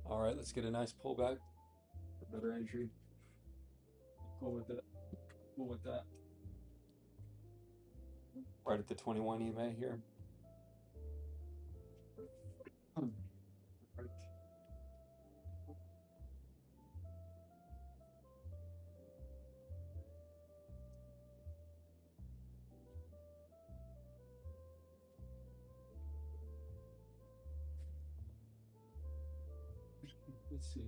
All right, let's get a nice pullback for better entry. Cool with it. Cool with that. Right at the 21 EMA here. Right. Let's see.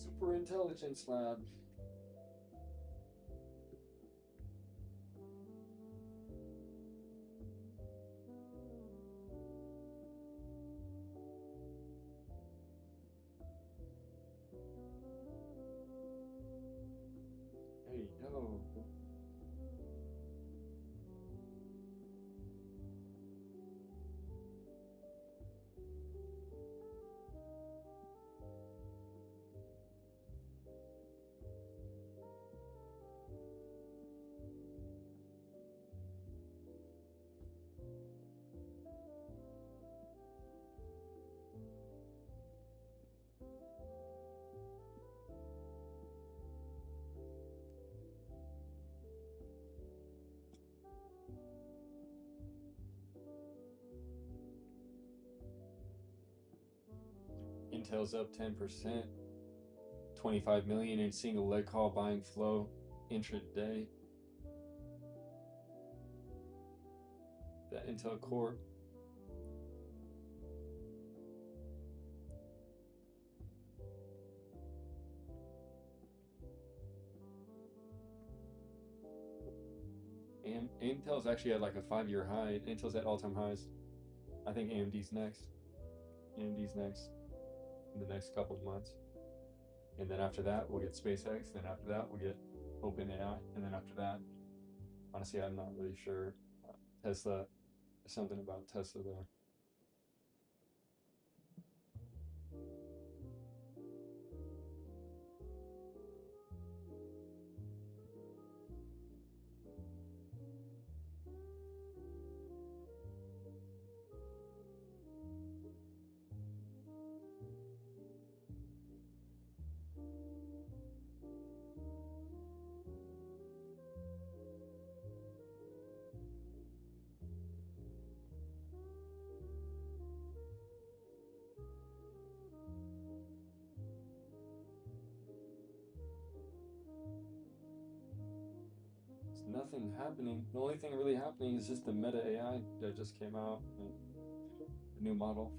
Super intelligence lab. Hey, yo. Intel's up 10%, 25 million in single leg call buying flow intraday. That Intel Core. And Intel's actually at like a 5-year high. Intel's at all-time highs. I think AMD's next. AMD's next in the next couple of months. And then after that, we'll get SpaceX. Then after that, we'll get OpenAI. And then after that, honestly, I'm not really sure. Tesla, something about Tesla there. There's nothing happening. The only thing really happening is just the Meta AI that just came out, and the new model.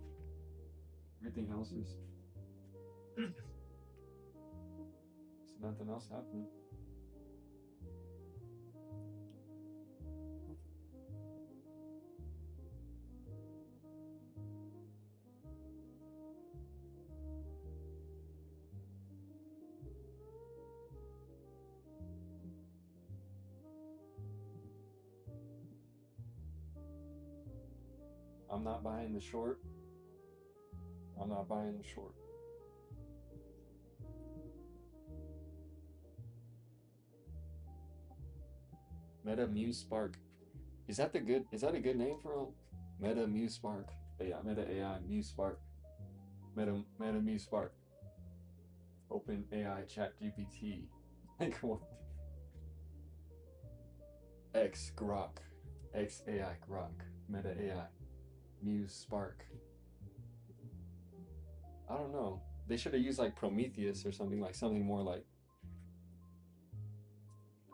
Everything else is there's nothing else happening. I'm not buying the short. I'm not buying the short. Meta Muse Spark. Is that a good name for a Meta Muse Spark? Yeah, Meta AI Muse Spark. Meta Muse Spark. Open AI Chat GPT. Like what? X Grok. X AI Grok. Meta AI. Muse Spark. I don't know. They should have used like Prometheus or something, like something more like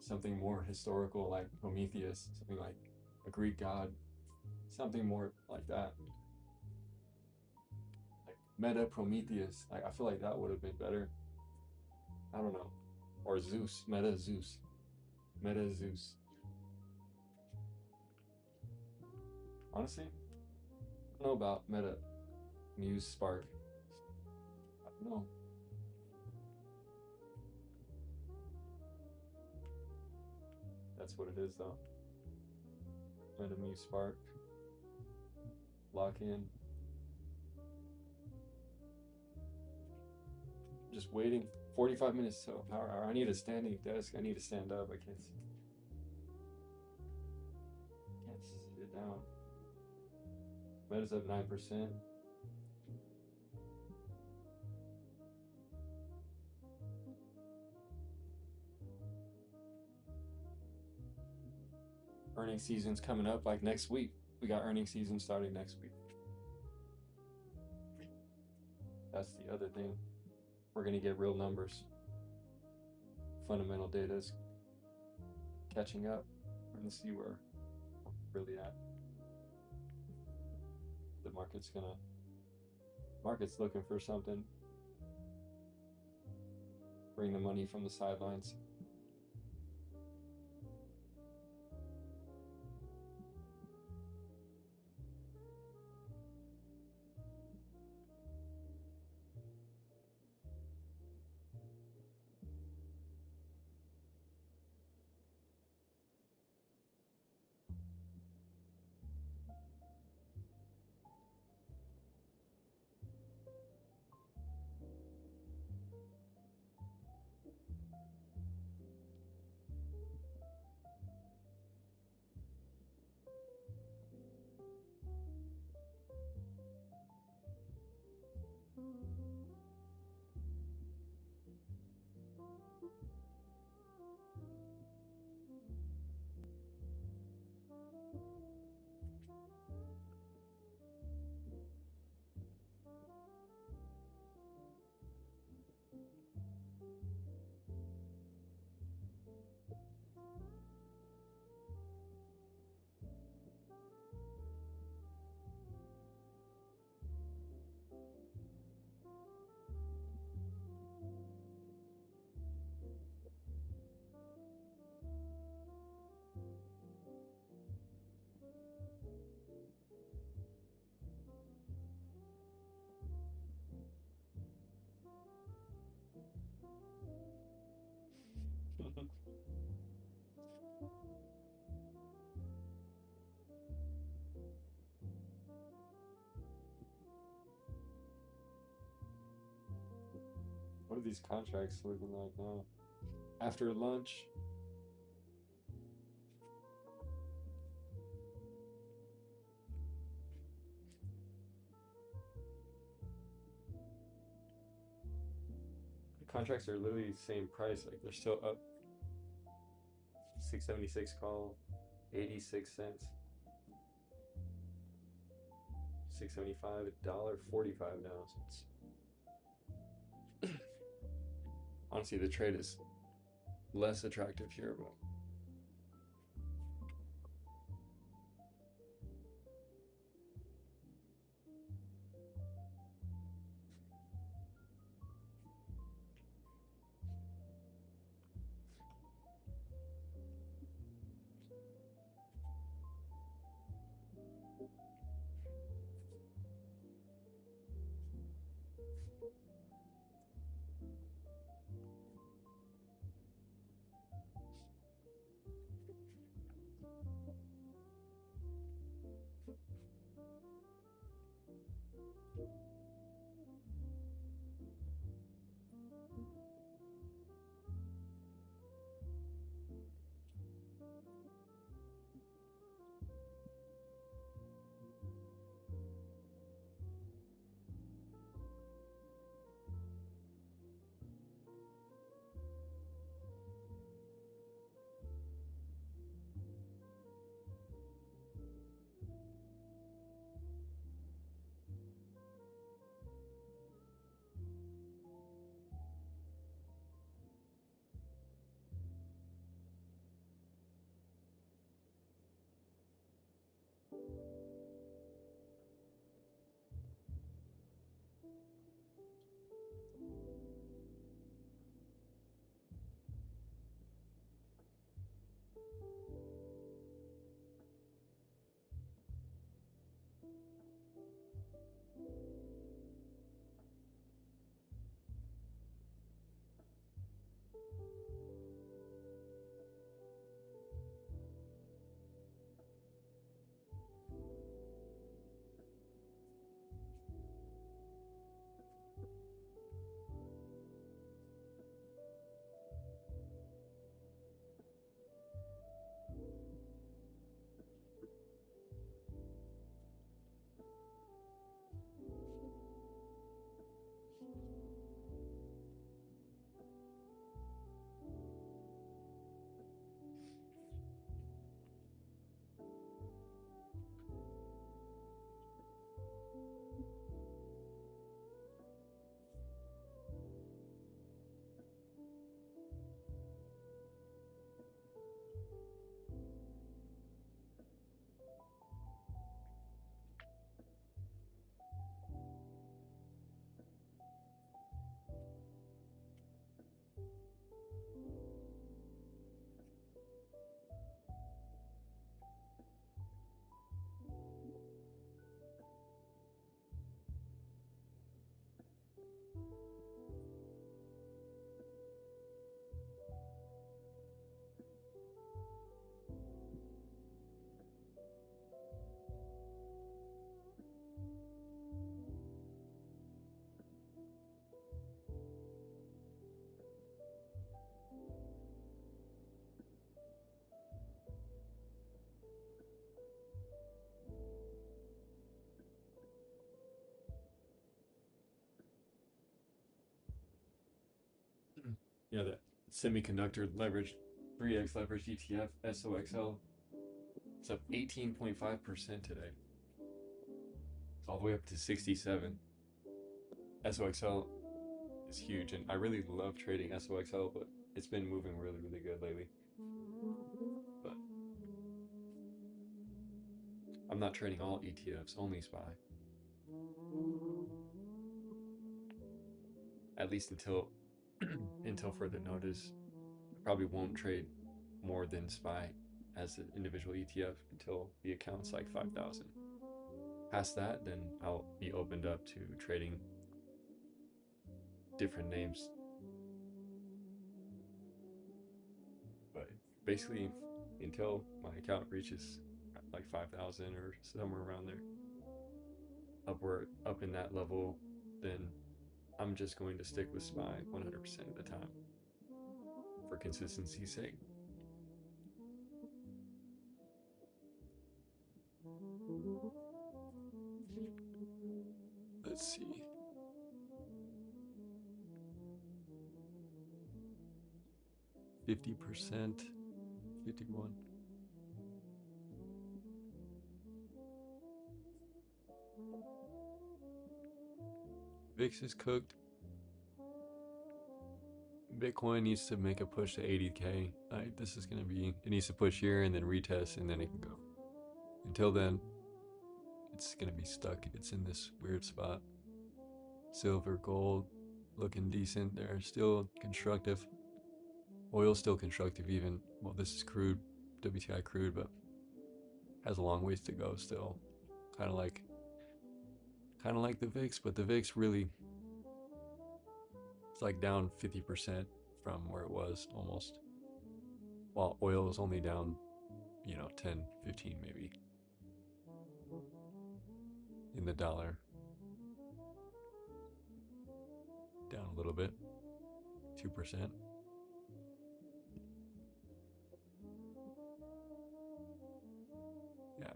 something more historical, like Prometheus, something like a Greek god, something more like that. Like Meta Prometheus. Like I feel like that would have been better. I don't know. Or Zeus. Meta Zeus. Meta Zeus. Honestly, I don't know about Meta Muse Spark. I don't know. That's what it is though. Meta Muse Spark. Lock in. Just waiting. 45 minutes till power hour. I need a standing desk. I need to stand up. Can't sit down. Meta's up 9%. Earnings season's coming up like next week. We got earnings season starting next week. That's the other thing. We're gonna get real numbers. Fundamental data is catching up. We're gonna see where we're really at. The market's looking for something. bring the money from the sidelines. What are these contracts looking like now? After lunch, the contracts are literally the same price. Like they're still up 676 call, 86 cents, 675, $1.45 now. So it's honestly the trade is less attractive here, but Yeah, the semiconductor leverage, 3x leverage ETF, SOXL. It's up 18.5% today. It's all the way up to 67. SOXL is huge, and I really love trading SOXL, but it's been moving really, really good lately. But I'm not trading all ETFs, only SPY. At least until until further notice. I probably won't trade more than SPY as an individual ETF until the account's like 5,000. Past that, then I'll be opened up to trading different names. But basically, until my account reaches like 5,000 or somewhere around there, upward up in that level, then I'm just going to stick with SPY 100% of the time for consistency's sake. Let's see. %, 51. VIX is cooked. Bitcoin needs to make a push to 80K. This is going to be, it needs to push here and then retest and then it can go. Until then, it's going to be stuck. It's in this weird spot. Silver, gold, looking decent. They're still constructive. Oil's still constructive even. Well, this is crude, WTI crude, but has a long ways to go still. Kind of like the VIX, but the VIX really, it's like down 50% from where it was almost. While oil is only down, 10, 15 maybe in the dollar. Down a little bit, 2%. Yeah.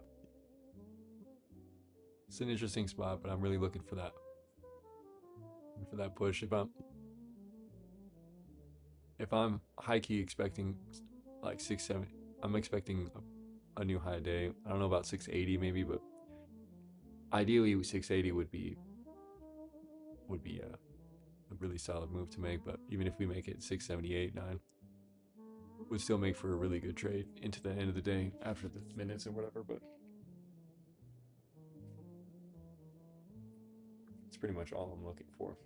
It's an interesting spot, but I'm really looking for that push. If I'm high key expecting like 670, I'm expecting a new high day. I don't know about 680 maybe, but ideally 680 would be a really solid move to make. But even if we make it 678, 9, would still make for a really good trade into the end of the day after the minutes and whatever. But it's pretty much all I'm looking for.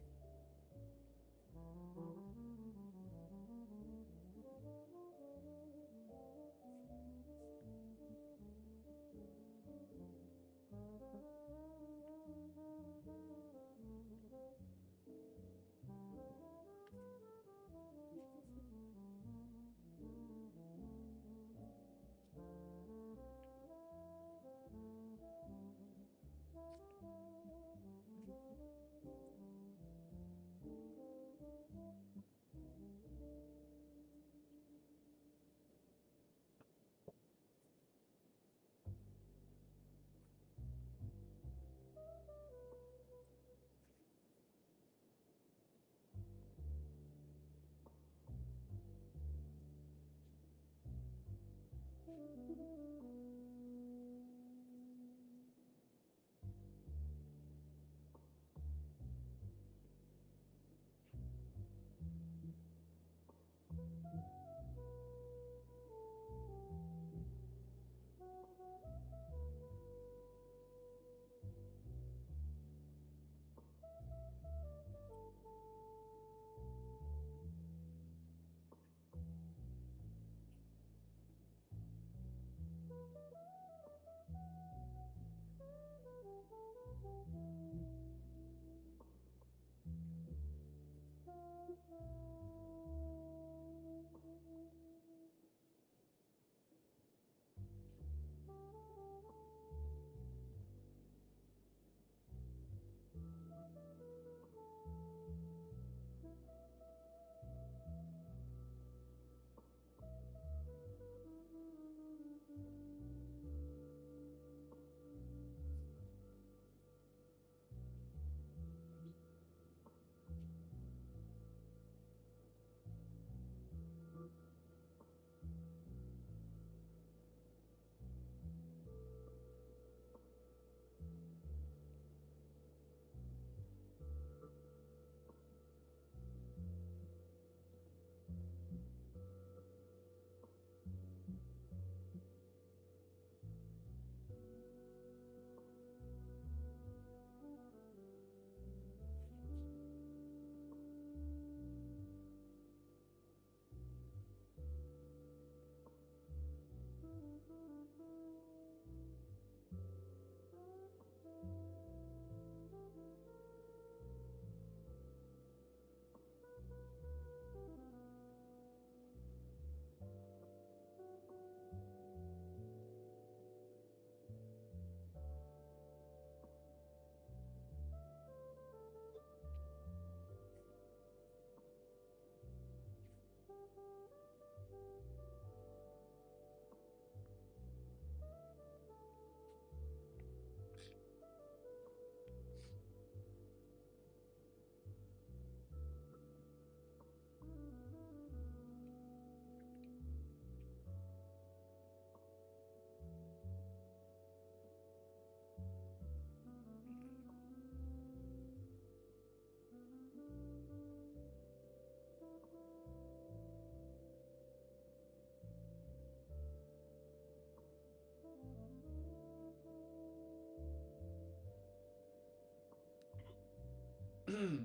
All right.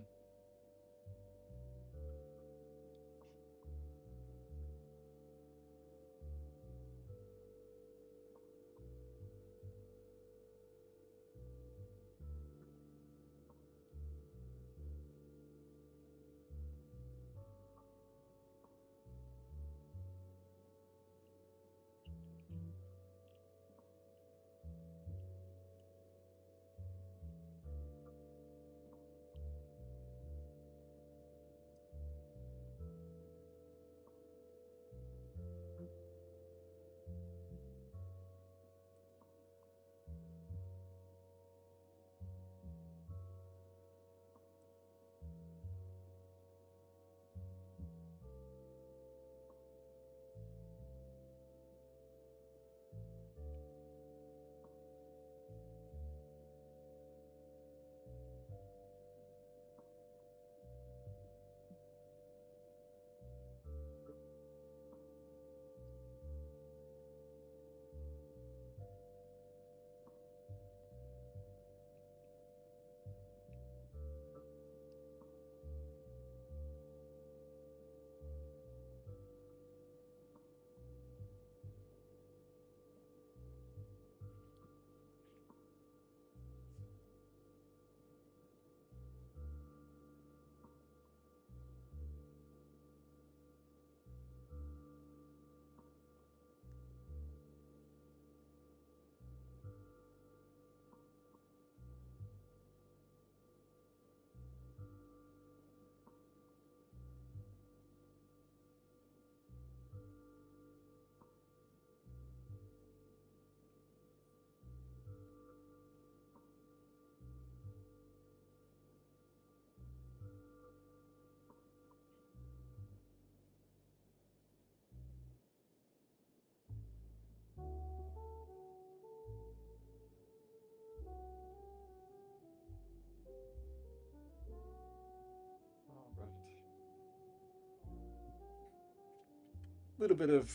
A little bit of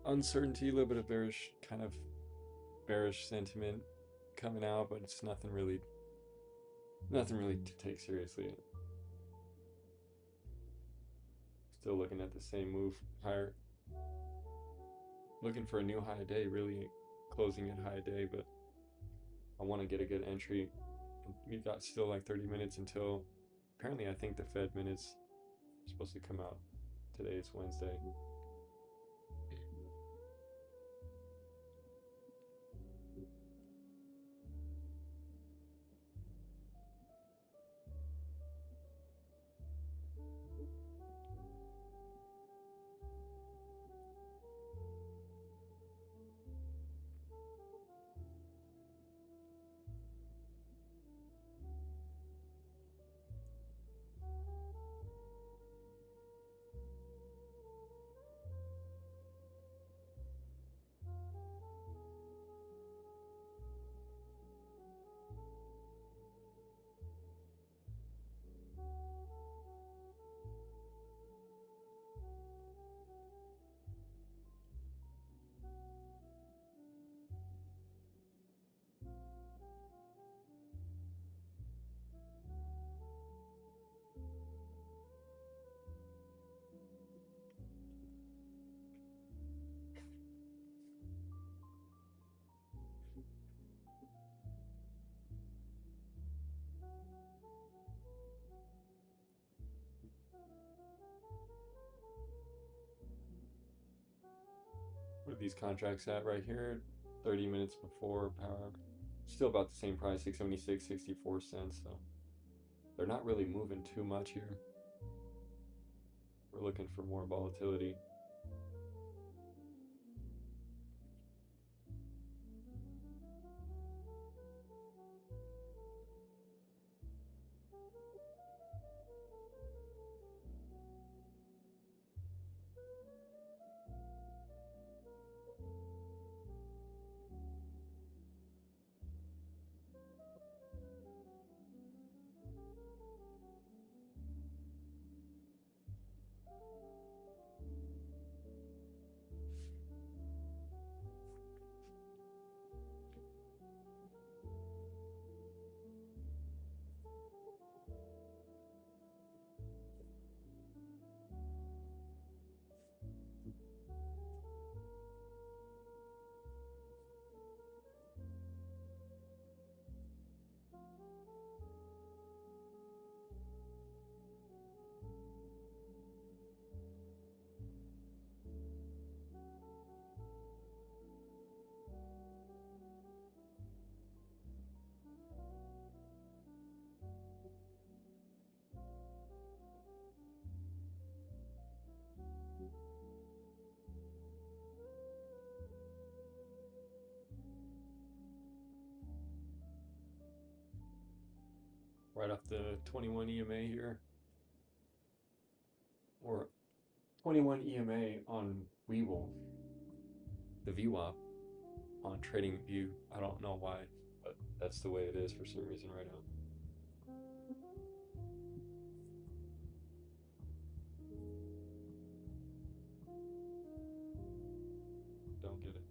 uncertainty, a little bit of bearish sentiment coming out, but it's nothing really to take seriously. Still looking at the same move higher. Looking for a new high day, really closing at high day, but I want to get a good entry. We've got still like 30 minutes until apparently I think the Fed minutes are supposed to come out today. It's Wednesday. What are these contracts at right here? 30 minutes before power. Still about the same price, 676.64 cents. So they're not really moving too much here. We're looking for more volatility. right off the 21 EMA here, or 21 EMA on Webull, the VWAP on Trading View. I don't know why, but that's the way it is for some reason right now. Don't get it.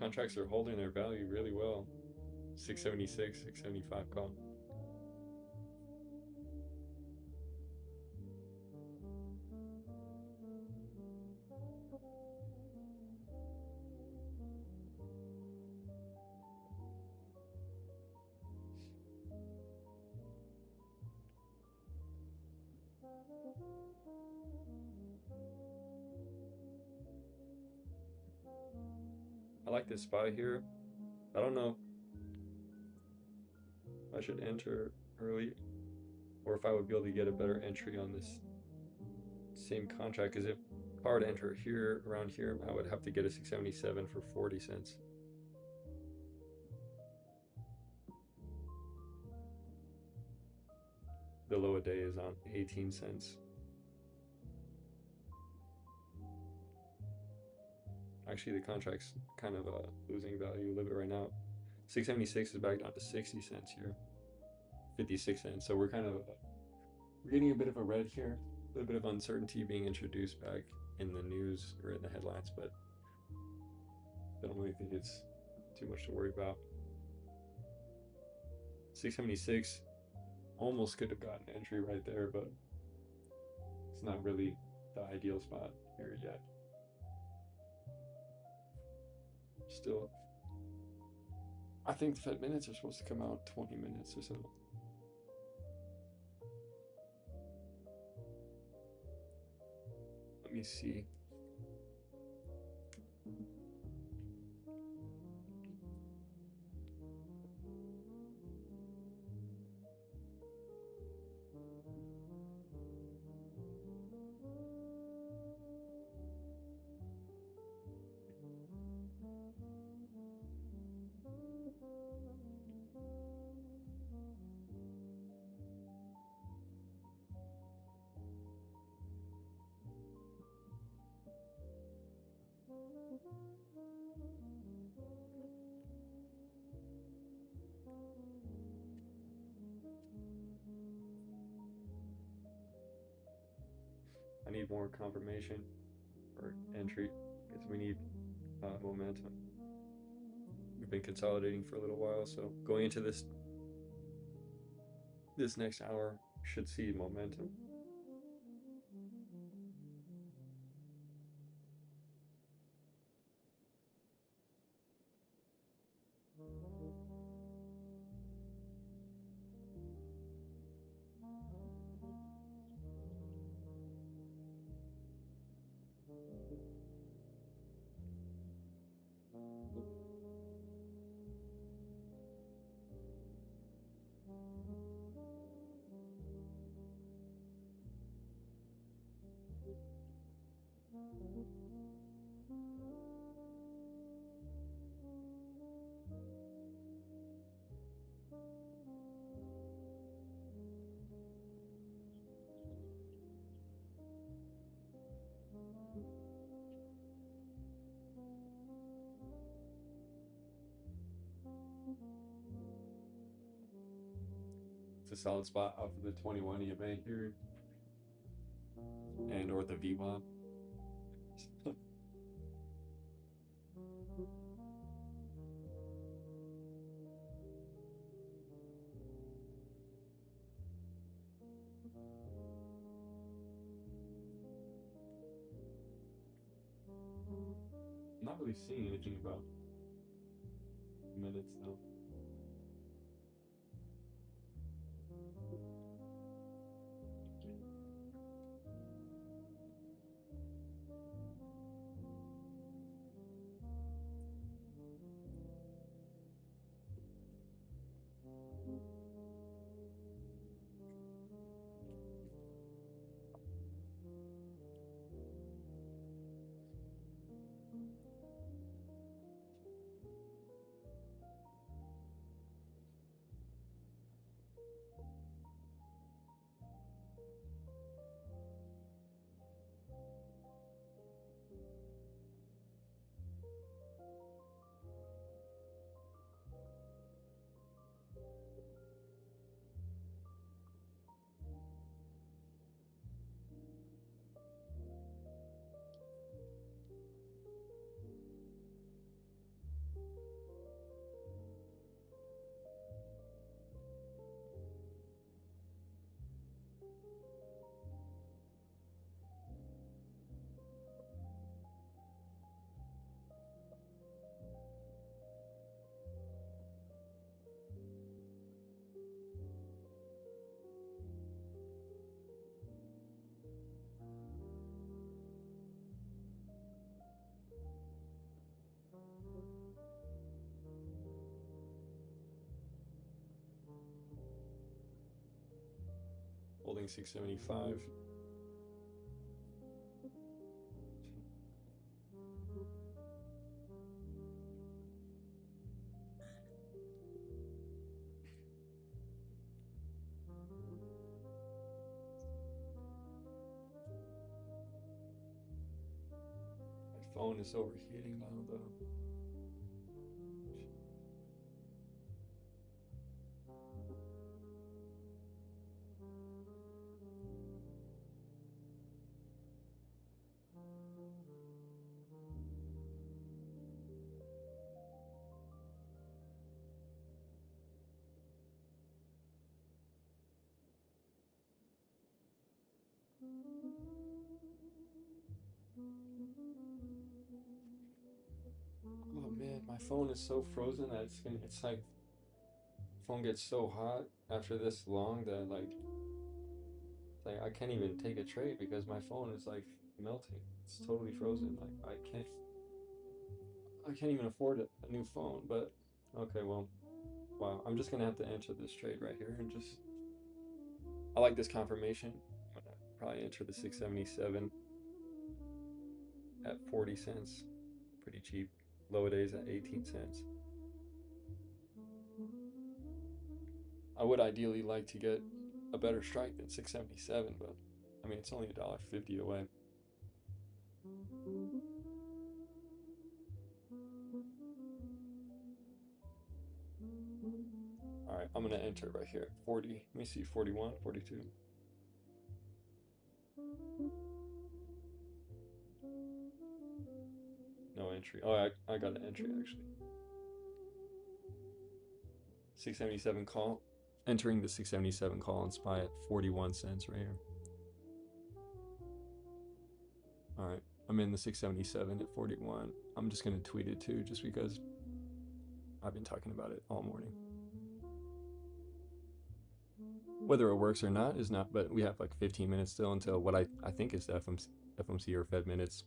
Contracts are holding their value really well. 676, 675 call. I like this spot here. I don't know if I should enter early or if I would be able to get a better entry on this same contract. Because if I were to enter here around here, I would have to get a 677 for 40 cents. The low a day is on 18 cents. Actually, the contract's kind of losing value a little bit right now. 676 is back down to 60 cents here, 56 cents. So we're kind of we're getting a bit of a red here, a little bit of uncertainty being introduced back in the news or in the headlines, but I don't really think it's too much to worry about. 676 almost could have gotten an entry right there, but it's not really the ideal spot here yet. Still, I think the Fed minutes are supposed to come out 20 minutes or so. Let me see. I need more confirmation or entry because we need momentum. We've been consolidating for a little while, so going into this next hour should see momentum. It's a solid spot off of the 21 EMA here and or the VWAP. I'm not really seeing anything about minutes though. going 675. My phone is overheating now though. Oh man, my phone is so frozen that it's like phone gets so hot after this long that like I can't even take a trade because my phone is like melting. It's totally frozen. Like I can't even afford a new phone, but okay, well, wow. I'm just gonna have to enter this trade right here and just I like this confirmation. I'm gonna probably enter the 677 at 40 cents. Pretty cheap. Low days at 18 cents. I would ideally like to get a better strike than 677, but I mean it's only $1.50 away. All right, I'm gonna enter right here at 40. Let me see, 41, 42. No entry. Oh, I got an entry actually. 677 call. Entering the 677 call and SPY at 41 cents right here. All right, I'm in the 677 at 41. I'm just gonna tweet it too, just because I've been talking about it all morning. Whether it works or not is not, but we have like 15 minutes still until what I think is the FOMC or Fed minutes.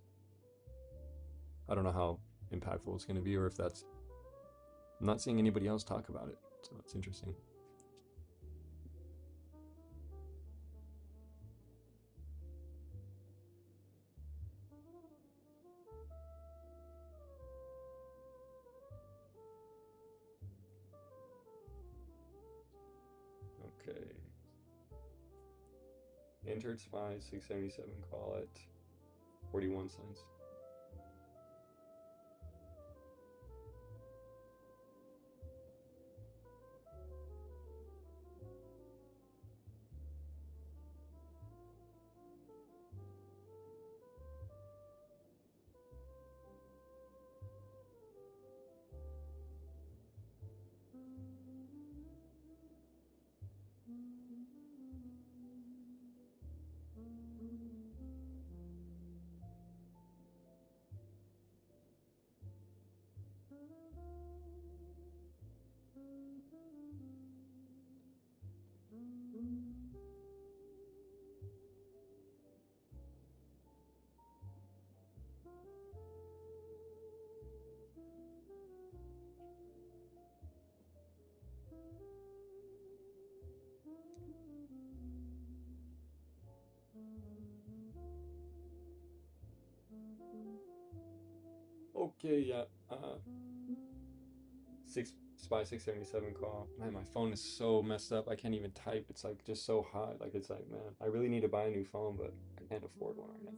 I don't know how impactful it's going to be, or if that's. I'm not seeing anybody else talk about it, so it's interesting. Okay. Entered SPY 677 call at 41 cents. Okay, yeah. Six SPY 677 call. Man, my phone is so messed up. I can't even type. It's like just so hot. Like it's like, man, I really need to buy a new phone, but I can't afford one right now.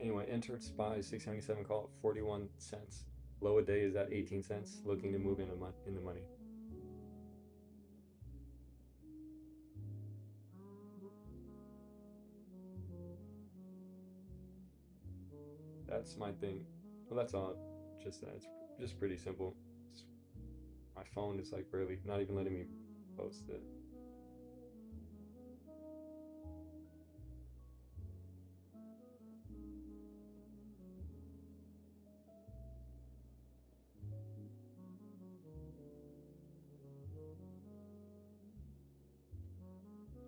Anyway, entered SPY 677 call at 41 cents. Low a day is at 18 cents. Looking to move in the money. That's my thing. Well, that's all. Just that. It's just pretty simple. It's, my phone is like barely, not even letting me post it.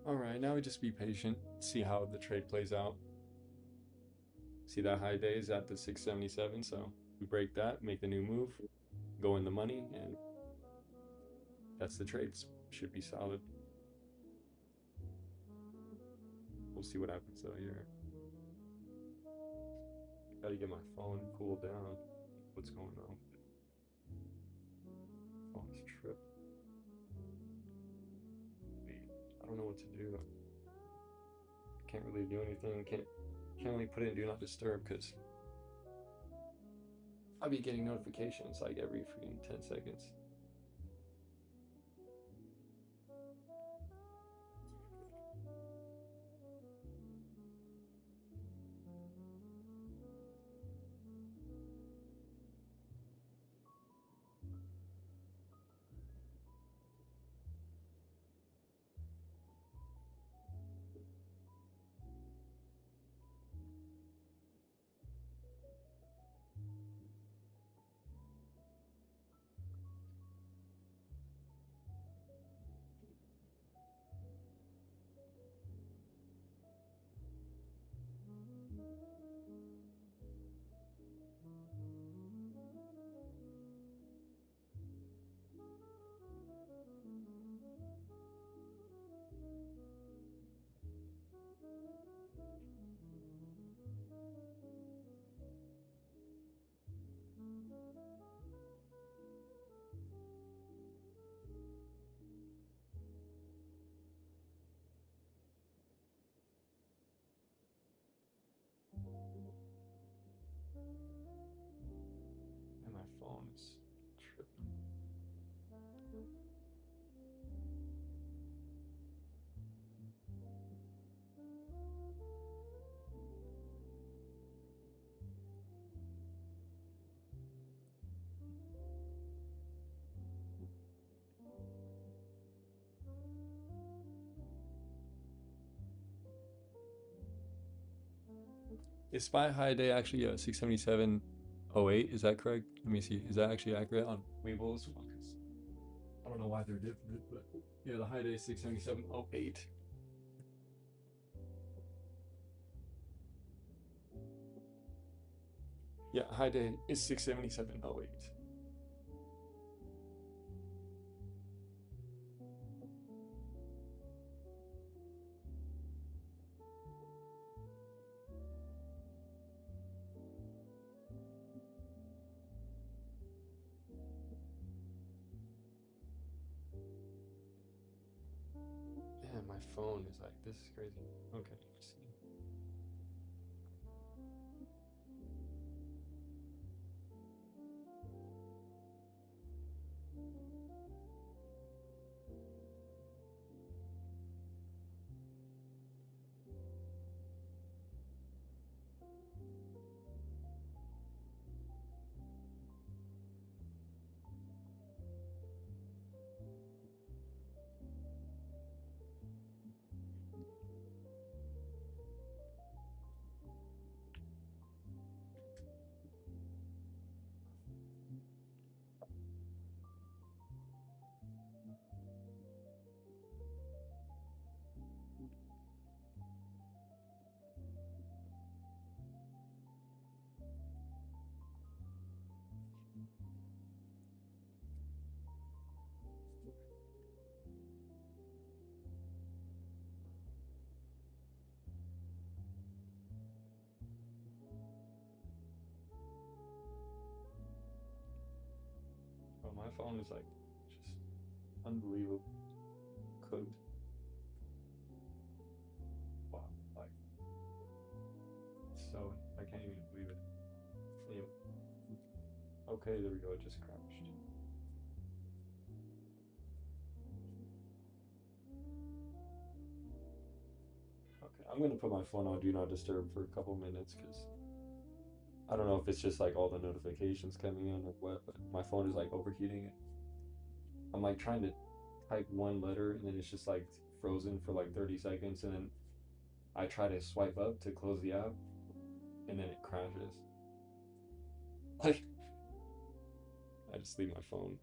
All right, now we just be patient, see how the trade plays out. See that high day is at the 677, so we break that, make the new move, go in the money, and that's the trades. Should be solid. We'll see what happens though here. Gotta get my phone cooled down. What's going on? Phone's trip. Wait, I don't know what to do. Can't really do anything. Can't really put it in do not disturb because I'll be getting notifications like every freaking 10 seconds. And my phone is tripping. Is Spy High Day actually 677.08? Is that correct? Let me see. Is that actually accurate on Weebles? I don't know why they're different, but yeah, the high day is 677.08. Yeah, high day is 677.08. Man, my phone is like, this is crazy. Okay, let's see. Oh, my phone is like just unbelievable cooked. Wow, like so I can't even believe it. Anyway, okay, there we go. It just crashed. Okay, I'm gonna put my phone on do not disturb for a couple minutes because I don't know if it's just like all the notifications coming in or what, but my phone is like overheating. I'm like trying to type one letter and then it's just like frozen for like 30 seconds and then I try to swipe up to close the app and then it crashes. Like I just leave my phone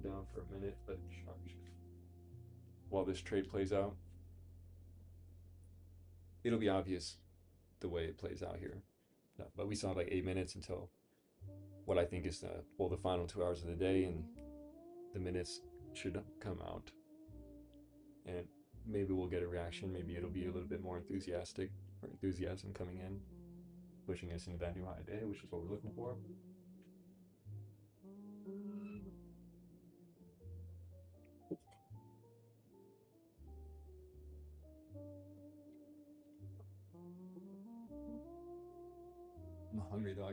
down for a minute, let it charge while this trade plays out. It'll be obvious the way it plays out here. No, but we still have like 8 minutes until what I think is the final 2 hours of the day, and the minutes should come out. And maybe we'll get a reaction. Maybe it'll be a little bit more enthusiastic or enthusiasm coming in, pushing us into that new high day, which is what we're looking for. I'm hungry though. I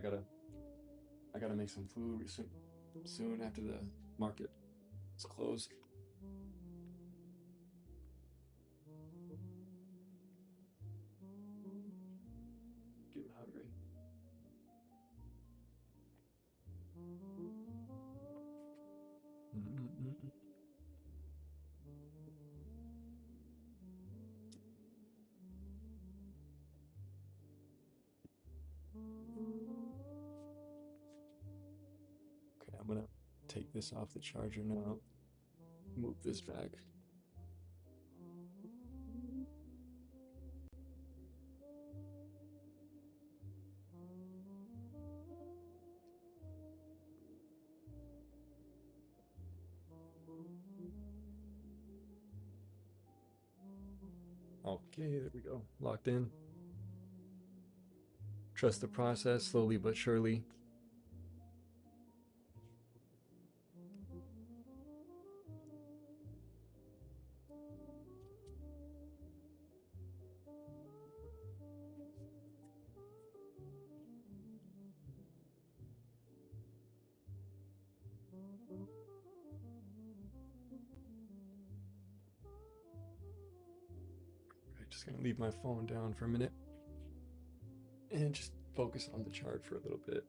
gotta make some food soon after the market is closed. Getting hungry. Mm-mm-mm. Okay, I'm gonna take this off the charger now. Move this back. Okay, there we go. Locked in. Trust the process, slowly but surely. Okay, just gonna leave my phone down for a minute and just focus on the chart for a little bit.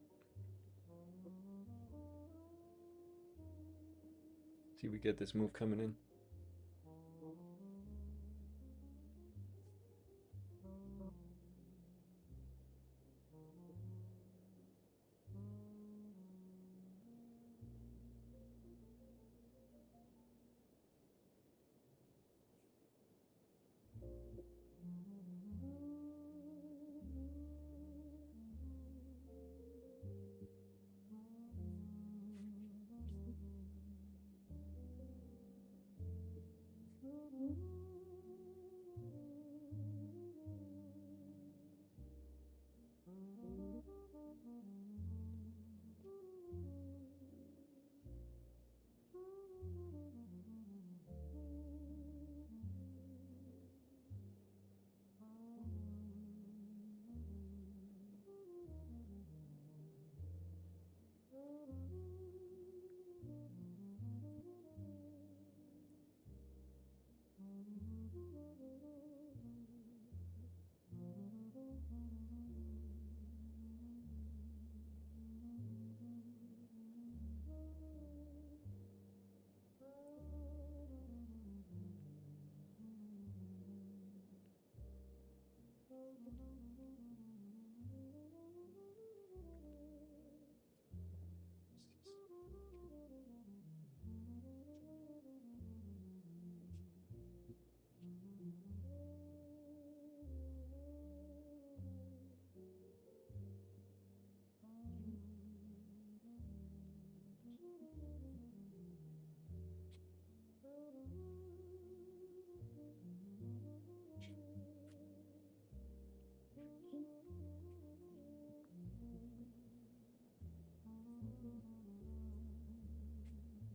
See, we get this move coming in.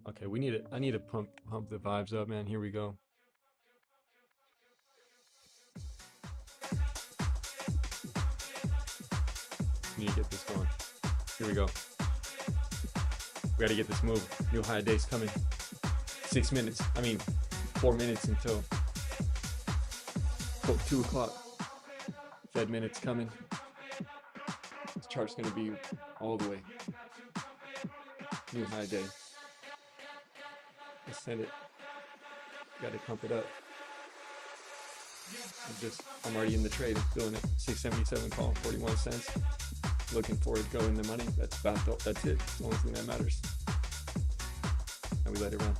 Okay, I need to pump the vibes up, man. Here we go. Need to get this going. Here we go. We gotta get this move. New high day's coming. 6 minutes. 4 minutes until 2 o'clock. Fed minutes coming. This chart's gonna be all the way. New high day. Let's send it. Gotta pump it up. I'm already in the trade, doing it. 677 call, 41 cents. Looking for it going the money. That's it. It's the only thing that matters. And we let it run.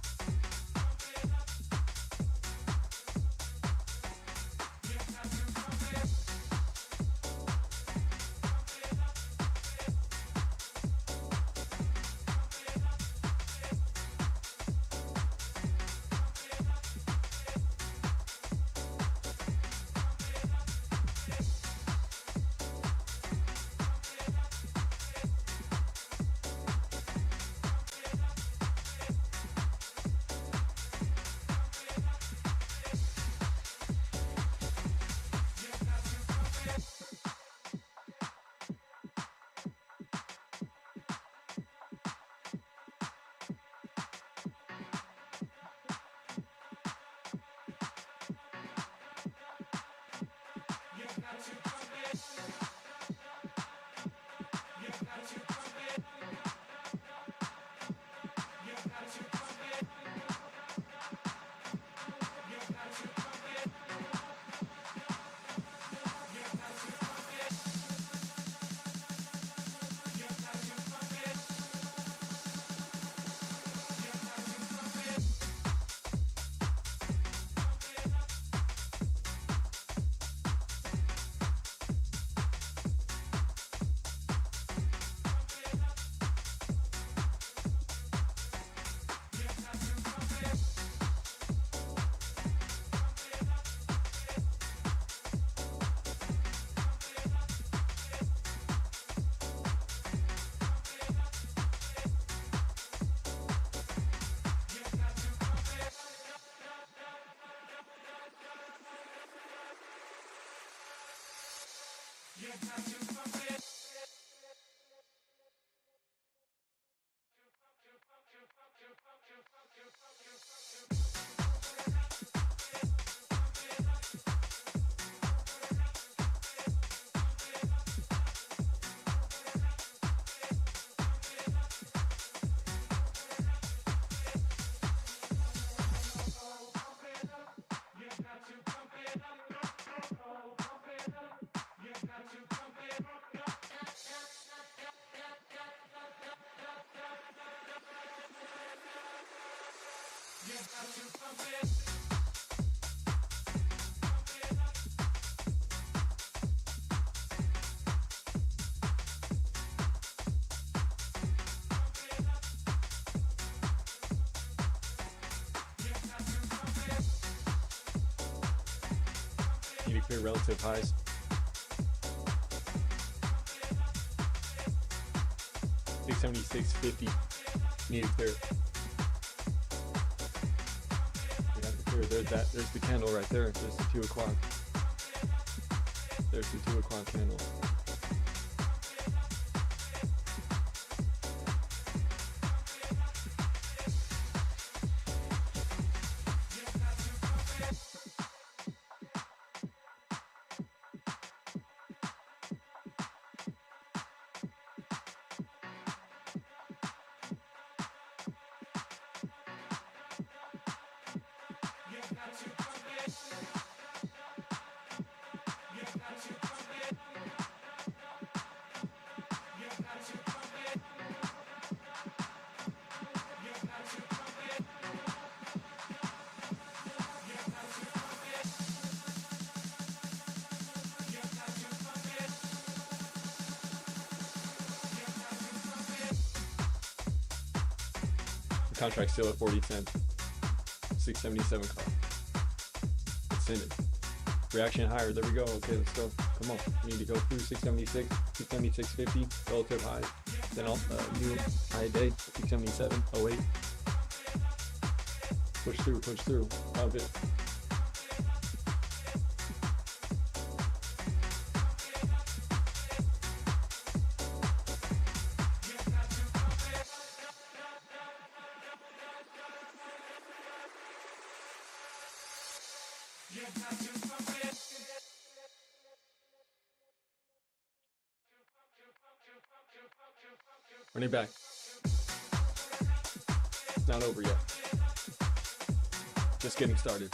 Need to clear relative highs. $676.50. Need to clear. We have to clear. There's the candle right there. There's the 2 o'clock. There's the 2 o'clock candle. The contract's still at 40 cents. 677 call. Let's send it. Reaction higher. There we go. Okay, let's go. Come on. We need to go through 676, 676.50 relative highs. Then I'll new high day 677.08. Push through. Push through. Love it. Run it back. It's not over yet. Just getting started.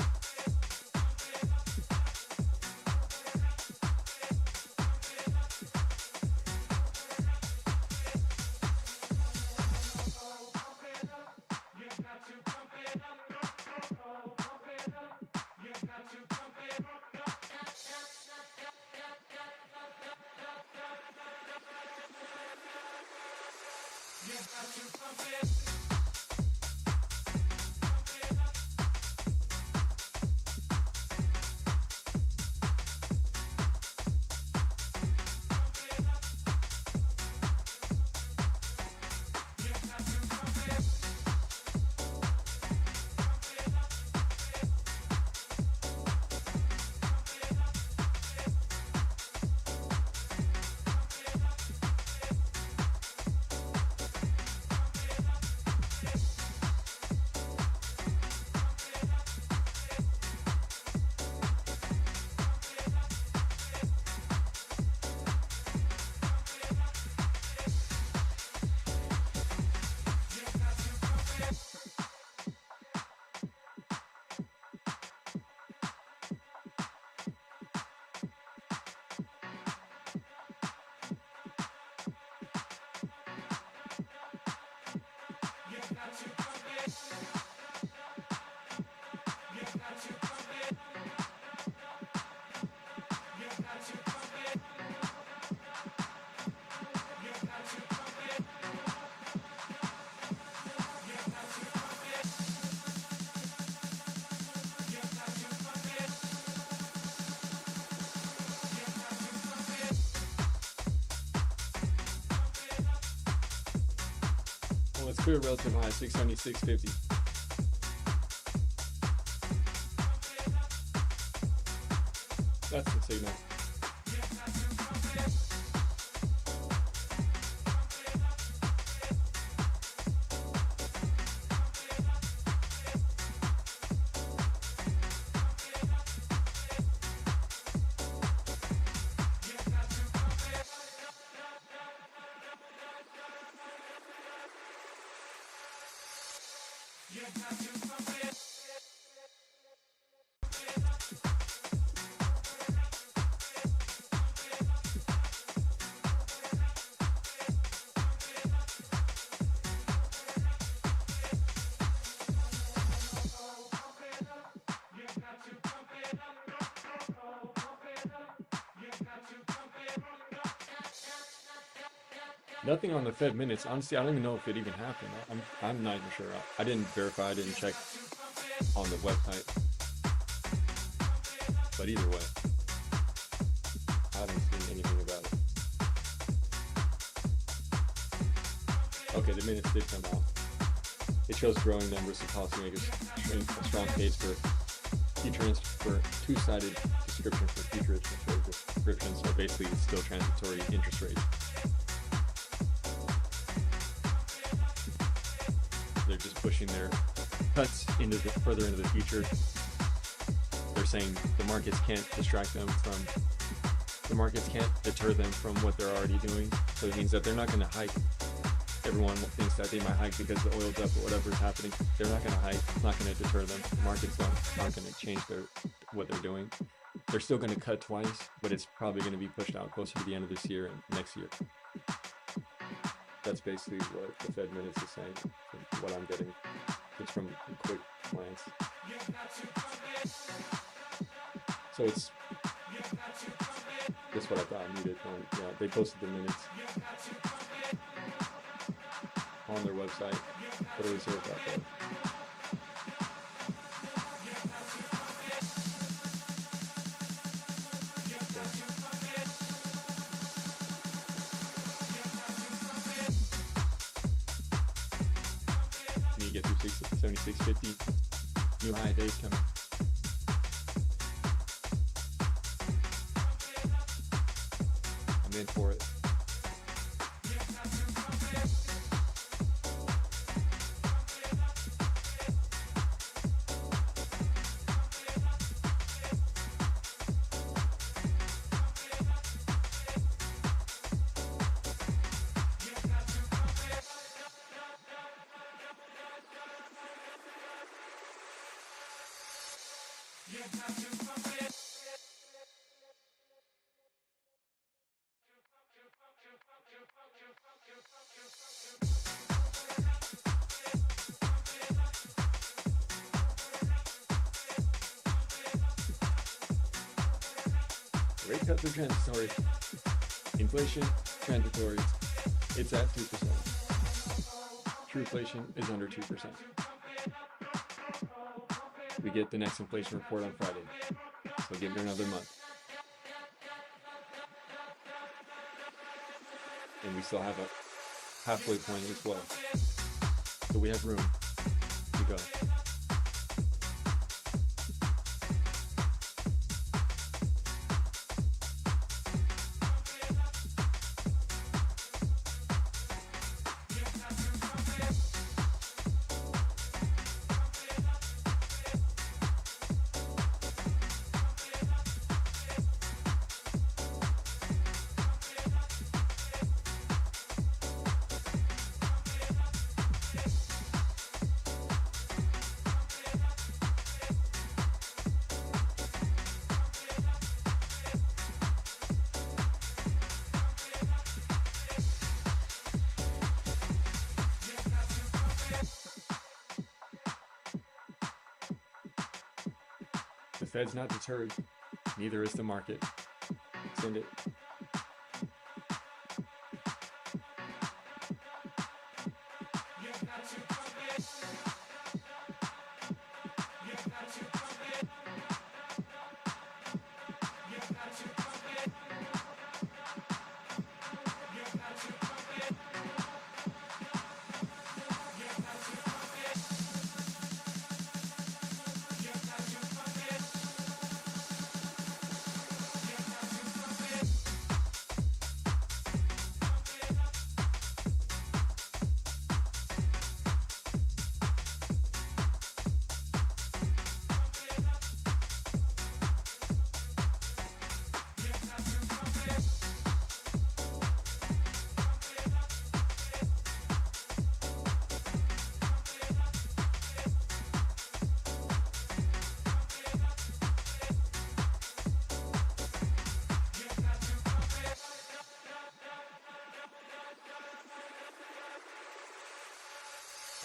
Let's clear relative high, 676.50. That's the signal. Nothing on the Fed minutes. Honestly, I don't even know if it even happened. I'm not even sure. I didn't verify. I didn't check on the website. But either way, I haven't seen anything about it. Okay, the minutes did come out. It shows growing numbers of policymakers showing a strong case for two-sided description for future interest rate description. So basically, it's still transitory interest rates. They're just pushing their cuts further into the future. They're saying the markets can't deter them from what they're already doing. So it means that they're not going to hike. Everyone thinks that they might hike because the oil's up or whatever's happening. They're not going to hike. It's not going to deter them. The markets aren't going to change what they're doing. They're still going to cut twice, but it's probably going to be pushed out closer to the end of this year and next year. That's basically what the Fed minutes is saying, from what I'm getting just from a quick glance. So it's just what I thought I needed. Yeah, they posted the minutes on their website, Federal Reserve out there. You get through 76.50, new high days coming. I'm in for it. Rate cuts are transitory. Inflation, transitory. It's at 2%. True inflation is under 2%. We get the next inflation report on Friday. So give it another month. And we still have a halfway point as well. So we have room to go. The Fed's not deterred, neither is the market. Send it.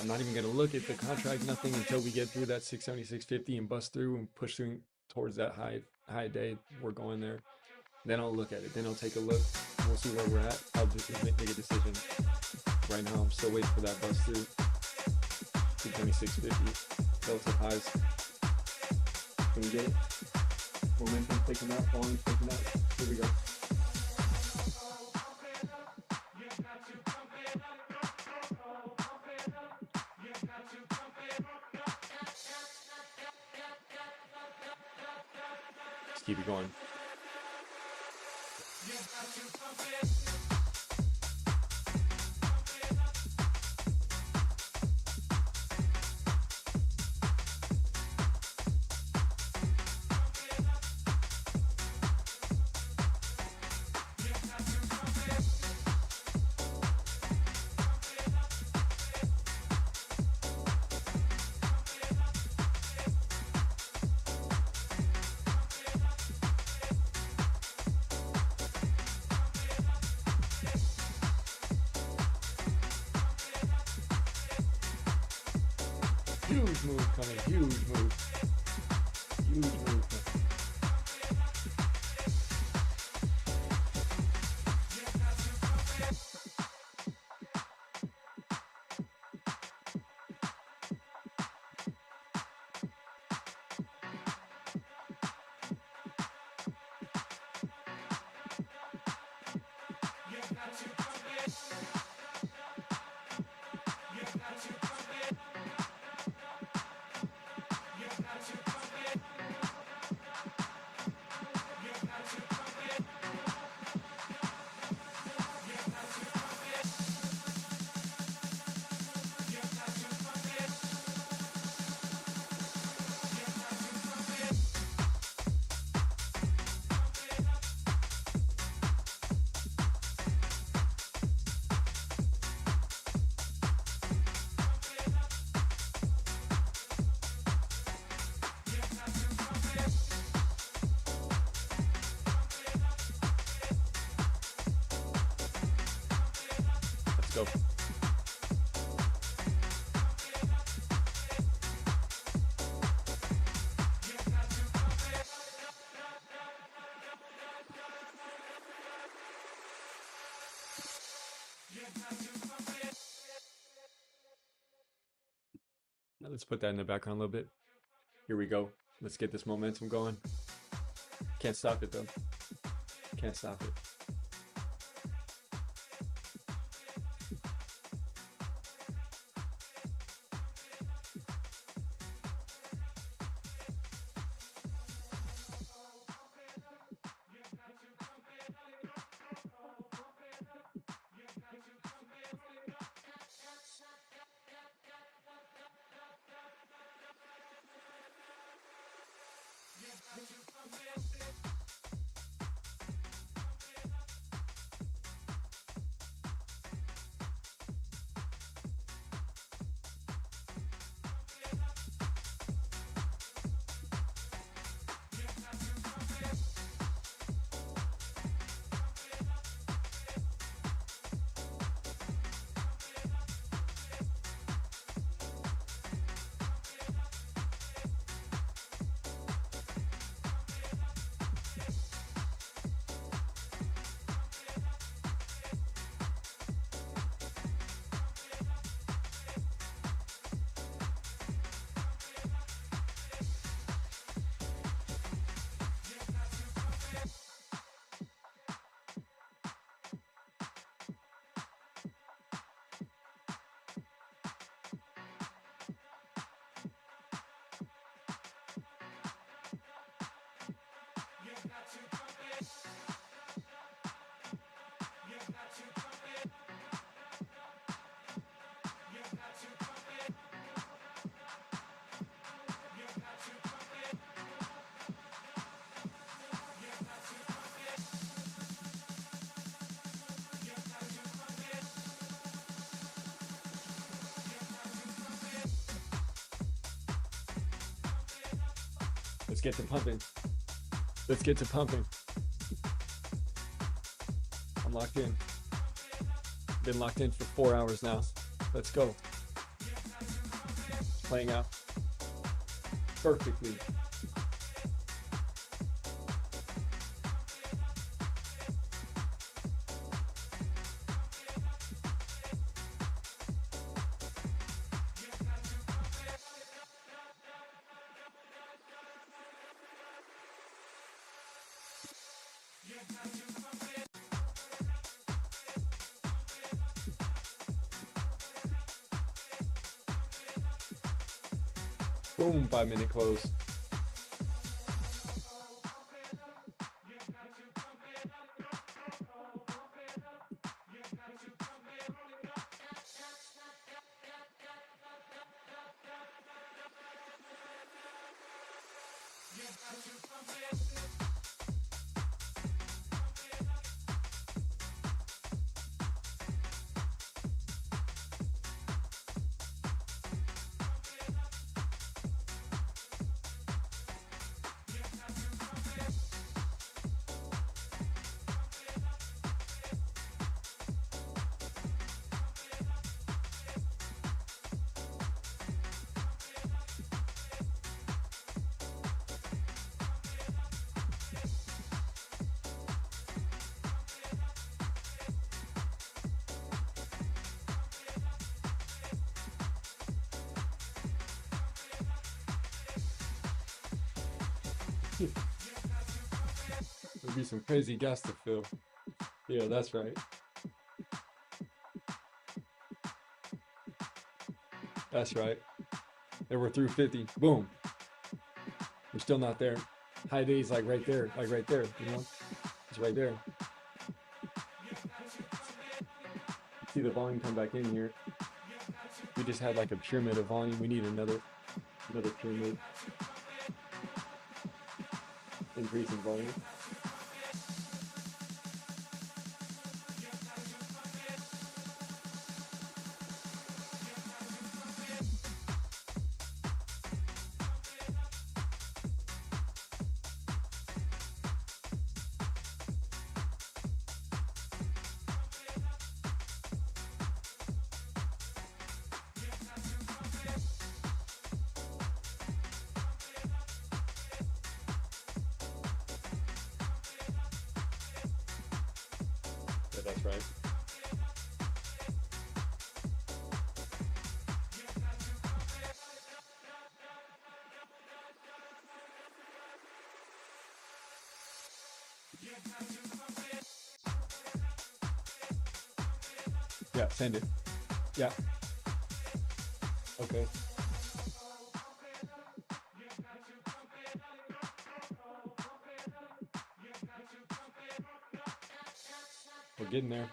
I'm not even gonna look at the contract, nothing until we get through that 676.50 and bust through and push through towards that high day. We're going there. Then I'll look at it. Then I'll take a look. We'll see where we're at. I'll just make a decision. Right now, I'm still waiting for that bust through 676.50 relative highs. Can we get it? Momentum taking out, volume taking out. Here we go. Let's keep it going. Huge move coming, huge move. Huge move coming. Let's go. Now let's put that in the background a little bit. Here we go. Let's get this momentum going. Can't stop it though. Can't stop it. Let's get to pumping. Let's get to pumping. I'm locked in. Been locked in for 4 hours now. Let's go. playing out perfectly. Boom, 5 minute close. There'll be some crazy gas to fill. Yeah, that's right. That's right. And we're through 50. Boom. We're still not there. High days like right there, you know? It's right there. See the volume come back in here. We just had like a pyramid of volume. We need another pyramid. Increasing volume. Yeah, that's right. Yeah, send it. Yeah. Okay. We're getting there.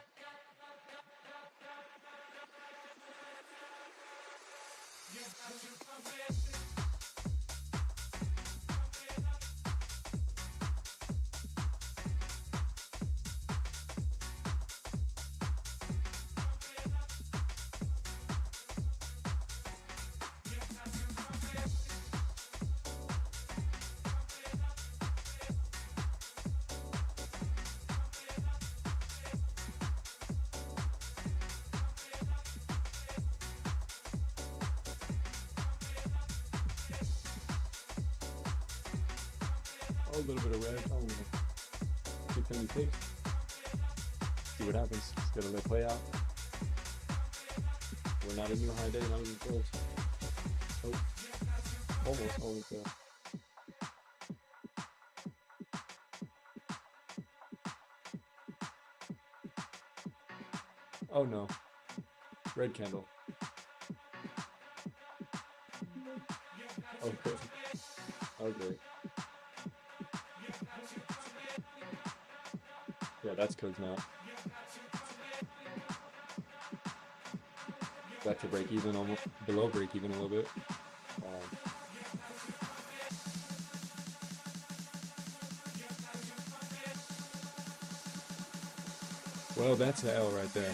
Oh, a little bit of red. Oh, 676. See what happens. Just gotta let it play out. We're not a new high day, not even close. Oh, almost there. Oh no. Red candle. Okay. Okay. Yeah, that's codes now. Got to break even, almost below break even a little bit. Well, that's an L right there.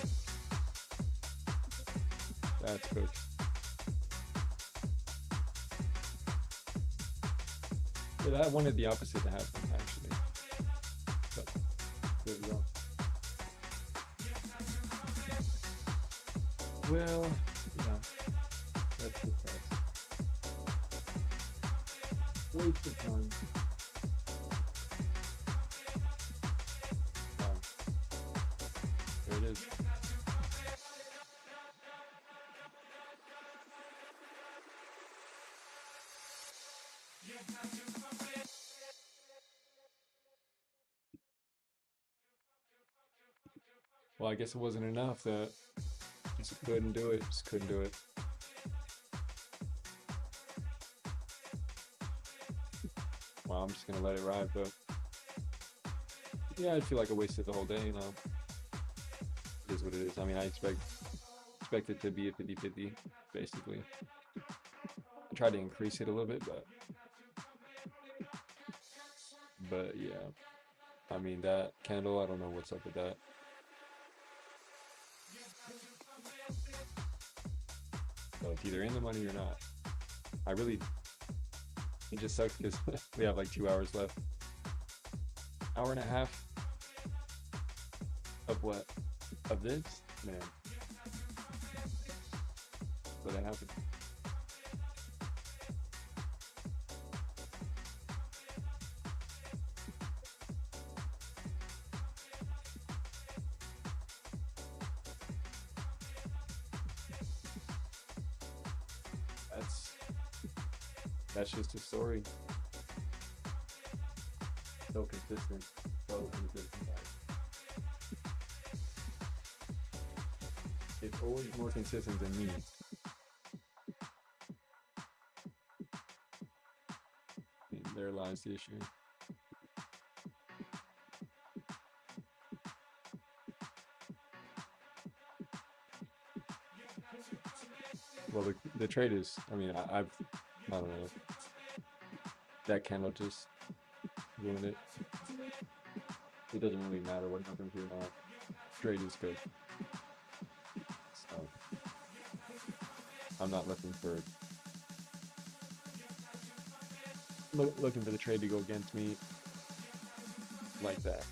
That's cooked. Yeah, I wanted the opposite to happen, actually. But there we go. Well, yeah, that's the price. Waste of time. There it is. Well, I guess it wasn't enough that just couldn't do it. Just couldn't do it. Well, I'm just gonna let it ride, but yeah, I feel like I wasted the whole day, you know. It is what it is. I mean, I expect it to be a 50-50, basically. I tried to increase it a little bit, but yeah. I mean, that candle, I don't know what's up with that. So it's either in the money or not. I really, it just sucks because we have like 2 hours left. Hour and a half of what? Of this? Man. But it happened. That's that's just a story. So consistent. So consistent. It's always more consistent than me. And there lies the issue. Well, the trade is, I mean, I don't know. That candle just ruined it. It doesn't really matter what happens here now. Trade is good. So, I'm not looking for the trade to go against me like that.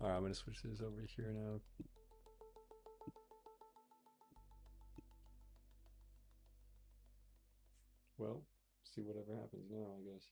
All right, I'm gonna switch this over here now. Well, see whatever happens now, I guess.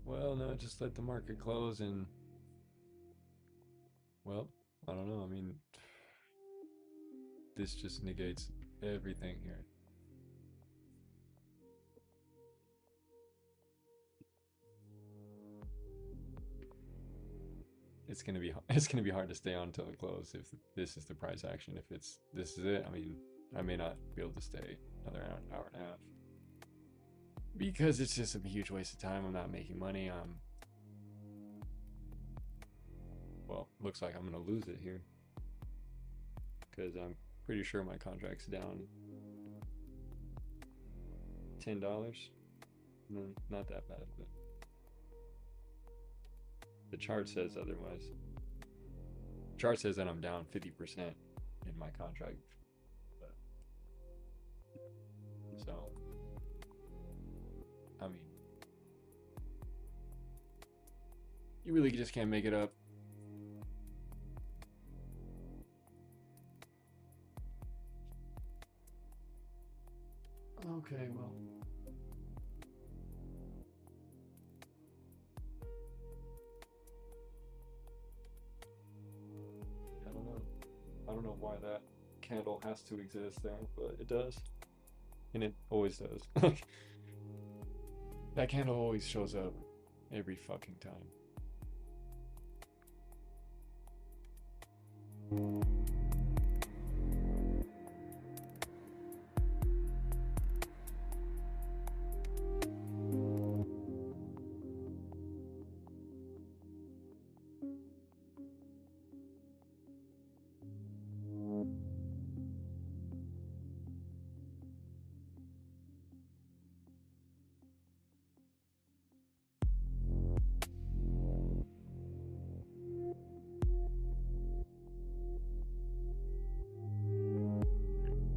Well, no, just let the market close and, well, I don't know. I mean, this just negates everything here. It's gonna be hard to stay on until it closes if this is the price action. If this is it, I mean, I may not be able to stay another hour and a half because it's just a huge waste of time. I'm not making money. Well, looks like I'm gonna lose it here because I'm pretty sure my contract's down $10. No, not that bad, but the chart says otherwise. The chart says that I'm down 50% in my contract. But, so, I mean, You really just can't make it up. Okay, well. I don't know. I don't know why that candle has to exist there, but it does. And it always does. That candle always shows up every fucking time.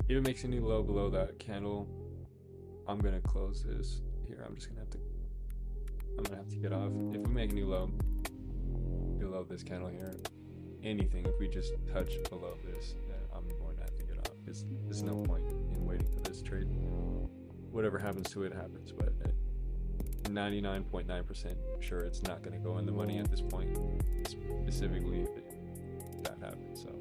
If it makes any low below that candle, I'm gonna close this here. I'm gonna have to get off. If we make a new low below this candle here, anything, if we just touch below this, then I'm more than happy to get off. There's no point in waiting for this trade. Whatever happens to it happens, but 99.9% sure it's not gonna go in the money at this point, specifically if that happens. So.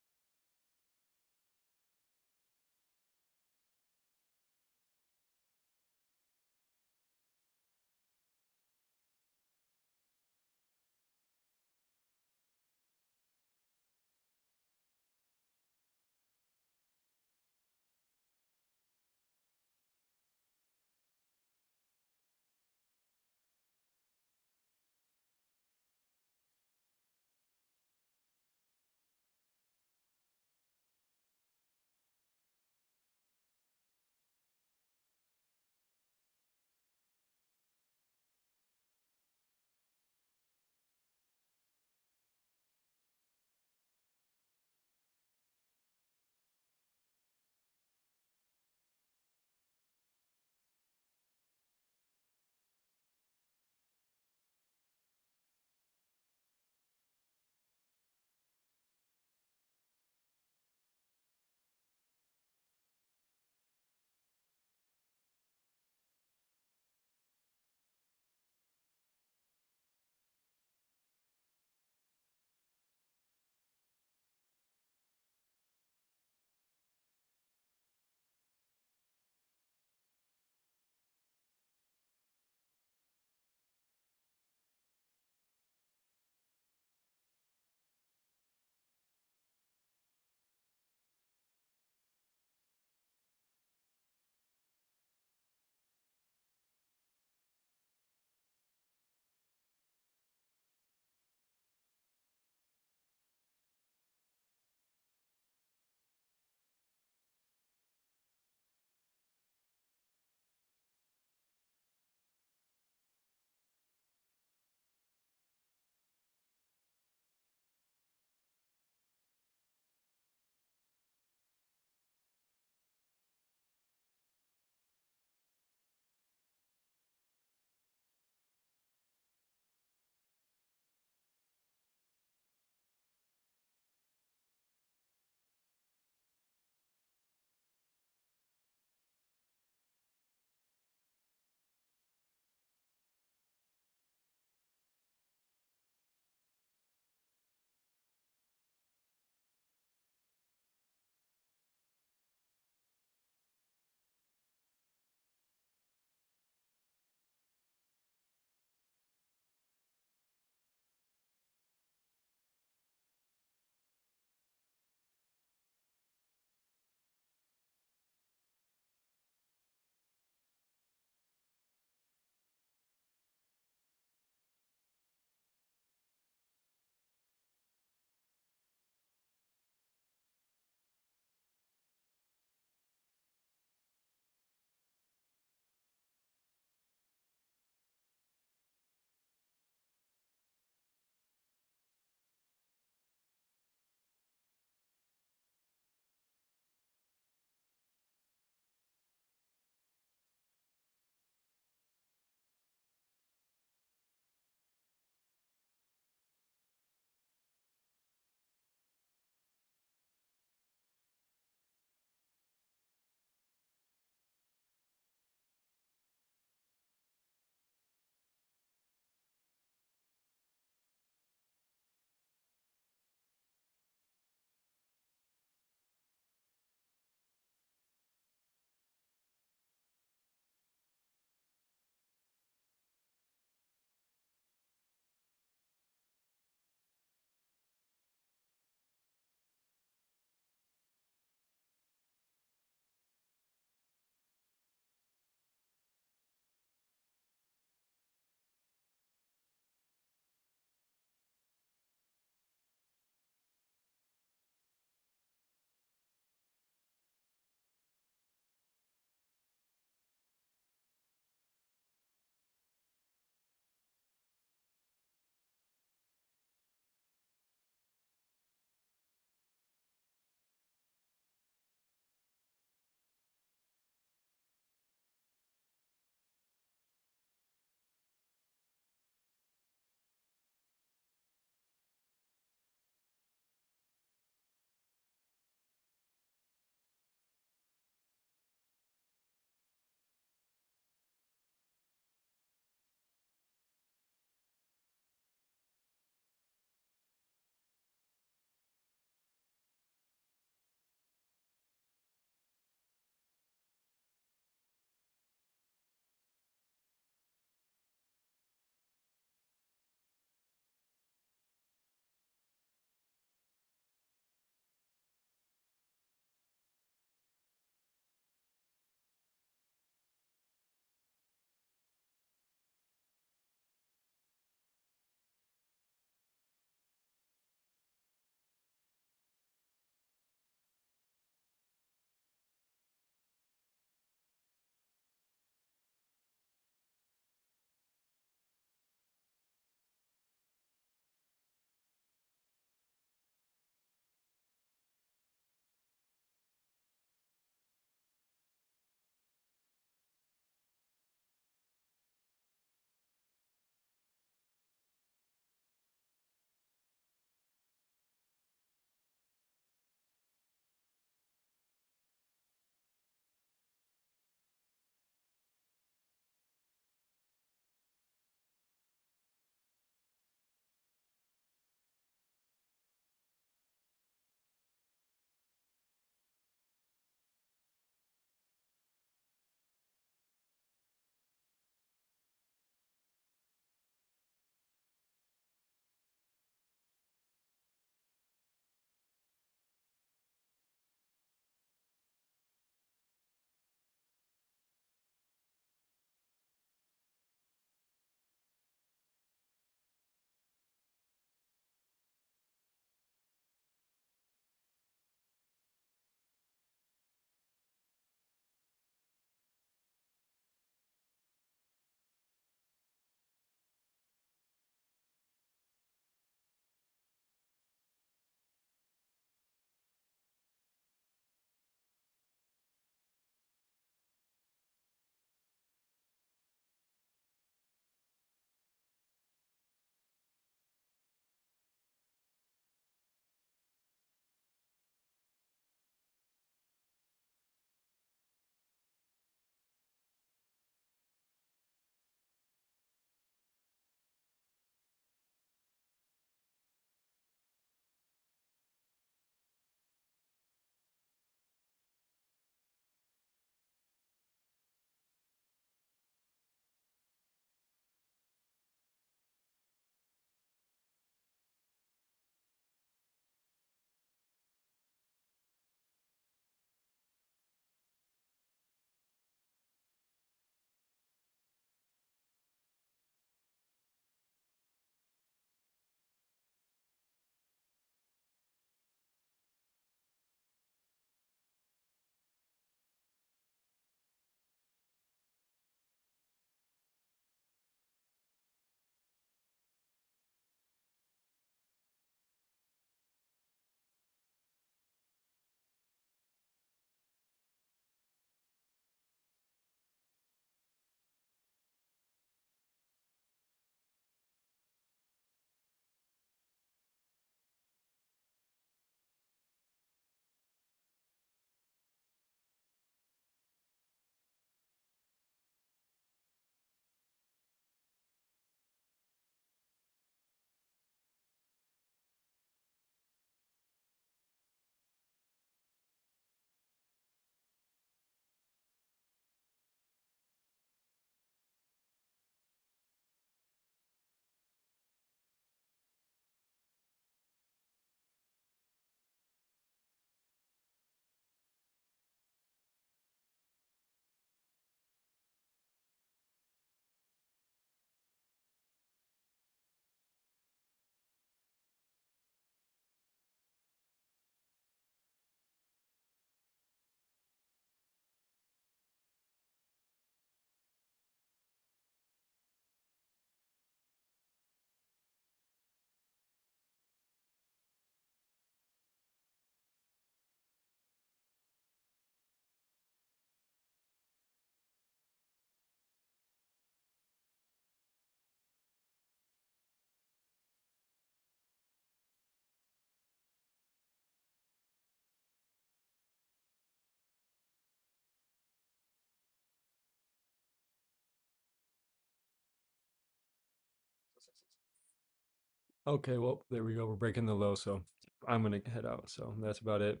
Okay, well, there we go. We're breaking the low, so I'm gonna head out. So that's about it.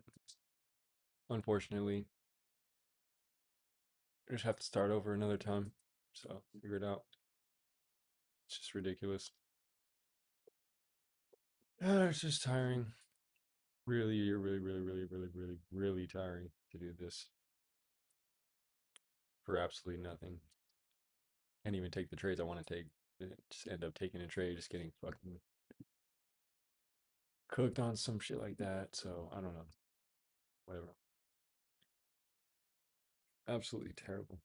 Unfortunately, I just have to start over another time. So figure it out. It's just ridiculous. It's just tiring. Really, really, really, really, really, really, really tiring to do this for absolutely nothing. Can't even take the trades I want to take. Just end up taking a trade, just getting fucking cooked on some shit like that. So I don't know. Whatever. Absolutely terrible.